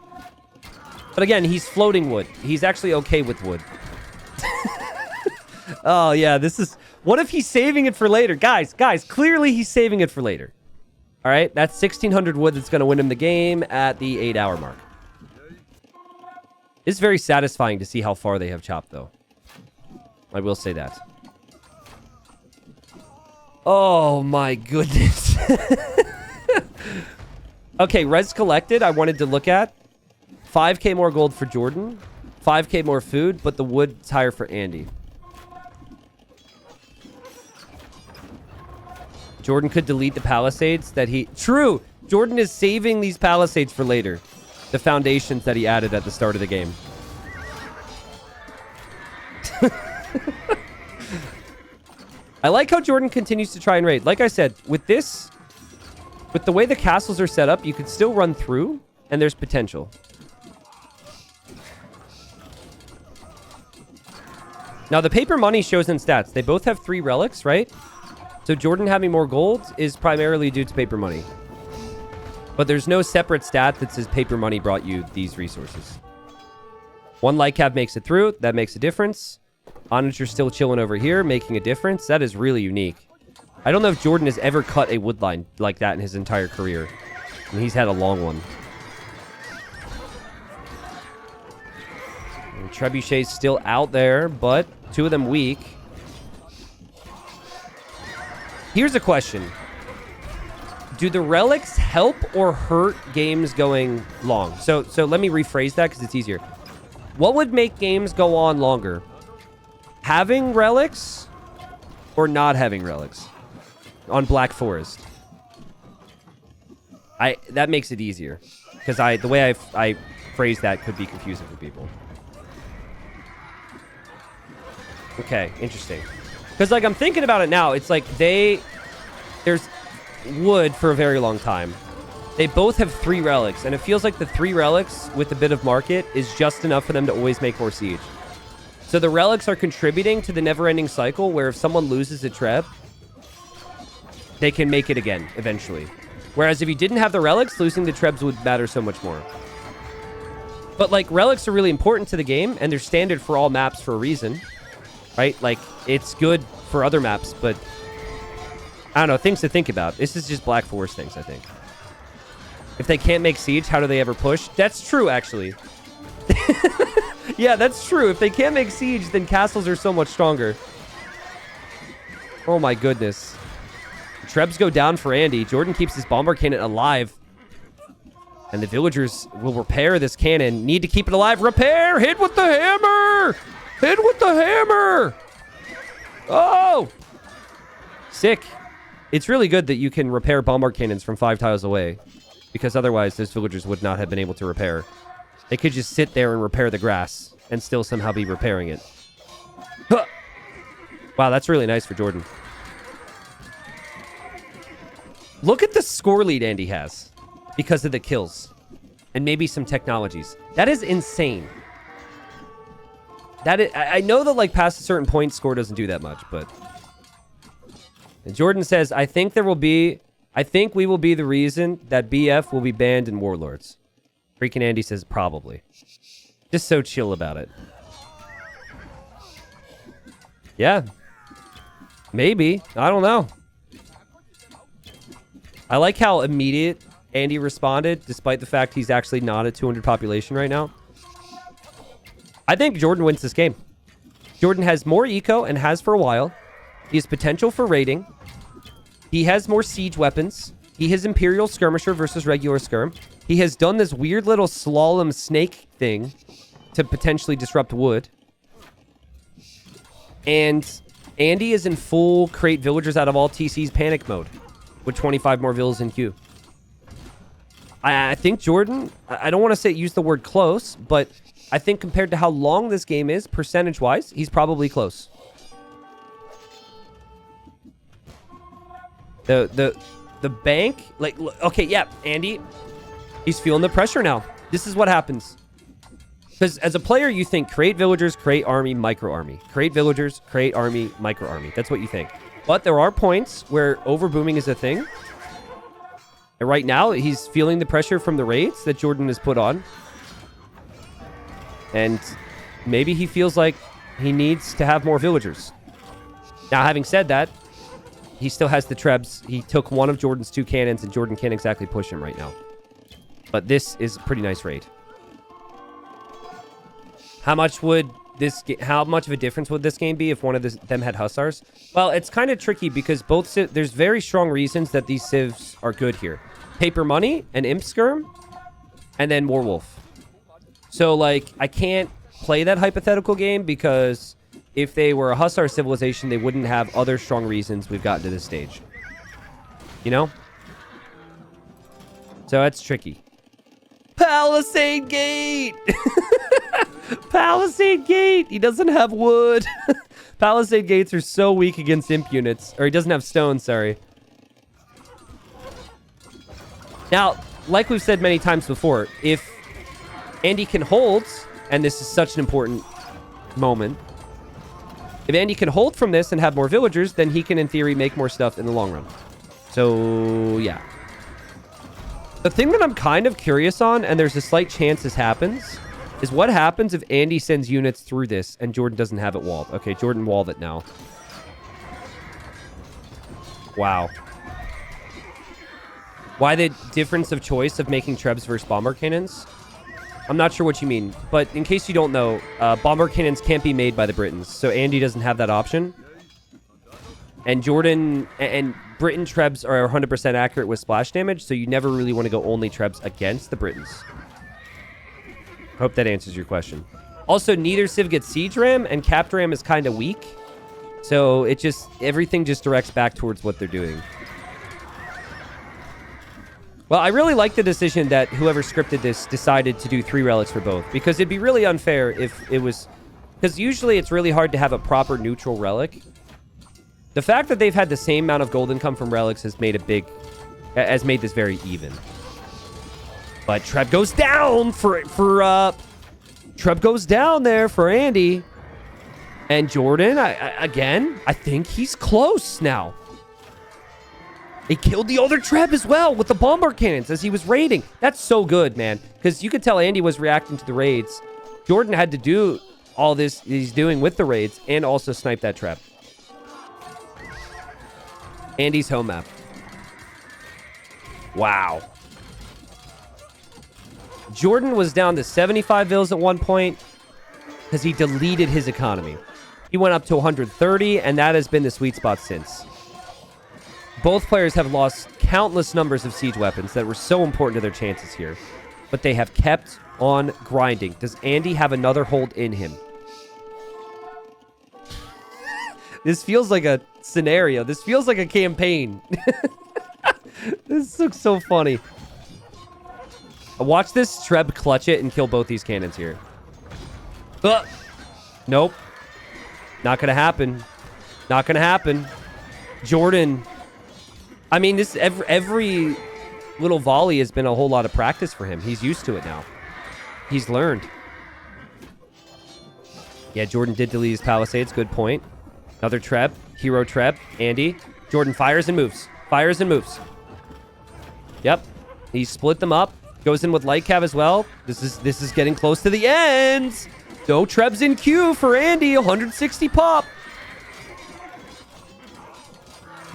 but again, he's floating wood. He's actually okay with wood. Oh, yeah, this is... What if he's saving it for later? Guys, clearly he's saving it for later. All right, that's 1,600 wood that's going to win him the game at the 8-hour mark. It's very satisfying to see how far they have chopped, though. I will say that. Oh, my goodness. Okay, res collected, I wanted to look at. 5k more gold for Jordan. 5k more food, but the wood's higher for Andy. Jordan could delete the palisades that he... True! Jordan is saving these palisades for later. The foundations that he added at the start of the game. I like how Jordan continues to try and raid. Like I said, with this, with the way the castles are set up, you can still run through, and there's potential. Now, the paper money shows in stats. They both have 3 relics, right? So Jordan having more gold is primarily due to paper money. But there's no separate stat that says paper money brought you these resources. 1 light cap makes it through. That makes a difference. Onager's still chilling over here, making a difference. That is really unique. I don't know if Jordan has ever cut a wood line like that in his entire career. And he's had a long one. And Trebuchet's still out there, but 2 of them weak. Here's a question. Do the relics help or hurt games going long? So let me rephrase that because it's easier. What would make games go on longer? Having relics or not having relics on Black Forest? That makes it easier because the way I phrase that could be confusing for people. Okay, interesting. Because like I'm thinking about it now, it's like there's wood for a very long time. They both have 3 relics, and it feels like the 3 relics with a bit of market is just enough for them to always make more siege. So the relics are contributing to the never-ending cycle where if someone loses a treb, they can make it again eventually. Whereas if you didn't have the relics, losing the trebs would matter so much more. But like relics are really important to the game, and they're standard for all maps for a reason, right? Like it's good for other maps, but I don't know, things to think about. This is just Black Forest things, I think. If they can't make siege, how do they ever push? That's true, actually. Yeah, that's true. If they can't make siege, then castles are so much stronger. Oh my goodness. Trebs go down for Andy. Jordan keeps his bomber cannon alive. And the villagers will repair this cannon. Need to keep it alive. Repair! Hit with the hammer! Hit with the hammer! Oh! Sick. It's really good that you can repair bombard cannons from 5 tiles away. Because otherwise, those villagers would not have been able to repair. They could just sit there and repair the grass. And still somehow be repairing it. Huh. Wow, that's really nice for Jordan. Look at the score lead Andy has. Because of the kills. And maybe some technologies. That is insane. I know that like past a certain point, score doesn't do that much, but... And Jordan says, I think we will be the reason that BF will be banned in Warlords. Freaking Andy says, probably. Just so chill about it. Yeah. Maybe. I don't know. I like how immediate Andy responded, despite the fact he's actually not at 200 population right now. I think Jordan wins this game. Jordan has more eco and has for a while. He has potential for raiding. He has more siege weapons. He has Imperial Skirmisher versus regular Skirm. He has done this weird little slalom snake thing to potentially disrupt wood. And Andy is in full create villagers out of all TCs panic mode with 25 more villas in queue. I think Jordan, I don't want to say use the word close, but I think compared to how long this game is, percentage-wise, he's probably close. The bank, like, okay, yeah, Andy, he's feeling the pressure now. This is what happens. Because as a player, you think create villagers, create army, micro army. Create villagers, create army, micro army. That's what you think. But there are points where overbooming is a thing. And right now, he's feeling the pressure from the raids that Jordan has put on. And maybe he feels like he needs to have more villagers. Now, having said that, he still has the trebs. He took one of Jordan's 2 cannons, and Jordan can't exactly push him right now. But this is a pretty nice raid. How much of a difference would this game be if one of them had Hussars? Well, it's kind of tricky because there's very strong reasons that these civs are good here. Paper Money, and Imp Skirm, and then Warwolf. So, like, I can't play that hypothetical game because if they were a Hussar civilization, they wouldn't have other strong reasons we've gotten to this stage. You know? So that's tricky. Palisade Gate! Palisade Gate! He doesn't have wood. Palisade gates are so weak against imp units. Or he doesn't have stone, sorry. Now, like we've said many times before, if Andy can hold, and this is such an important moment, if Andy can hold from this and have more villagers, then he can, in theory, make more stuff in the long run. So, yeah. The thing that I'm kind of curious on, and there's a slight chance this happens, is what happens if Andy sends units through this and Jordan doesn't have it walled. Okay, Jordan walled it now. Wow. Why the difference of choice of making Trebs versus bomber cannons? I'm not sure what you mean, but in case you don't know, bomber cannons can't be made by the Britons, so Andy doesn't have that option. And Jordan and Britain Trebs are 100% accurate with splash damage, so you never really want to go only Trebs against the Britons. Hope that answers your question. Also, neither Civ gets Siege Ram, and Capped Ram is kind of weak, so it just, everything just directs back towards what they're doing. Well, I really like the decision that whoever scripted this decided to do 3 relics for both, because it'd be really unfair if it was... Because usually it's really hard to have a proper neutral relic. The fact that they've had the same amount of gold income from relics has made this very even. But Treb goes down Treb goes down there for Andy. And Jordan, again, I think he's close now. He killed the other Treb as well with the bomber cannons as he was raiding. That's so good, man. Because you could tell Andy was reacting to the raids. Jordan had to do all this he's doing with the raids and also snipe that Treb. Andy's home map. Wow. Jordan was down to 75 vills at one point because he deleted his economy. He went up to 130, and that has been the sweet spot since. Both players have lost countless numbers of siege weapons that were so important to their chances here. But they have kept on grinding. Does Andy have another hold in him? This feels like a scenario. This feels like a campaign. This looks so funny. Watch this Treb clutch it and kill both these cannons here. Nope. Not gonna happen. Not gonna happen. Jordan... I mean, this every little volley has been a whole lot of practice for him. He's used to it now. He's learned. Yeah, Jordan did delete his palisades. Good point. Another Treb. Hero Treb. Andy. Jordan fires and moves. Fires and moves. Yep. He split them up. Goes in with light cav as well. This is getting close to the end. No Trebs in queue for Andy. 160 pop.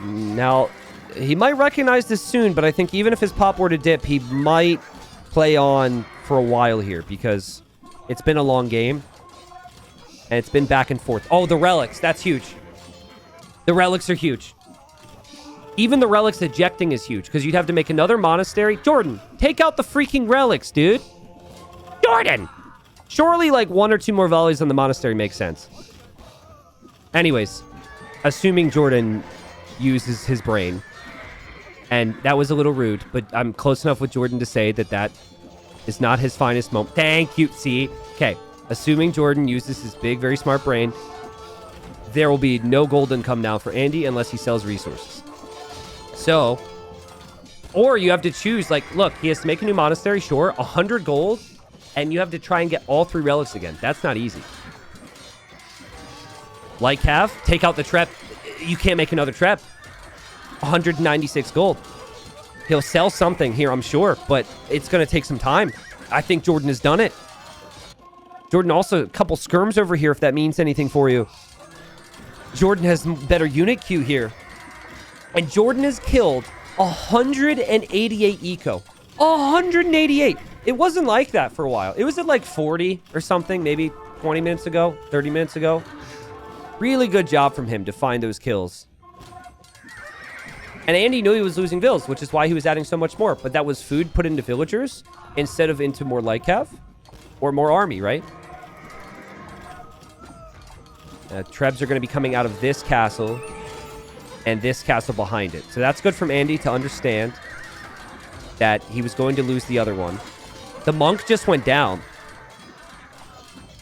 Now... he might recognize this soon, but I think even if his pop were to dip, he might play on for a while here because it's been a long game. And it's been back and forth. Oh, the relics. That's huge. The relics are huge. Even the relics ejecting is huge because you'd have to make another monastery. Jordan, take out the freaking relics, dude. Jordan! Surely like 1 or 2 more volleys on the monastery makes sense. Anyways, assuming Jordan uses his brain... and that was a little rude, but I'm close enough with Jordan to say that that is not his finest moment. Thank you. See? Okay. Assuming Jordan uses his big, very smart brain, there will be no gold income now for Andy unless he sells resources. So, or you have to choose, like, look, he has to make a new monastery, sure, 100 gold, and you have to try and get all 3 relics again. That's not easy. Like Cav, take out the Trep. You can't make another Trep. 196 gold. He'll sell something here, I'm sure, but it's going to take some time. I think Jordan has done it. Jordan also, a couple skirms over here, if that means anything for you. Jordan has better unit queue here. And Jordan has killed 188 eco. 188. It wasn't like that for a while. It was at like 40 or something, maybe 20 minutes ago, 30 minutes ago. Really good job from him to find those kills. And Andy knew he was losing vills, which is why he was adding so much more. But that was food put into villagers instead of into more light cav or more army, right? Trebs are going to be coming out of this castle and this castle behind it. So that's good from Andy to understand that he was going to lose the other one. The monk just went down.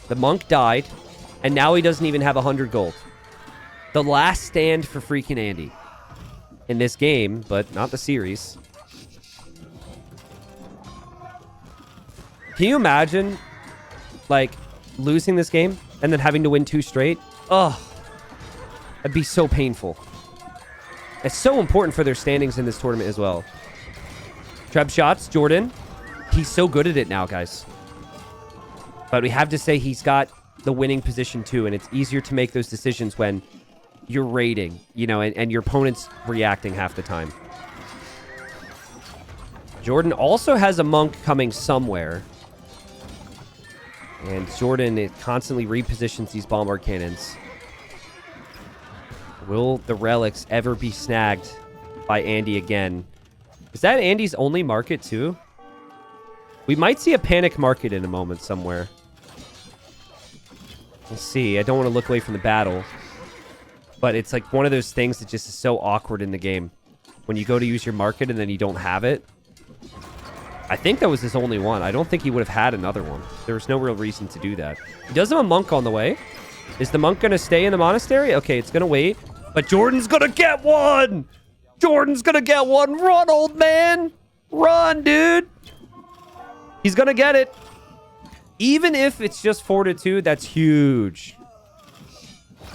The monk died, and now he doesn't even have 100 gold. The last stand for freaking Andy in this game, but not the series. Can you imagine, like, losing this game and then having to win 2 straight? Ugh. That'd be so painful. It's so important for their standings in this tournament as well. Treb shots, Jordan. He's so good at it now, guys. But we have to say he's got the winning position too, and it's easier to make those decisions when you're raiding, you know, and your opponent's reacting half the time. Jordan also has a monk coming somewhere. And Jordan, it constantly repositions these bombard cannons. Will the relics ever be snagged by Andy again? Is that Andy's only market too? We might see a panic market in a moment somewhere. We'll see. I don't want to look away from the battle. But it's like one of those things that just is so awkward in the game. When you go to use your market and then you don't have it. I think that was his only one. I don't think he would have had another one. There was no real reason to do that. He does have a monk on the way. Is the monk going to stay in the monastery? Okay, it's going to wait. But Jordan's going to get one! Jordan's going to get one! Run, old man! Run, dude! He's going to get it. Even if it's just 4-2, that's huge.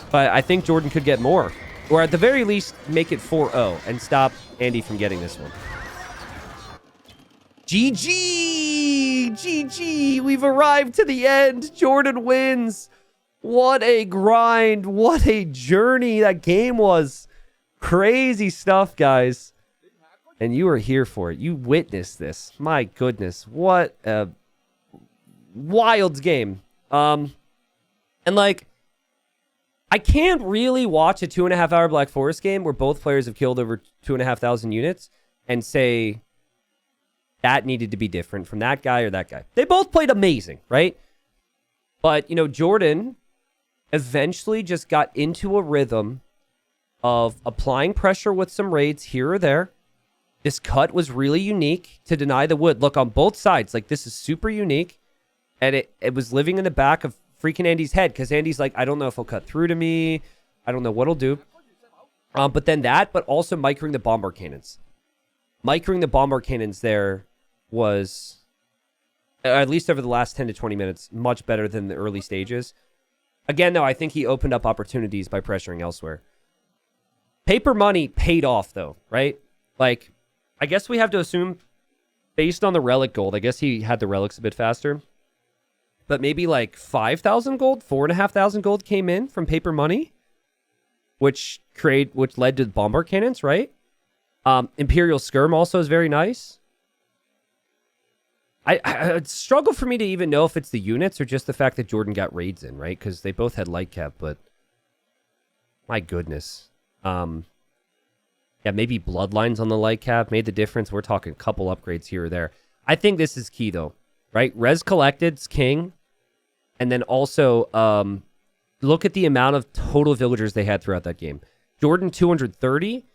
But I think Jordan could get more. Or at the very least, make it 4-0 and stop Andy from getting this one. GG! GG! We've arrived to the end. Jordan wins. What a grind. What a journey that game was. Crazy stuff, guys. And you were here for it. You witnessed this. My goodness. What a wild game. And like, I can't really watch a 2.5-hour Black Forest game where both players have killed over 2,500 units and say that needed to be different from that guy or that guy. They both played amazing, right? But, you know, Jordan eventually just got into a rhythm of applying pressure with some raids here or there. This cut was really unique to deny the wood. Look, on both sides, like, this is super unique. And it was living in the back of freaking Andy's head because Andy's like, I don't know if he'll cut through to me. I don't know what he'll do. But then that, but also microing the bombard cannons. Microing the bombard cannons there was, at least over the last 10 to 20 minutes, much better than the early stages. Again, though, I think he opened up opportunities by pressuring elsewhere. Paper money paid off, though, right? Like, I guess we have to assume, based on the relic gold, I guess he had the relics a bit faster. But maybe like 5,000 gold, 4,500 gold came in from paper money, which led to the bombard cannons, right? Imperial Skirm also is very nice. I struggle for me to even know if it's the units or just the fact that Jordan got raids in, right? Because they both had light cap, but my goodness. Yeah, maybe Bloodlines on the light cap made the difference. We're talking a couple upgrades here or there. I think this is key, though, right? Res Collected's king. And then also, look at the amount of total villagers they had throughout that game. Jordan, 230.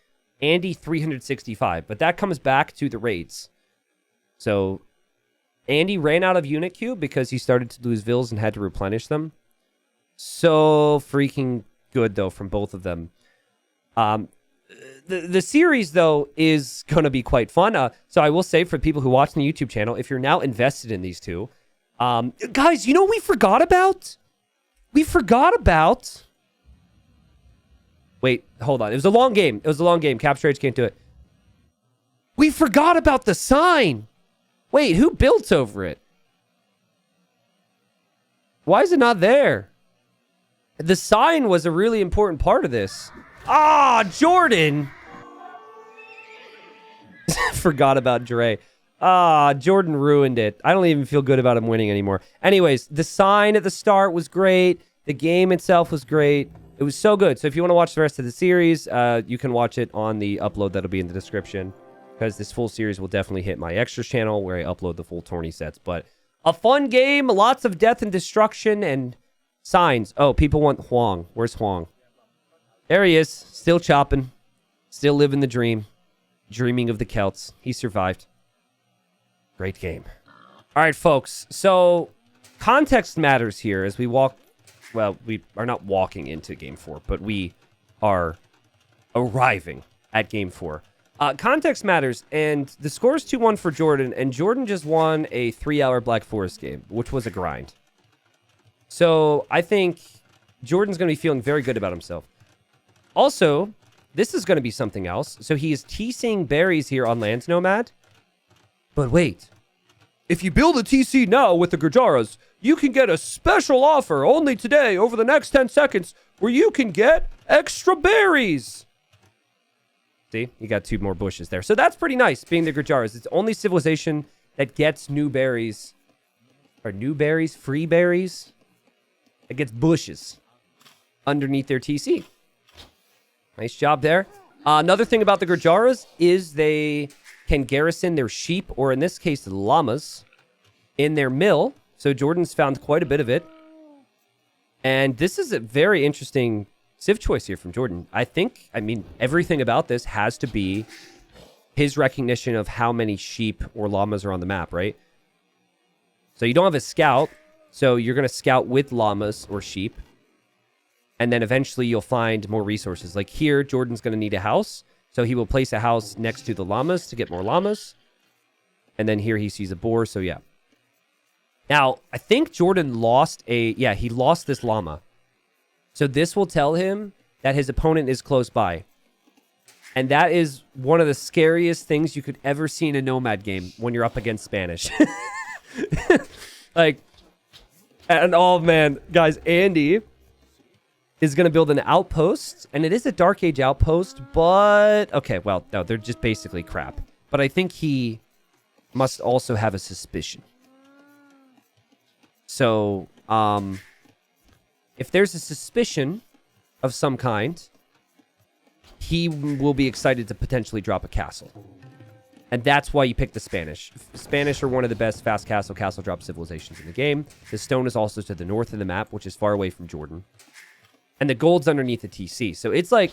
Andy, 365. But that comes back to the raids. So Andy ran out of unit queue because he started to lose vills and had to replenish them. So freaking good, though, from both of them. The series, though, is going to be quite fun. So I will say for people who watch the YouTube channel, if you're now invested in these two, guys, you know what we forgot about? We forgot about... Wait, hold on. It was a long game. It was a long game. Capture Age can't do it. We forgot about the sign. Wait, who built over it? Why is it not there? The sign was a really important part of this. Ah, Jordan! Forgot about Dre. Ah, Jordan ruined it. I don't even feel good about him winning anymore. Anyways, the sign at the start was great. The game itself was great. It was so good. So if you want to watch the rest of the series, you can watch it on the upload that'll be in the description. Because this full series will definitely hit my extras channel where I upload the full tourney sets. But a fun game, lots of death and destruction and signs. Oh, people want Huang. Where's Huang? There he is, still chopping, still living the dream, dreaming of the Celts. He survived. Great game. All right, folks. So context matters here as we walk. Well, we are not walking into Game 4, but we are arriving at game 4. Context matters, and the score is 2-1 for Jordan, and Jordan just won a 3-hour Black Forest game, which was a grind. So I think Jordan's going to be feeling very good about himself. Also, this is going to be something else. So he is TCing berries here on Lands Nomad. But wait, if you build a TC now with the Gurjaras, you can get a special offer only today over the next 10 seconds where you can get extra berries. See, you got 2 more bushes there. So that's pretty nice, being the Gurjaras. It's only civilization that gets new berries. Or new berries, free berries. It gets bushes underneath their TC. Nice job there. Another thing about the Gurjaras is they can garrison their sheep, or in this case, llamas, in their mill. So Jordan's found quite a bit of it. And this is a very interesting civ choice here from Jordan. I mean, everything about this has to be his recognition of how many sheep or llamas are on the map, right? So you don't have a scout, so you're going to scout with llamas or sheep. And then eventually you'll find more resources. Like here, Jordan's going to need a house. So he will place a house next to the llamas to get more llamas. And then here he sees a boar, so yeah. Now, I think Jordan lost he lost this llama. So this will tell him that his opponent is close by. And that is one of the scariest things you could ever see in a Nomad game when you're up against Spanish. Like, and oh man, guys, Andy is going to build an outpost. And it is a Dark Age outpost, but... Okay, well, no, they're just basically crap. But I think he must also have a suspicion. So, if there's a suspicion of some kind, he will be excited to potentially drop a castle. And that's why you pick the Spanish. Spanish are one of the best fast castle drop civilizations in the game. The stone is also to the north of the map, which is far away from Jordan. And the gold's underneath the TC. So it's like...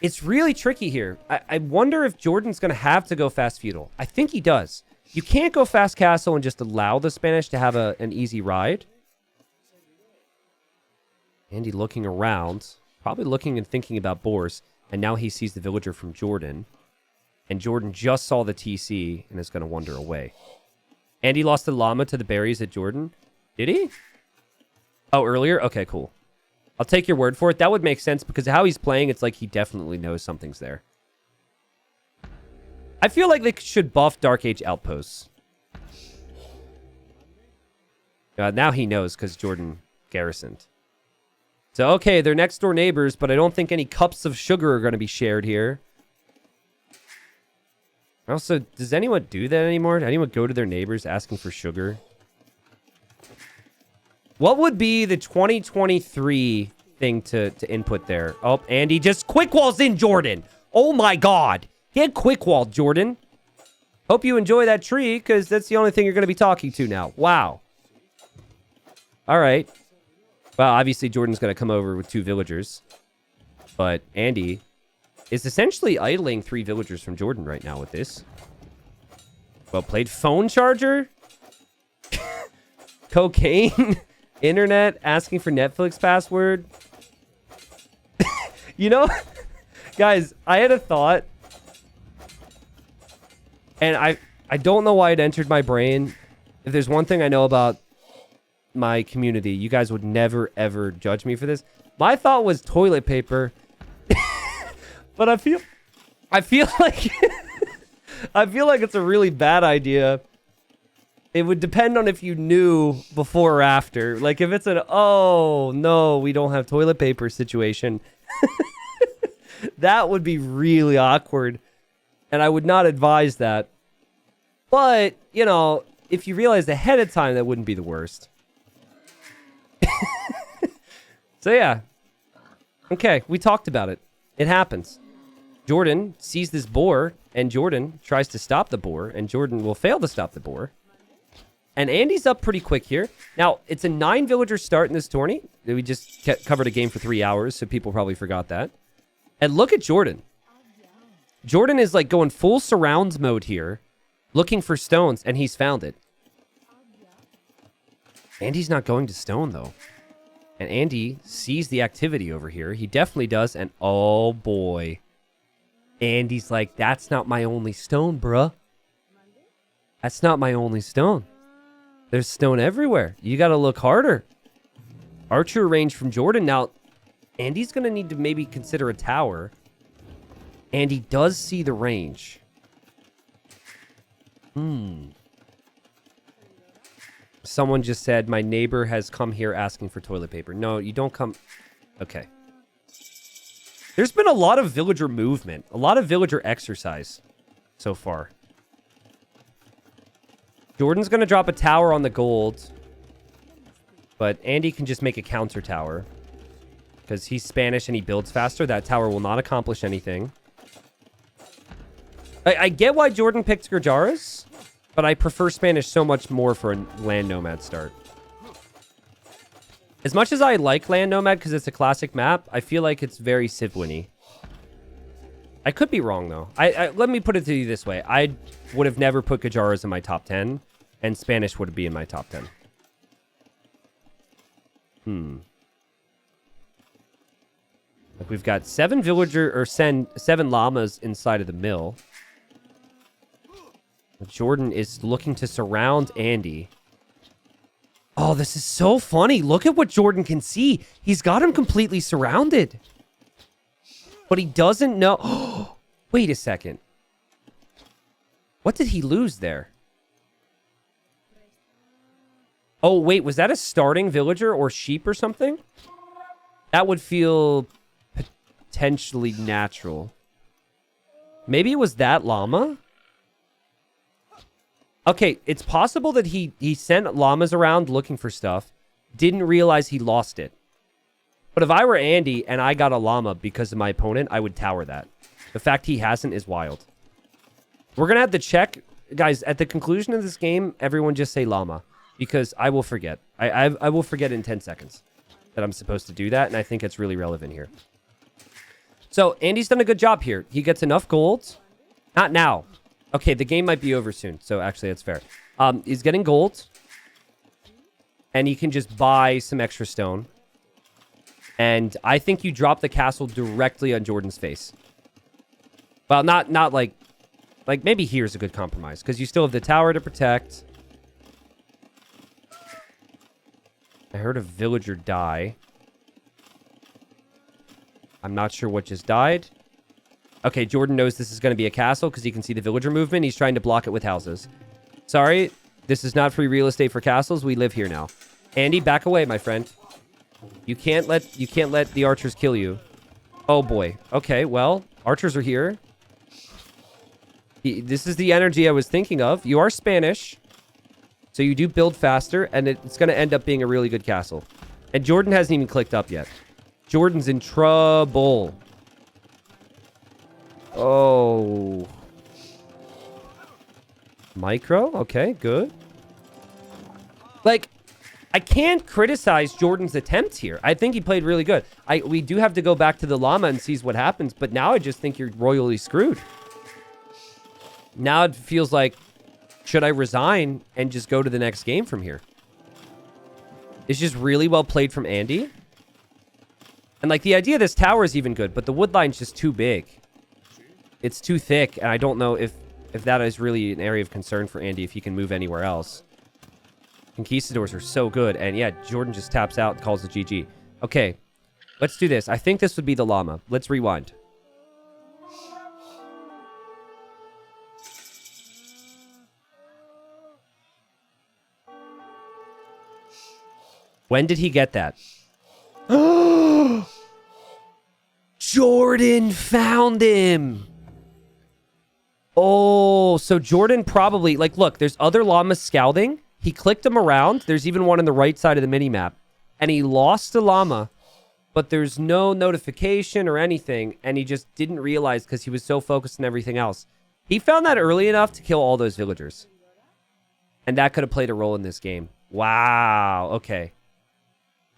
It's really tricky here. I wonder if Jordan's going to have to go fast feudal. I think he does. You can't go fast castle and just allow the Spanish to have an easy ride. Andy looking around, probably looking and thinking about boars, and now he sees the villager from Jordan. And Jordan just saw the TC and is going to wander away. Andy lost the llama to the berries at Jordan. Did he? Oh, earlier? Okay, cool. I'll take your word for it. That would make sense because how he's playing, it's like he definitely knows something's there. I feel like they should buff Dark Age outposts. Now he knows because Jordan garrisoned. So, okay, they're next door neighbors, but I don't think any cups of sugar are going to be shared here. Also, does anyone do that anymore? Does anyone go to their neighbors asking for sugar? What would be the 2023 thing to input there? Oh, Andy just quick walls in Jordan. Oh my God. Get quick walled, Jordan. Hope you enjoy that tree because that's the only thing you're going to be talking to now. Wow. All right. Well, obviously Jordan's going to come over with 2 villagers. But Andy is essentially idling 3 villagers from Jordan right now with this. Well played. Phone charger? Cocaine? Internet? Asking for Netflix password? You know, guys, I had a thought. And I don't know why it entered my brain. If there's one thing I know about my community, you guys would never, ever judge me for this. My thought was toilet paper. But I feel like I feel like it's a really bad idea. It would depend on if you knew before or after. Like if it's an, oh no, we don't have toilet paper situation. That would be really awkward. And I would not advise that. But, you know, if you realized ahead of time, that wouldn't be the worst. So, yeah. Okay, we talked about it. It happens. Jordan sees this boar, and Jordan tries to stop the boar, and Jordan will fail to stop the boar. And Andy's up pretty quick here. Now, it's a 9-villager start in this tourney. We just covered a game for 3 hours, so people probably forgot that. And look at Jordan. Jordan is like going full surrounds mode here, looking for stones, and he's found it. Andy's not going to stone, though. And Andy sees the activity over here. He definitely does. And oh boy. Andy's like, that's not my only stone, bruh. That's not my only stone. There's stone everywhere. You got to look harder. Archer range from Jordan. Now, Andy's going to need to maybe consider a tower. Andy does see the range. Someone just said, my neighbor has come here asking for toilet paper. No, you don't come. Okay. There's been a lot of villager movement. A lot of villager exercise so far. Jordan's going to drop a tower on the gold. But Andy can just make a counter tower. Because he's Spanish and he builds faster. That tower will not accomplish anything. I get why Jordan picked Gurjaras. But I prefer Spanish so much more for a land nomad start. As much as I like land nomad because it's a classic map, I feel like it's very Civ-winny. I could be wrong though. Let me put it to you this way. I would have never put Gurjaras in my top 10. And Spanish would be in my top 10. Like we've got 7 llamas inside of the mill. Jordan is looking to surround Andy. Oh, this is so funny. Look at what Jordan can see. He's got him completely surrounded. But he doesn't know. Wait a second. What did he lose there? Oh, wait. Was that a starting villager or sheep or something? That would feel potentially natural. Maybe it was that llama? Okay, it's possible that he sent llamas around looking for stuff, didn't realize he lost it. But if I were Andy and I got a llama because of my opponent, I would tower that. The fact he hasn't is wild. We're going to have to check. Guys, at the conclusion of this game, everyone just say llama. Because I will forget. I will forget in 10 seconds that I'm supposed to do that, and I think it's really relevant here. So, Andy's done a good job here. He gets enough gold. Not now. Okay, the game might be over soon, so actually that's fair. He's getting gold. And he can just buy some extra stone. And I think you drop the castle directly on Jordan's face. Well, not like maybe here's a good compromise, because you still have the tower to protect. I heard a villager die. I'm not sure what just died. Okay, Jordan knows this is going to be a castle because he can see the villager movement. He's trying to block it with houses. Sorry, this is not free real estate for castles. We live here now. Andy, back away, my friend. You can't let the archers kill you. Oh boy. Okay, well, archers are here. This is the energy I was thinking of. You are Spanish, so you do build faster, and it's going to end up being a really good castle. And Jordan hasn't even clicked up yet. Jordan's in trouble. Oh. Micro? Okay, good. Like, I can't criticize Jordan's attempt here. I think he played really good. We do have to go back to the llama and see what happens, but now I just think you're royally screwed. Now it feels like, should I resign and just go to the next game from here? It's just really well played from Andy. And like the idea of this tower is even good, but the wood line's just too big. It's too thick, and I don't know if that is really an area of concern for Andy, if he can move anywhere else. Conquistadors are so good, and yeah, Jordan just taps out and calls the GG. Okay, let's do this. I think this would be the llama. Let's rewind. When did he get that? Jordan found him! Oh, so Jordan probably... Like, look, there's other llamas scouting. He clicked them around. There's even one on the right side of the mini-map. And he lost the llama, but there's no notification or anything, and he just didn't realize because he was so focused on everything else. He found that early enough to kill all those villagers. And that could have played a role in this game. Wow, okay.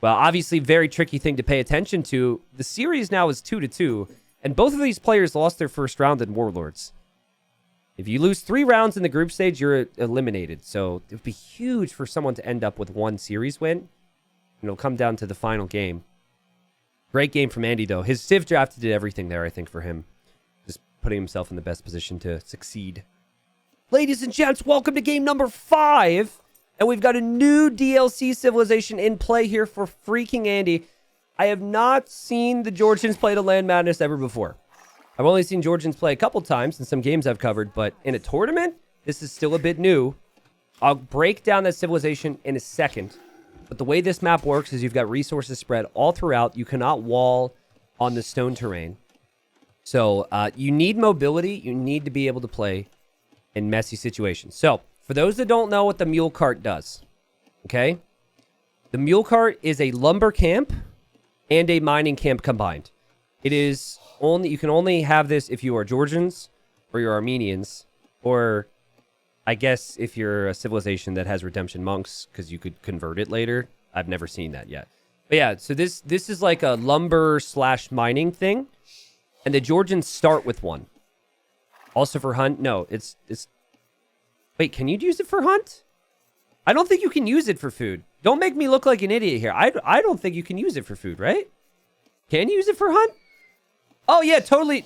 Well, obviously, very tricky thing to pay attention to. The series now is 2-2, and both of these players lost their first round in Warlords. If you lose 3 rounds in the group stage, you're eliminated. So it would be huge for someone to end up with 1 series win. it'll come down to the final game. Great game from Andy, though. His Civ draft did everything there, I think, for him. Just putting himself in the best position to succeed. Ladies and gents, welcome to game number 5. And we've got a new DLC civilization in play here for freaking Andy. I have not seen the Georgians play the Land Madness ever before. I've only seen Georgians play a couple times in some games I've covered, but in a tournament, this is still a bit new. I'll break down that civilization in a second. But the way this map works is you've got resources spread all throughout. You cannot wall on the stone terrain. So you need mobility. You need to be able to play in messy situations. So for those that don't know what the mule cart does, okay? The mule cart is a lumber camp and a mining camp combined. It is only, you can only have this if you are Georgians or you're Armenians, or I guess if you're a civilization that has redemption monks, because you could convert it later. I've never seen that yet. But yeah, so this is like a lumber / mining thing. And the Georgians start with one. Also for hunt? No, it's... Wait, can you use it for hunt? I don't think you can use it for food. Don't make me look like an idiot here. I don't think you can use it for food, right? Can you use it for hunt? Oh, yeah, totally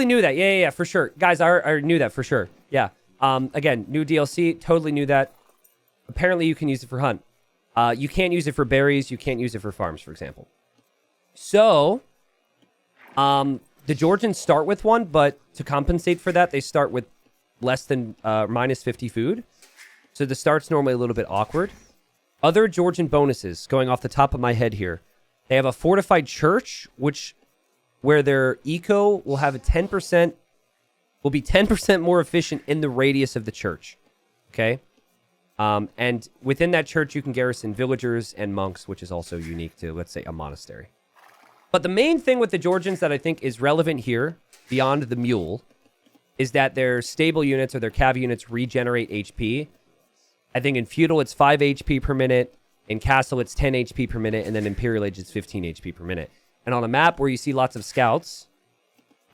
knew that. Yeah, for sure. Guys, I knew that for sure. Yeah. Again, new DLC, totally knew that. Apparently you can use it for hunt. You can't use it for berries. You can't use it for farms, for example. So, the Georgians start with one, but to compensate for that, they start with less than minus 50 food. So the start's normally a little bit awkward. Other Georgian bonuses, going off the top of my head here. They have a fortified church, where their eco will have a 10%, will be 10% more efficient in the radius of the church. Okay? And within that church, you can garrison villagers and monks, which is also unique to, let's say, a monastery. But the main thing with the Georgians that I think is relevant here, beyond the mule, is that their stable units or their cav units regenerate HP. I think in feudal, it's 5 HP per minute. In castle, it's 10 HP per minute. And then Imperial Age, it's 15 HP per minute. And on a map where you see lots of scouts,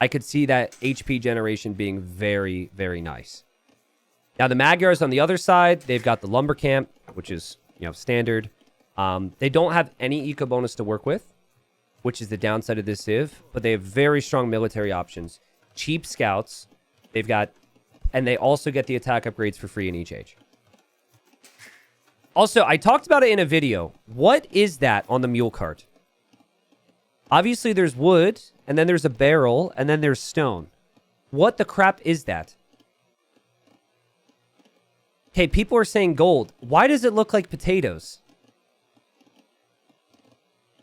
I could see that HP generation being very, very nice. Now, the Magyars on the other side, they've got the lumber camp, which is, standard. They don't have any eco bonus to work with, which is the downside of this civ, but they have very strong military options. Cheap scouts, they've got, and they also get the attack upgrades for free in each age. Also, I talked about it in a video. What is that on the mule cart? Obviously, there's wood, and then there's a barrel, and then there's stone. What the crap is that? Okay, people are saying gold. Why does it look like potatoes?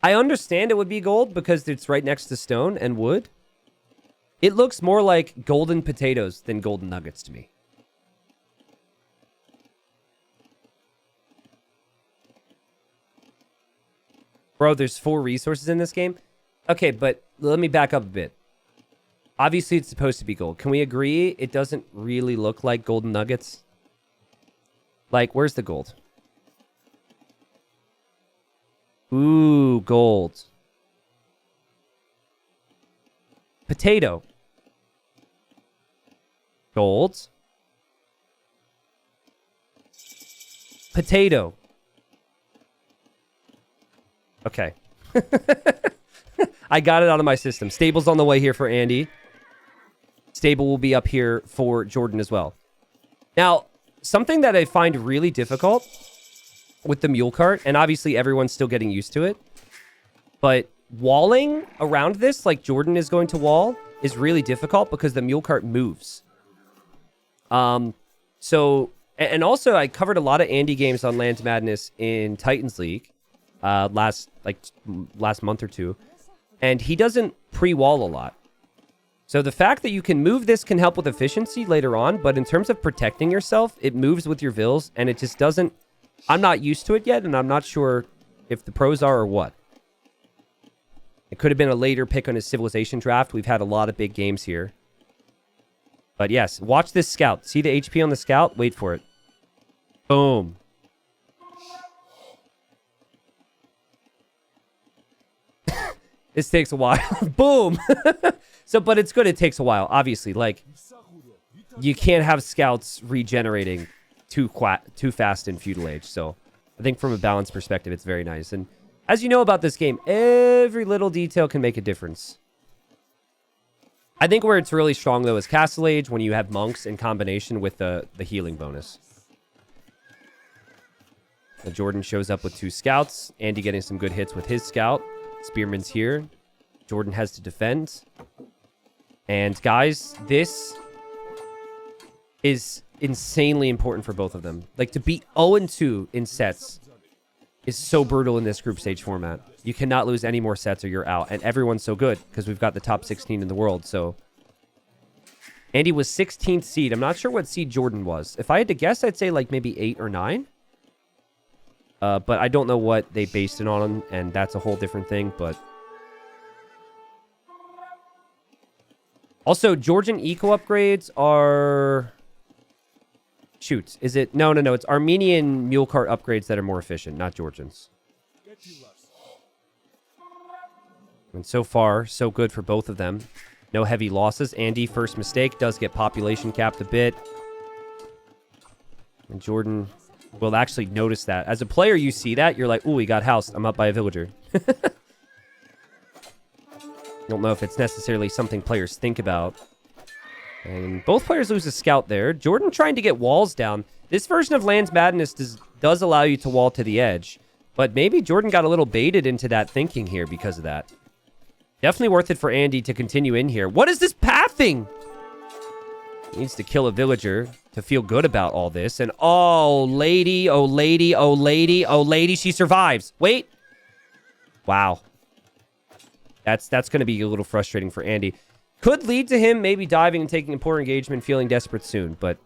I understand it would be gold because it's right next to stone and wood. It looks more like golden potatoes than golden nuggets to me. Bro, there's 4 resources in this game. Okay, but let me back up a bit. Obviously, it's supposed to be gold. Can we agree it doesn't really look like golden nuggets? Like, where's the gold? Ooh, gold. Potato. Gold. Potato. Okay. I got it out of my system. Stable's on the way here for Andy. Stable will be up here for Jordan as well. Now, something that I find really difficult with the mule cart, and obviously everyone's still getting used to it, but walling around this, like Jordan is going to wall, is really difficult because the mule cart moves. So, and also I covered a lot of Andy games on Land Madness in Titans League last month or two, and he doesn't pre-wall a lot. So the fact that you can move this can help with efficiency later on, but in terms of protecting yourself, it moves with your vills, and it just doesn't... I'm not used to it yet, and I'm not sure if the pros are or what. It could have been a later pick on his civilization draft. We've had a lot of big games here. But yes, watch this scout. See the HP on the scout? Wait for it. Boom. This takes a while. Boom. So, but it's good it takes a while, obviously. Like, you can't have scouts regenerating too fast in feudal age. So, I think from a balance perspective, it's very nice. And as you know about this game, every little detail can make a difference. I think where it's really strong, though, is Castle Age when you have monks in combination with the healing bonus. Now, Jordan shows up with 2 scouts. Andy getting some good hits with his scout. Spearman's here. Jordan has to defend. And guys, this is insanely important for both of them. Like, to be 0-2 in sets is so brutal in this group stage format. You cannot lose any more sets or you're out. And everyone's so good because we've got the top 16 in the world. So Andy was 16th seed. I'm not sure what seed Jordan was. If I had to guess, I'd say like maybe 8 or 9. But I don't know what they based it on, and that's a whole different thing. But also, Georgian eco upgrades are... Shoot, is it... No, it's Armenian mule cart upgrades that are more efficient, not Georgians. And so far, so good for both of them. No heavy losses. Andy, first mistake, does get population capped a bit. And Jordan will actually notice that. As a player, you see that. You're like, ooh, he got housed. I'm up by a villager. Don't know if it's necessarily something players think about. And both players lose a scout there. Jordan trying to get walls down. This version of Lands Madness does allow you to wall to the edge. But maybe Jordan got a little baited into that thinking here because of that. Definitely worth it for Andy to continue in here. What is this pathing? He needs to kill a villager to feel good about all this. And oh, lady, oh, lady, oh, lady, oh, lady, she survives. Wait. Wow. That's going to be a little frustrating for Andy. Could lead to him maybe diving and taking a poor engagement, feeling desperate soon, but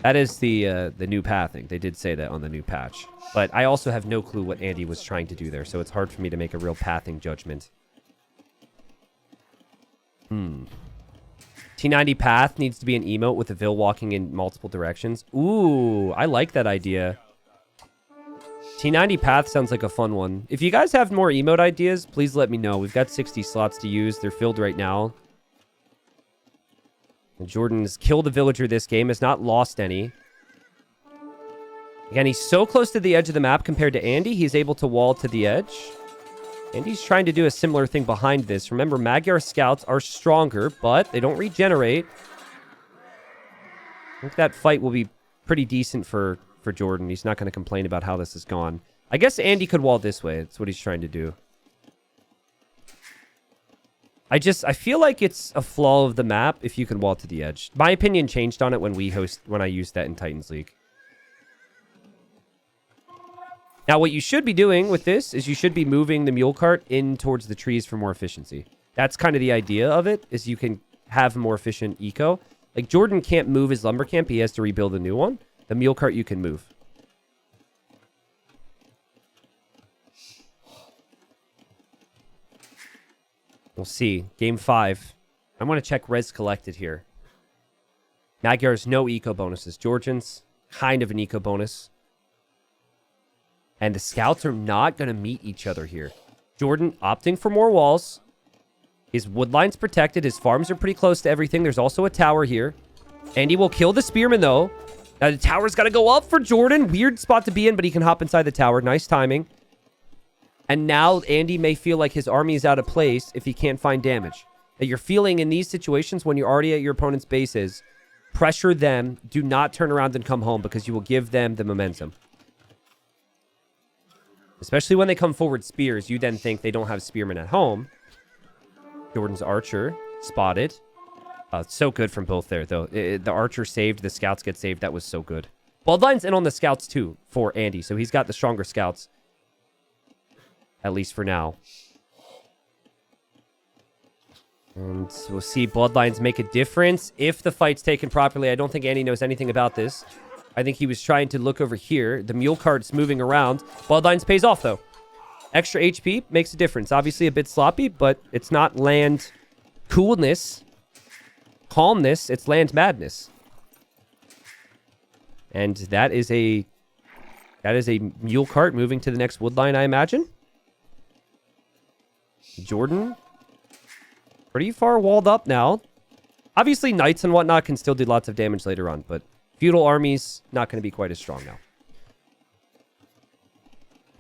that is the new pathing. They did say that on the new patch. But I also have no clue what Andy was trying to do there, so it's hard for me to make a real pathing judgment. T90 path needs to be an emote with a Vil walking in multiple directions. Ooh, I like that idea. T90 path sounds like a fun one. If you guys have more emote ideas, please let me know. We've got 60 slots to use. They're filled right now. And Jordan has killed a villager this game, has not lost any. Again, he's so close to the edge of the map compared to Andy. He's able to wall to the edge. Andy's trying to do a similar thing behind this. Remember, Magyar scouts are stronger, but they don't regenerate. I think that fight will be pretty decent for Jordan. He's not going to complain about how this has gone. I guess Andy could wall this way. That's what he's trying to do. I feel like it's a flaw of the map if you can wall to the edge. My opinion changed on it when I used that in Titans League. Now, what you should be doing with this is you should be moving the mule cart in towards the trees for more efficiency. That's kind of the idea of it, is you can have more efficient eco. Like, Jordan can't move his lumber camp. He has to rebuild a new one. The mule cart you can move. We'll see. Game 5. I want to check res collected here. Magyar's no eco bonuses. Georgians, kind of an eco bonus. And the scouts are not going to meet each other here. Jordan opting for more walls. His wood line's protected. His farms are pretty close to everything. There's also a tower here. Andy will kill the spearman, though. Now, the tower's got to go up for Jordan. Weird spot to be in, but he can hop inside the tower. Nice timing. And now Andy may feel like his army is out of place if he can't find damage. That you're feeling in these situations when you're already at your opponent's bases, pressure them. Do not turn around and come home because you will give them the momentum. Especially when they come forward spears, you then think they don't have spearmen at home. Jordan's archer spotted. So good from both there, though. The archer saved, the scouts get saved. That was so good. Bloodline's in on the scouts, too, for Andy. So he's got the stronger scouts. At least for now. And we'll see Bloodlines make a difference if the fight's taken properly. I don't think Andy knows anything about this. I think he was trying to look over here. The mule cart's moving around. Bloodlines pays off, though. Extra HP makes a difference. Obviously a bit sloppy, but it's not land coolness, calmness. It's land madness. And that is a mule cart moving to the next wood line, I imagine. Jordan, pretty far walled up now. Obviously, knights and whatnot can still do lots of damage later on, but feudal armies, not going to be quite as strong now.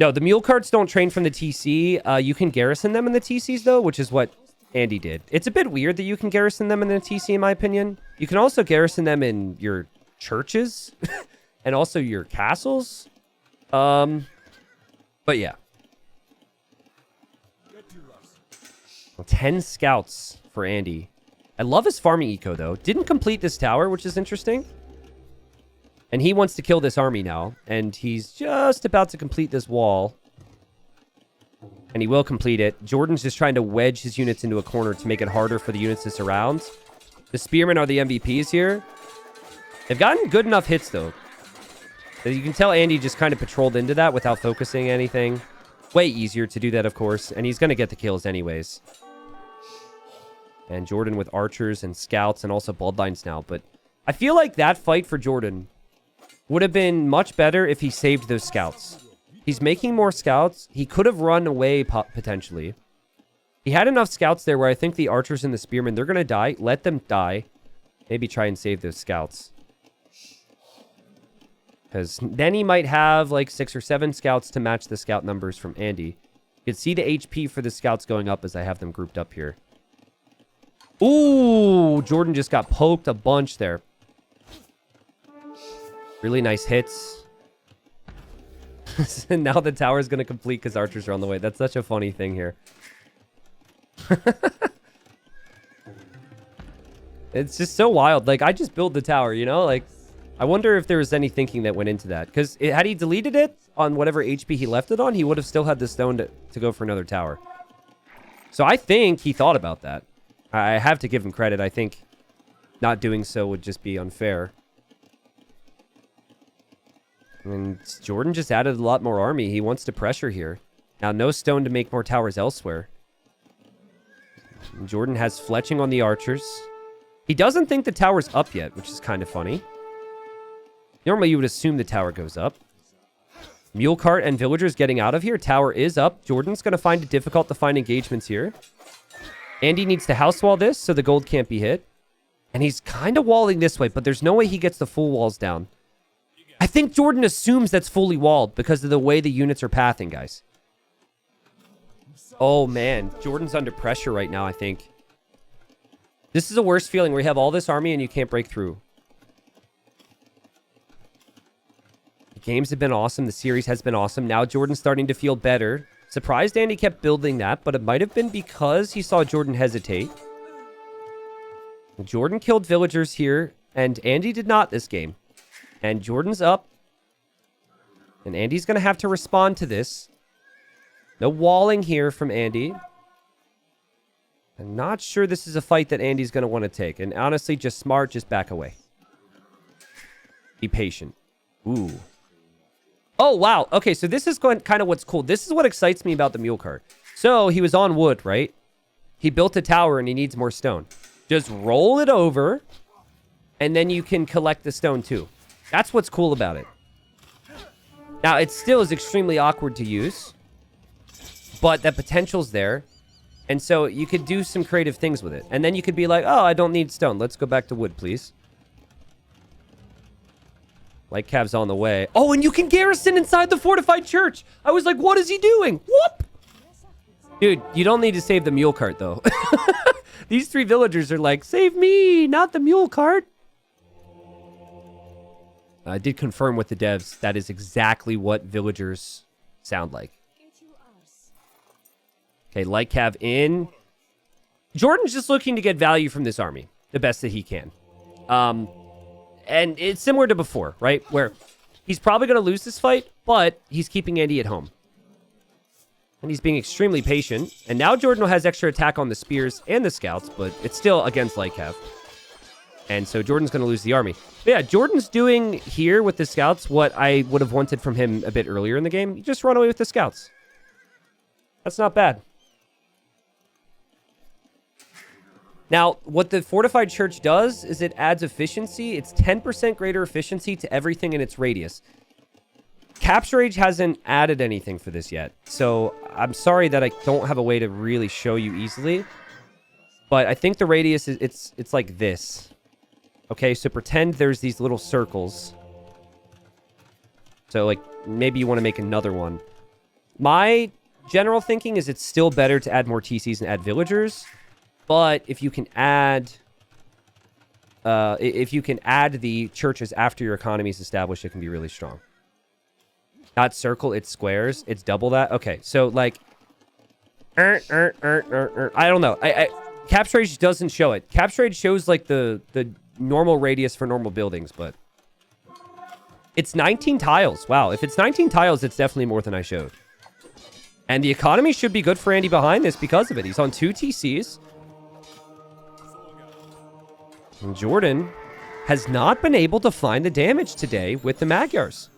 No, the mule carts don't train from the TC. You can garrison them in the TCs, though, which is what Andy did. It's a bit weird that you can garrison them in the TC, in my opinion. You can also garrison them in your churches and also your castles. But yeah. 10 scouts for Andy. I love his farming eco, though. Didn't complete this tower, which is interesting. And he wants to kill this army now. And he's just about to complete this wall. And he will complete it. Jordan's just trying to wedge his units into a corner to make it harder for the units to surround. The spearmen are the MVPs here. They've gotten good enough hits, though. You can tell Andy just kind of patrolled into that without focusing anything. Way easier to do that, of course. And he's going to get the kills anyways. And Jordan with archers and scouts and also bloodlines now. But I feel like that fight for Jordan would have been much better if he saved those scouts. He's making more scouts. He could have run away potentially. He had enough scouts there where I think the archers and the spearmen, they're going to die. Let them die. Maybe try and save those scouts. Because then he might have like 6 or 7 scouts to match the scout numbers from Andy. You can see the HP for the scouts going up as I have them grouped up here. Ooh, Jordan just got poked a bunch there. Really nice hits. And now the tower is going to complete because archers are on the way. That's such a funny thing here. It's just so wild. Like, I just built the tower, you know? Like, I wonder if there was any thinking that went into that. Because had he deleted it on whatever HP he left it on, he would have still had the stone to go for another tower. So I think he thought about that. I have to give him credit. I think not doing so would just be unfair. And Jordan just added a lot more army. He wants to pressure here. Now, no stone to make more towers elsewhere. And Jordan has fletching on the archers. He doesn't think the tower's up yet, which is kind of funny. Normally, you would assume the tower goes up. Mule cart and villagers getting out of here. Tower is up. Jordan's going to find it difficult to find engagements here. Andy needs to house wall this so the gold can't be hit. And he's kind of walling this way, but there's no way he gets the full walls down. I think Jordan assumes that's fully walled because of the way the units are pathing, guys. Oh, man. Jordan's under pressure right now, I think. This is a worst feeling where you have all this army and you can't break through. The games have been awesome. The series has been awesome. Now Jordan's starting to feel better. Surprised Andy kept building that, but it might have been because he saw Jordan hesitate. Jordan killed villagers here, and Andy did not this game. And Jordan's up. And Andy's going to have to respond to this. No walling here from Andy. I'm not sure this is a fight that Andy's going to want to take. And honestly, just smart, just back away. Be patient. Ooh. Oh, wow. Okay, so this is kind of what's cool. This is what excites me about the mule cart. So he was on wood, right? He built a tower and he needs more stone. Just roll it over. And then you can collect the stone too. That's what's cool about it. Now, it still is extremely awkward to use. But the potential's there. And so you could do some creative things with it. And then you could be like, oh, I don't need stone. Let's go back to wood, please. Light Cav's on the way. Oh, and you can garrison inside the fortified church. I was like, what is he doing? Whoop! Dude, you don't need to save the mule cart, though. These 3 villagers are like, save me, not the mule cart. I did confirm with the devs that is exactly what villagers sound like. Okay, Light Cav in. Jordan's just looking to get value from this army the best that he can. And it's similar to before, right? Where he's probably going to lose this fight, but he's keeping Andy at home. And he's being extremely patient. And now Jordan has extra attack on the spears and the scouts, but it's still against Light Cav. And so Jordan's going to lose the army. But yeah, Jordan's doing here with the scouts what I would have wanted from him a bit earlier in the game. You just run away with the scouts. That's not bad. Now, what the fortified church does is it adds efficiency. It's 10% greater efficiency to everything in its radius. Capture Age hasn't added anything for this yet. So I'm sorry that I don't have a way to really show you easily. But I think the radius is it's like this. Okay, so pretend there's these little circles. So like maybe you want to make another one. My general thinking is it's still better to add more TCs and add villagers. But if you can add... if you can add the churches after your economy is established, it can be really strong. Not circle, it's squares. It's double that. Okay, so like... I don't know. Capture Age doesn't show it. Capture Age shows like the normal radius for normal buildings, but... It's 19 tiles. Wow, if it's 19 tiles, it's definitely more than I showed. And the economy should be good for Andy behind this because of it. He's on 2 TCs. And Jordan has not been able to find the damage today with the Magyars.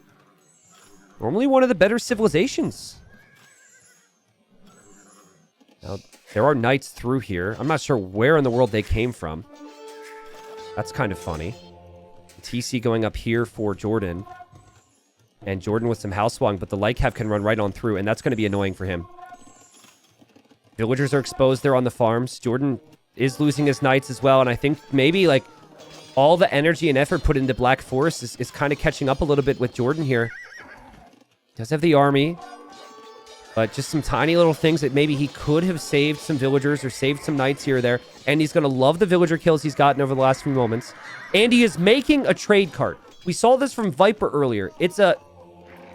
Normally one of the better civilizations. Now, there are knights through here. I'm not sure where in the world they came from. That's kind of funny. TC going up here for Jordan. And Jordan with some house swung, but the Lycav can run right on through, and that's going to be annoying for him. Villagers are exposed there on the farms. Jordan is losing his knights as well, and I think maybe, like, all the energy and effort put into Black Forest is kind of catching up a little bit with Jordan here. He does have the army, but just some tiny little things that maybe he could have saved some villagers or saved some knights here or there. And he's going to love the villager kills he's gotten over the last few moments. And he is making a trade cart. We saw this from Viper earlier. It's a...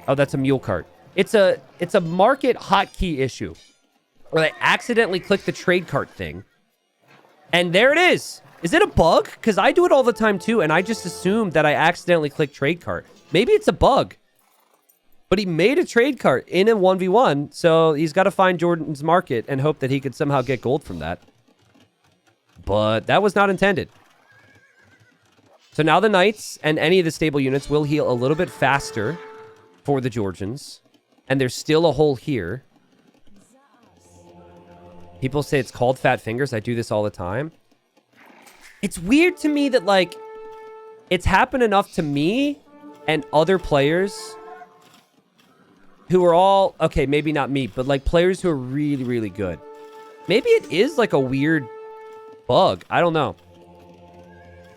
Oh, that's a mule cart. It's a market hotkey issue where I accidentally clicked the trade cart thing. And there it is. Is it a bug? Because I do it all the time too, and I just assumed that I accidentally clicked trade cart. Maybe it's a bug. But he made a trade cart in a 1v1, so he's got to find Jordan's market and hope that he could somehow get gold from that. But that was not intended. So now the Knights and any of the stable units will heal a little bit faster for the Georgians. And there's still a hole here. People say it's called fat fingers. I do this all the time. It's weird to me that, like, it's happened enough to me and other players who are all, okay, maybe not me, but, like, players who are really, really good. Maybe it is, like, a weird bug. I don't know.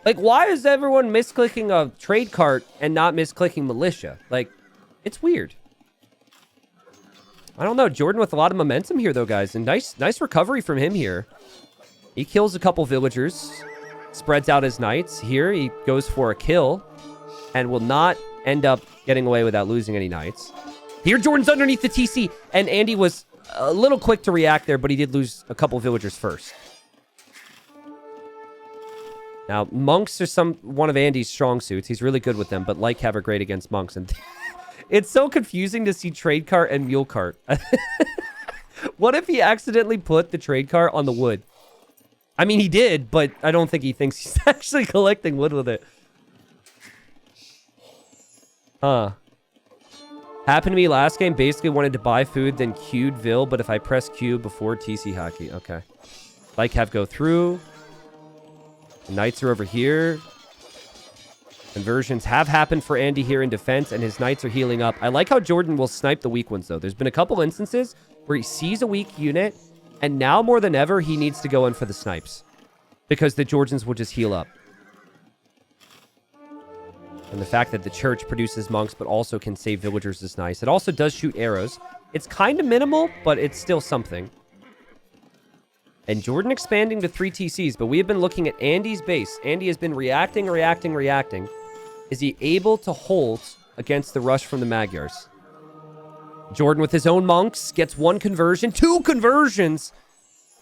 Like, why is everyone misclicking a trade cart and not misclicking militia? Like, it's weird. I don't know. Jordan with a lot of momentum here, though, guys. And nice recovery from him here. He kills a couple villagers. Spreads out his knights. Here, he goes for a kill. And will not end up getting away without losing any knights. Here, Jordan's underneath the TC. And Andy was a little quick to react there, but he did lose a couple villagers first. Now, monks are one of Andy's strong suits. He's really good with them, but Lycav are great against monks. And it's so confusing to see trade cart and mule cart. What if he accidentally put the trade cart on the wood? I mean, he did, but I don't think he thinks he's actually collecting wood with it. Huh. Happened to me last game. Basically wanted to buy food, then queued Vil, but if I press Q before TC hockey. Okay. Lycav go through. The Knights are over here. Conversions have happened for Andy here in defense, and his Knights are healing up. I like how Jordan will snipe the weak ones, though. There's been a couple instances where he sees a weak unit, and now more than ever, he needs to go in for the snipes. Because the Georgians will just heal up. And the fact that the church produces monks, but also can save villagers is nice. It also does shoot arrows. It's kind of minimal, but it's still something. And Jordan expanding to 3 TCs, but we have been looking at Andy's base. Andy has been reacting. Is he able to hold against the rush from the Magyars? Jordan with his own monks gets 1 conversion, 2 conversions.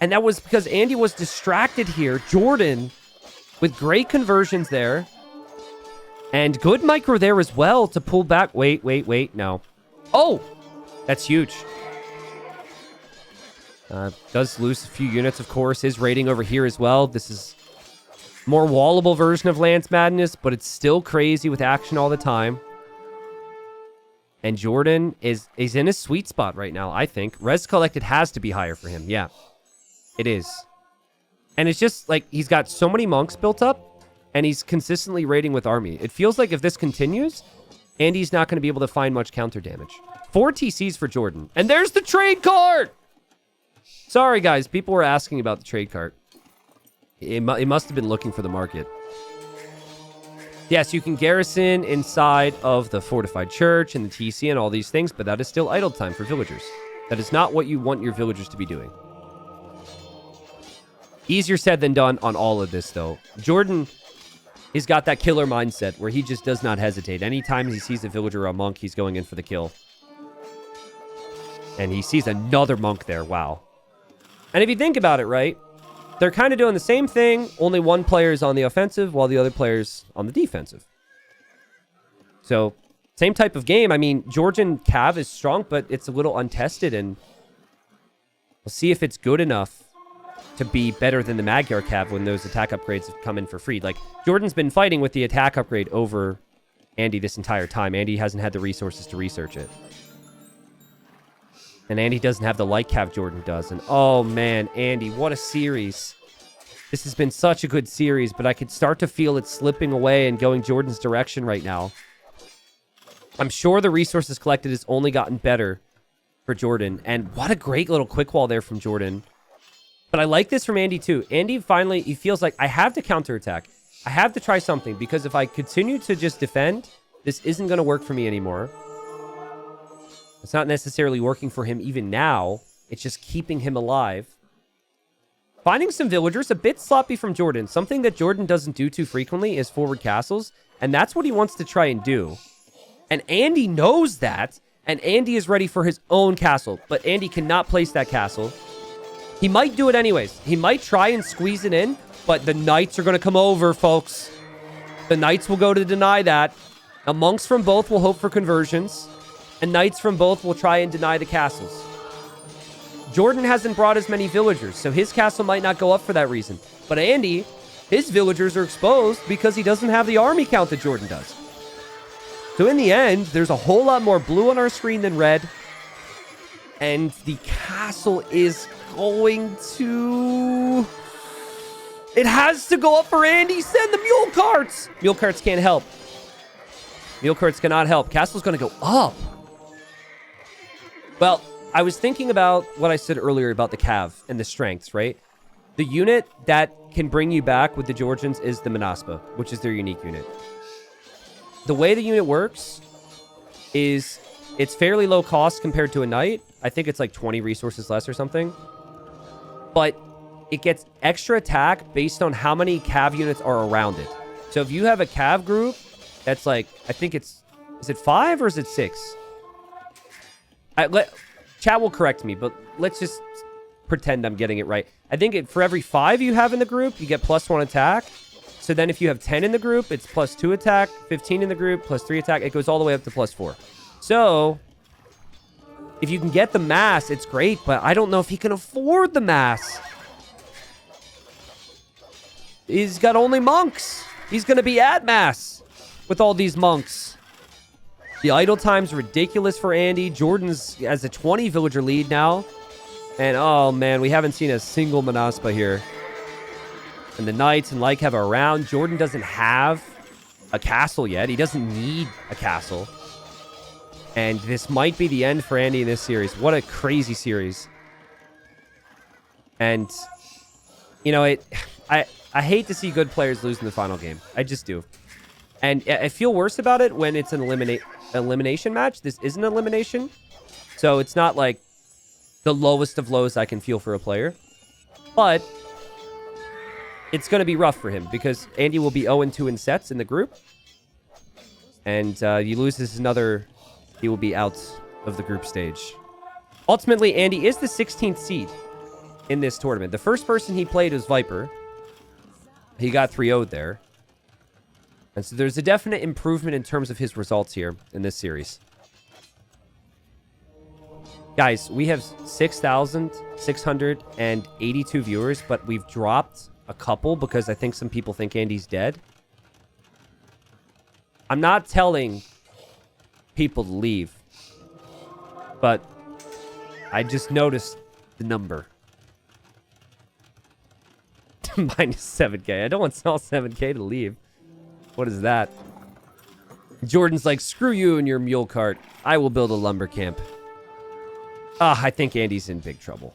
And that was because Andy was distracted here. Jordan with great conversions there. And good micro there as well to pull back. Wait, no. Oh, that's huge. Does lose a few units, of course. His rating over here as well. This is more wallable version of Lance Madness, but it's still crazy with action all the time. And Jordan is in a sweet spot right now, I think. Res collected has to be higher for him. Yeah, it is. And it's just like he's got so many monks built up, and he's consistently raiding with army. It feels like if this continues, Andy's not going to be able to find much counter damage. 4 TCs for Jordan. And there's the trade card! Sorry, guys. People were asking about the trade cart. It must have been looking for the market. Yes, you can garrison inside of the fortified church and the TC and all these things, but that is still idle time for villagers. That is not what you want your villagers to be doing. Easier said than done on all of this, though. Jordan has got that killer mindset where he just does not hesitate. Anytime he sees a villager or a monk, he's going in for the kill. And he sees another monk there. Wow. And if you think about it, right, they're kind of doing the same thing. Only one player is on the offensive while the other player's on the defensive. So, same type of game. I mean, Georgian Cav is strong, but it's a little untested. And we'll see if it's good enough to be better than the Magyar Cav when those attack upgrades have come in for free. Like, Jordan's been fighting with the attack upgrade over Andy this entire time. Andy hasn't had the resources to research it. And Andy doesn't have the light cav Jordan does. And oh man, Andy, what a series. This has been such a good series, but I could start to feel it slipping away and going Jordan's direction right now. I'm sure the resources collected has only gotten better for Jordan. And what a great little quick wall there from Jordan. But I like this from Andy too. Andy finally, he feels like I have to counterattack. I have to try something because if I continue to just defend, this isn't going to work for me anymore. It's not necessarily working for him even now. It's just keeping him alive. Finding some villagers, a bit sloppy from Jordan. Something that Jordan doesn't do too frequently is forward castles. And that's what he wants to try and do. And Andy knows that. And Andy is ready for his own castle. But Andy cannot place that castle. He might do it anyways. He might try and squeeze it in. But the knights are going to come over, folks. The knights will go to deny that. Now, monks from both will hope for conversions. And knights from both will try and deny the castles. Jordan hasn't brought as many villagers, so his castle might not go up for that reason. But Andy, his villagers are exposed because he doesn't have the army count that Jordan does. So in the end, there's a whole lot more blue on our screen than red. And the castle is going to... It has to go up for Andy. Send the mule carts. Mule carts can't help. Mule carts cannot help. Castle's going to go up. Well, I was thinking about what I said earlier about the Cav and the strengths, right? The unit that can bring you back with the Georgians is the Manaspa, which is their unique unit. The way the unit works is it's fairly low cost compared to a knight. I think it's like 20 resources less or something. But it gets extra attack based on how many Cav units are around it. So if you have a Cav group that's like, I think it's, is it 5 or is it 6? Chat will correct me, but let's just pretend I'm getting it right. I think for every 5 you have in the group, you get +1 attack. So then if you have 10 in the group, it's +2 attack. 15 in the group, +3 attack. It goes all the way up to +4. So if you can get the mass, it's great, but I don't know if he can afford the mass. He's got only monks. He's going to be at mass with all these monks. The idle time's ridiculous for Andy. Jordan's has a 20 villager lead now. And oh man, we haven't seen a single Manaspa here. And the knights and Lycav are around. Jordan doesn't have a castle yet. He doesn't need a castle. And this might be the end for Andy in this series. What a crazy series. And, you know, I hate to see good players lose in the final game. I just do. And I feel worse about it when it's an elimination match. This isn't an elimination. So it's not like the lowest of lows I can feel for a player. But it's going to be rough for him because Andy will be 0-2 in sets in the group. And you lose this another, he will be out of the group stage. Ultimately, Andy is the 16th seed in this tournament. The first person he played was Viper. He got 3-0'd there. And so there's a definite improvement in terms of his results here in this series. Guys, we have 6,682 viewers, but we've dropped a couple because I think some people think Andy's dead. I'm not telling people to leave, but I just noticed the number. Minus 7K. I don't want all 7K to leave. What is that? Jordan's like, screw you and your mule cart. I will build a lumber camp. I think Andy's in big trouble.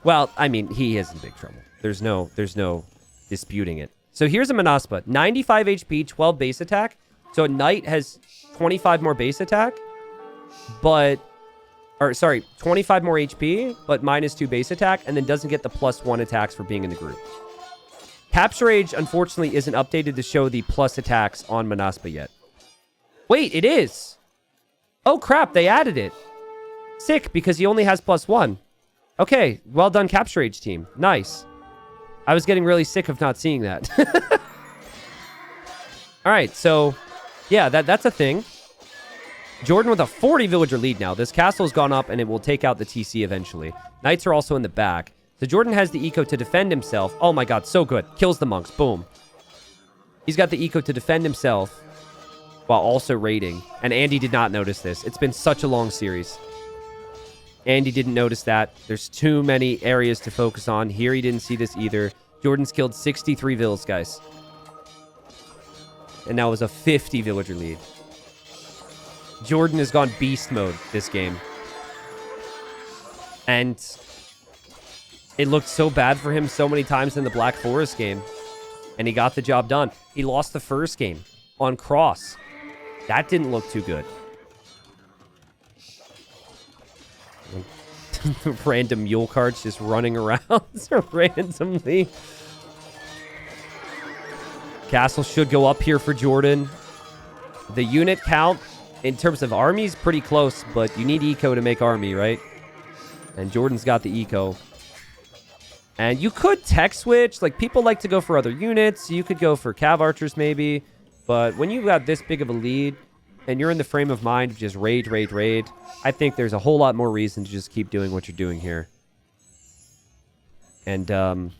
Well, I mean, he is in big trouble. There's no disputing it. So here's a Manaspa. 95 HP, 12 base attack. So a knight has 25 more base attack. But... Or, sorry, 25 more HP, but -2 base attack. And then doesn't get the +1 attacks for being in the group. Capture Age, unfortunately, isn't updated to show the plus attacks on Manaspa yet. Wait, it is! Oh, crap, they added it. Sick, because he only has +1. Okay, well done, Capture Age team. Nice. I was getting really sick of not seeing that. All right, so, yeah, that's a thing. Jordan with a 40 villager lead now. This castle's gone up, and it will take out the TC eventually. Knights are also in the back. So Jordan has the eco to defend himself. Oh my god, so good. Kills the monks. Boom. He's got the eco to defend himself while also raiding. And Andy did not notice this. It's been such a long series. Andy didn't notice that. There's too many areas to focus on. Here he didn't see this either. Jordan's killed 63 vills, guys. And now is a 50 villager lead. Jordan has gone beast mode this game. And it looked so bad for him so many times in the Black Forest game. And he got the job done. He lost the first game on Cross. That didn't look too good. Random mule carts just running around randomly. Castle should go up here for Jordan. The unit count in terms of army is pretty close, but you need eco to make army, right? And Jordan's got the eco. And you could tech switch. Like, people like to go for other units. You could go for cav archers maybe. But when you've got this big of a lead and you're in the frame of mind of just raid, I think there's a whole lot more reason to just keep doing what you're doing here. And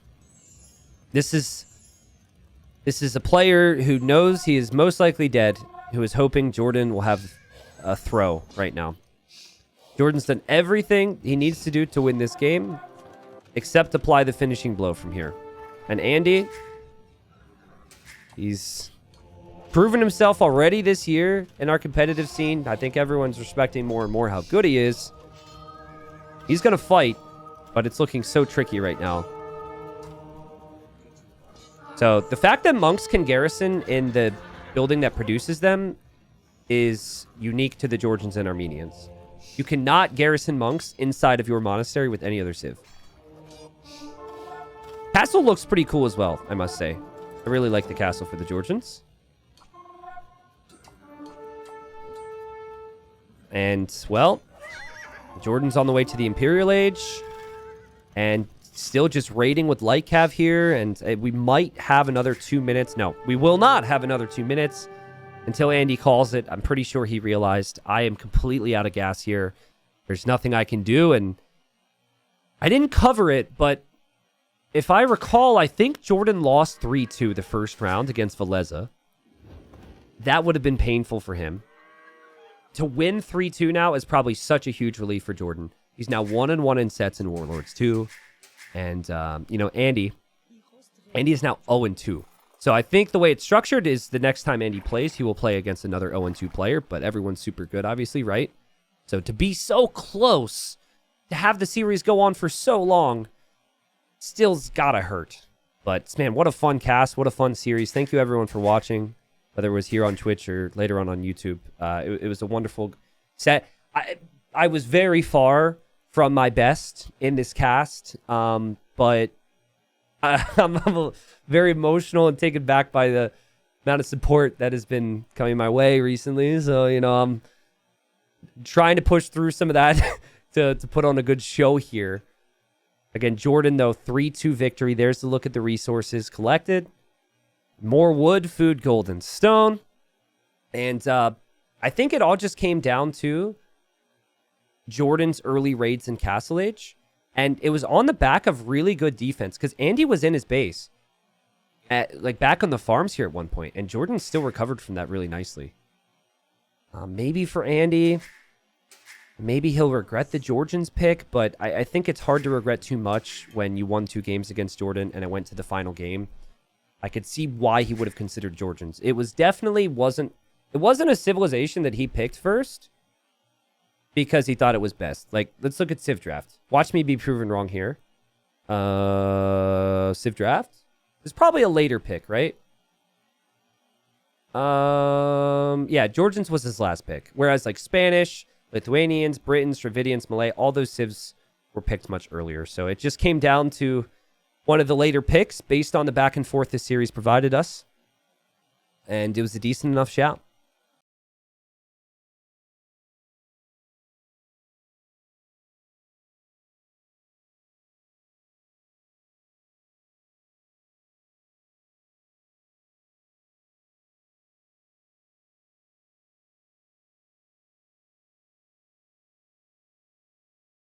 this is a player who knows he is most likely dead, who is hoping Jordan will have a throw right now. Jordan's done everything he needs to do to win this game, except apply the finishing blow from here. And Andy, he's proven himself already this year in our competitive scene. I think everyone's respecting more and more how good he is. He's going to fight, but it's looking so tricky right now. So the fact that monks can garrison in the building that produces them is unique to the Georgians and Armenians. You cannot garrison monks inside of your monastery with any other civ. Castle looks pretty cool as well, I must say. I really like the castle for the Georgians. And, well, Jordan's on the way to the Imperial Age. And still just raiding with light cav here. And we might have another 2 minutes. No, we will not have another 2 minutes until Andy calls it. I'm pretty sure he realized I am completely out of gas here. There's nothing I can do. And I didn't cover it, but if I recall, I think Jordan lost 3-2 the first round against Valeza. That would have been painful for him. To win 3-2 now is probably such a huge relief for Jordan. He's now 1-1 in sets in Warlords 2. And, you know, Andy is now 0-2. So I think the way it's structured is the next time Andy plays, he will play against another 0-2 player. But everyone's super good, obviously, right? So to be so close, to have the series go on for so long, still's gotta hurt. But, man, what a fun cast. What a fun series. Thank you, everyone, for watching, whether it was here on Twitch or later on YouTube. It was a wonderful set. I was very far from my best in this cast, but I'm very emotional and taken back by the amount of support that has been coming my way recently. So, you know, I'm trying to push through some of that to put on a good show here. Again, Jordan, though, 3-2 victory. There's the look at the resources collected. More wood, food, gold, and stone. And I think it all just came down to Jordan's early raids in Castle Age. And it was on the back of really good defense because Andy was in his base, like back on the farms here at one point, and Jordan still recovered from that really nicely. Maybe for Andy, maybe he'll regret the Georgians pick, but I think it's hard to regret too much when you won 2 games against Jordan and it went to the final game. I could see why he would have considered Georgians. It was definitely wasn't a civilization that he picked first because he thought it was best. Like, let's look at Civ Draft. Watch me be proven wrong here. Civ Draft. It's probably a later pick, right? Yeah, Georgians was his last pick. Whereas like Spanish, Lithuanians, Britons, Dravidians, Malay, all those civs were picked much earlier. So it just came down to one of the later picks based on the back and forth this series provided us. And it was a decent enough shout.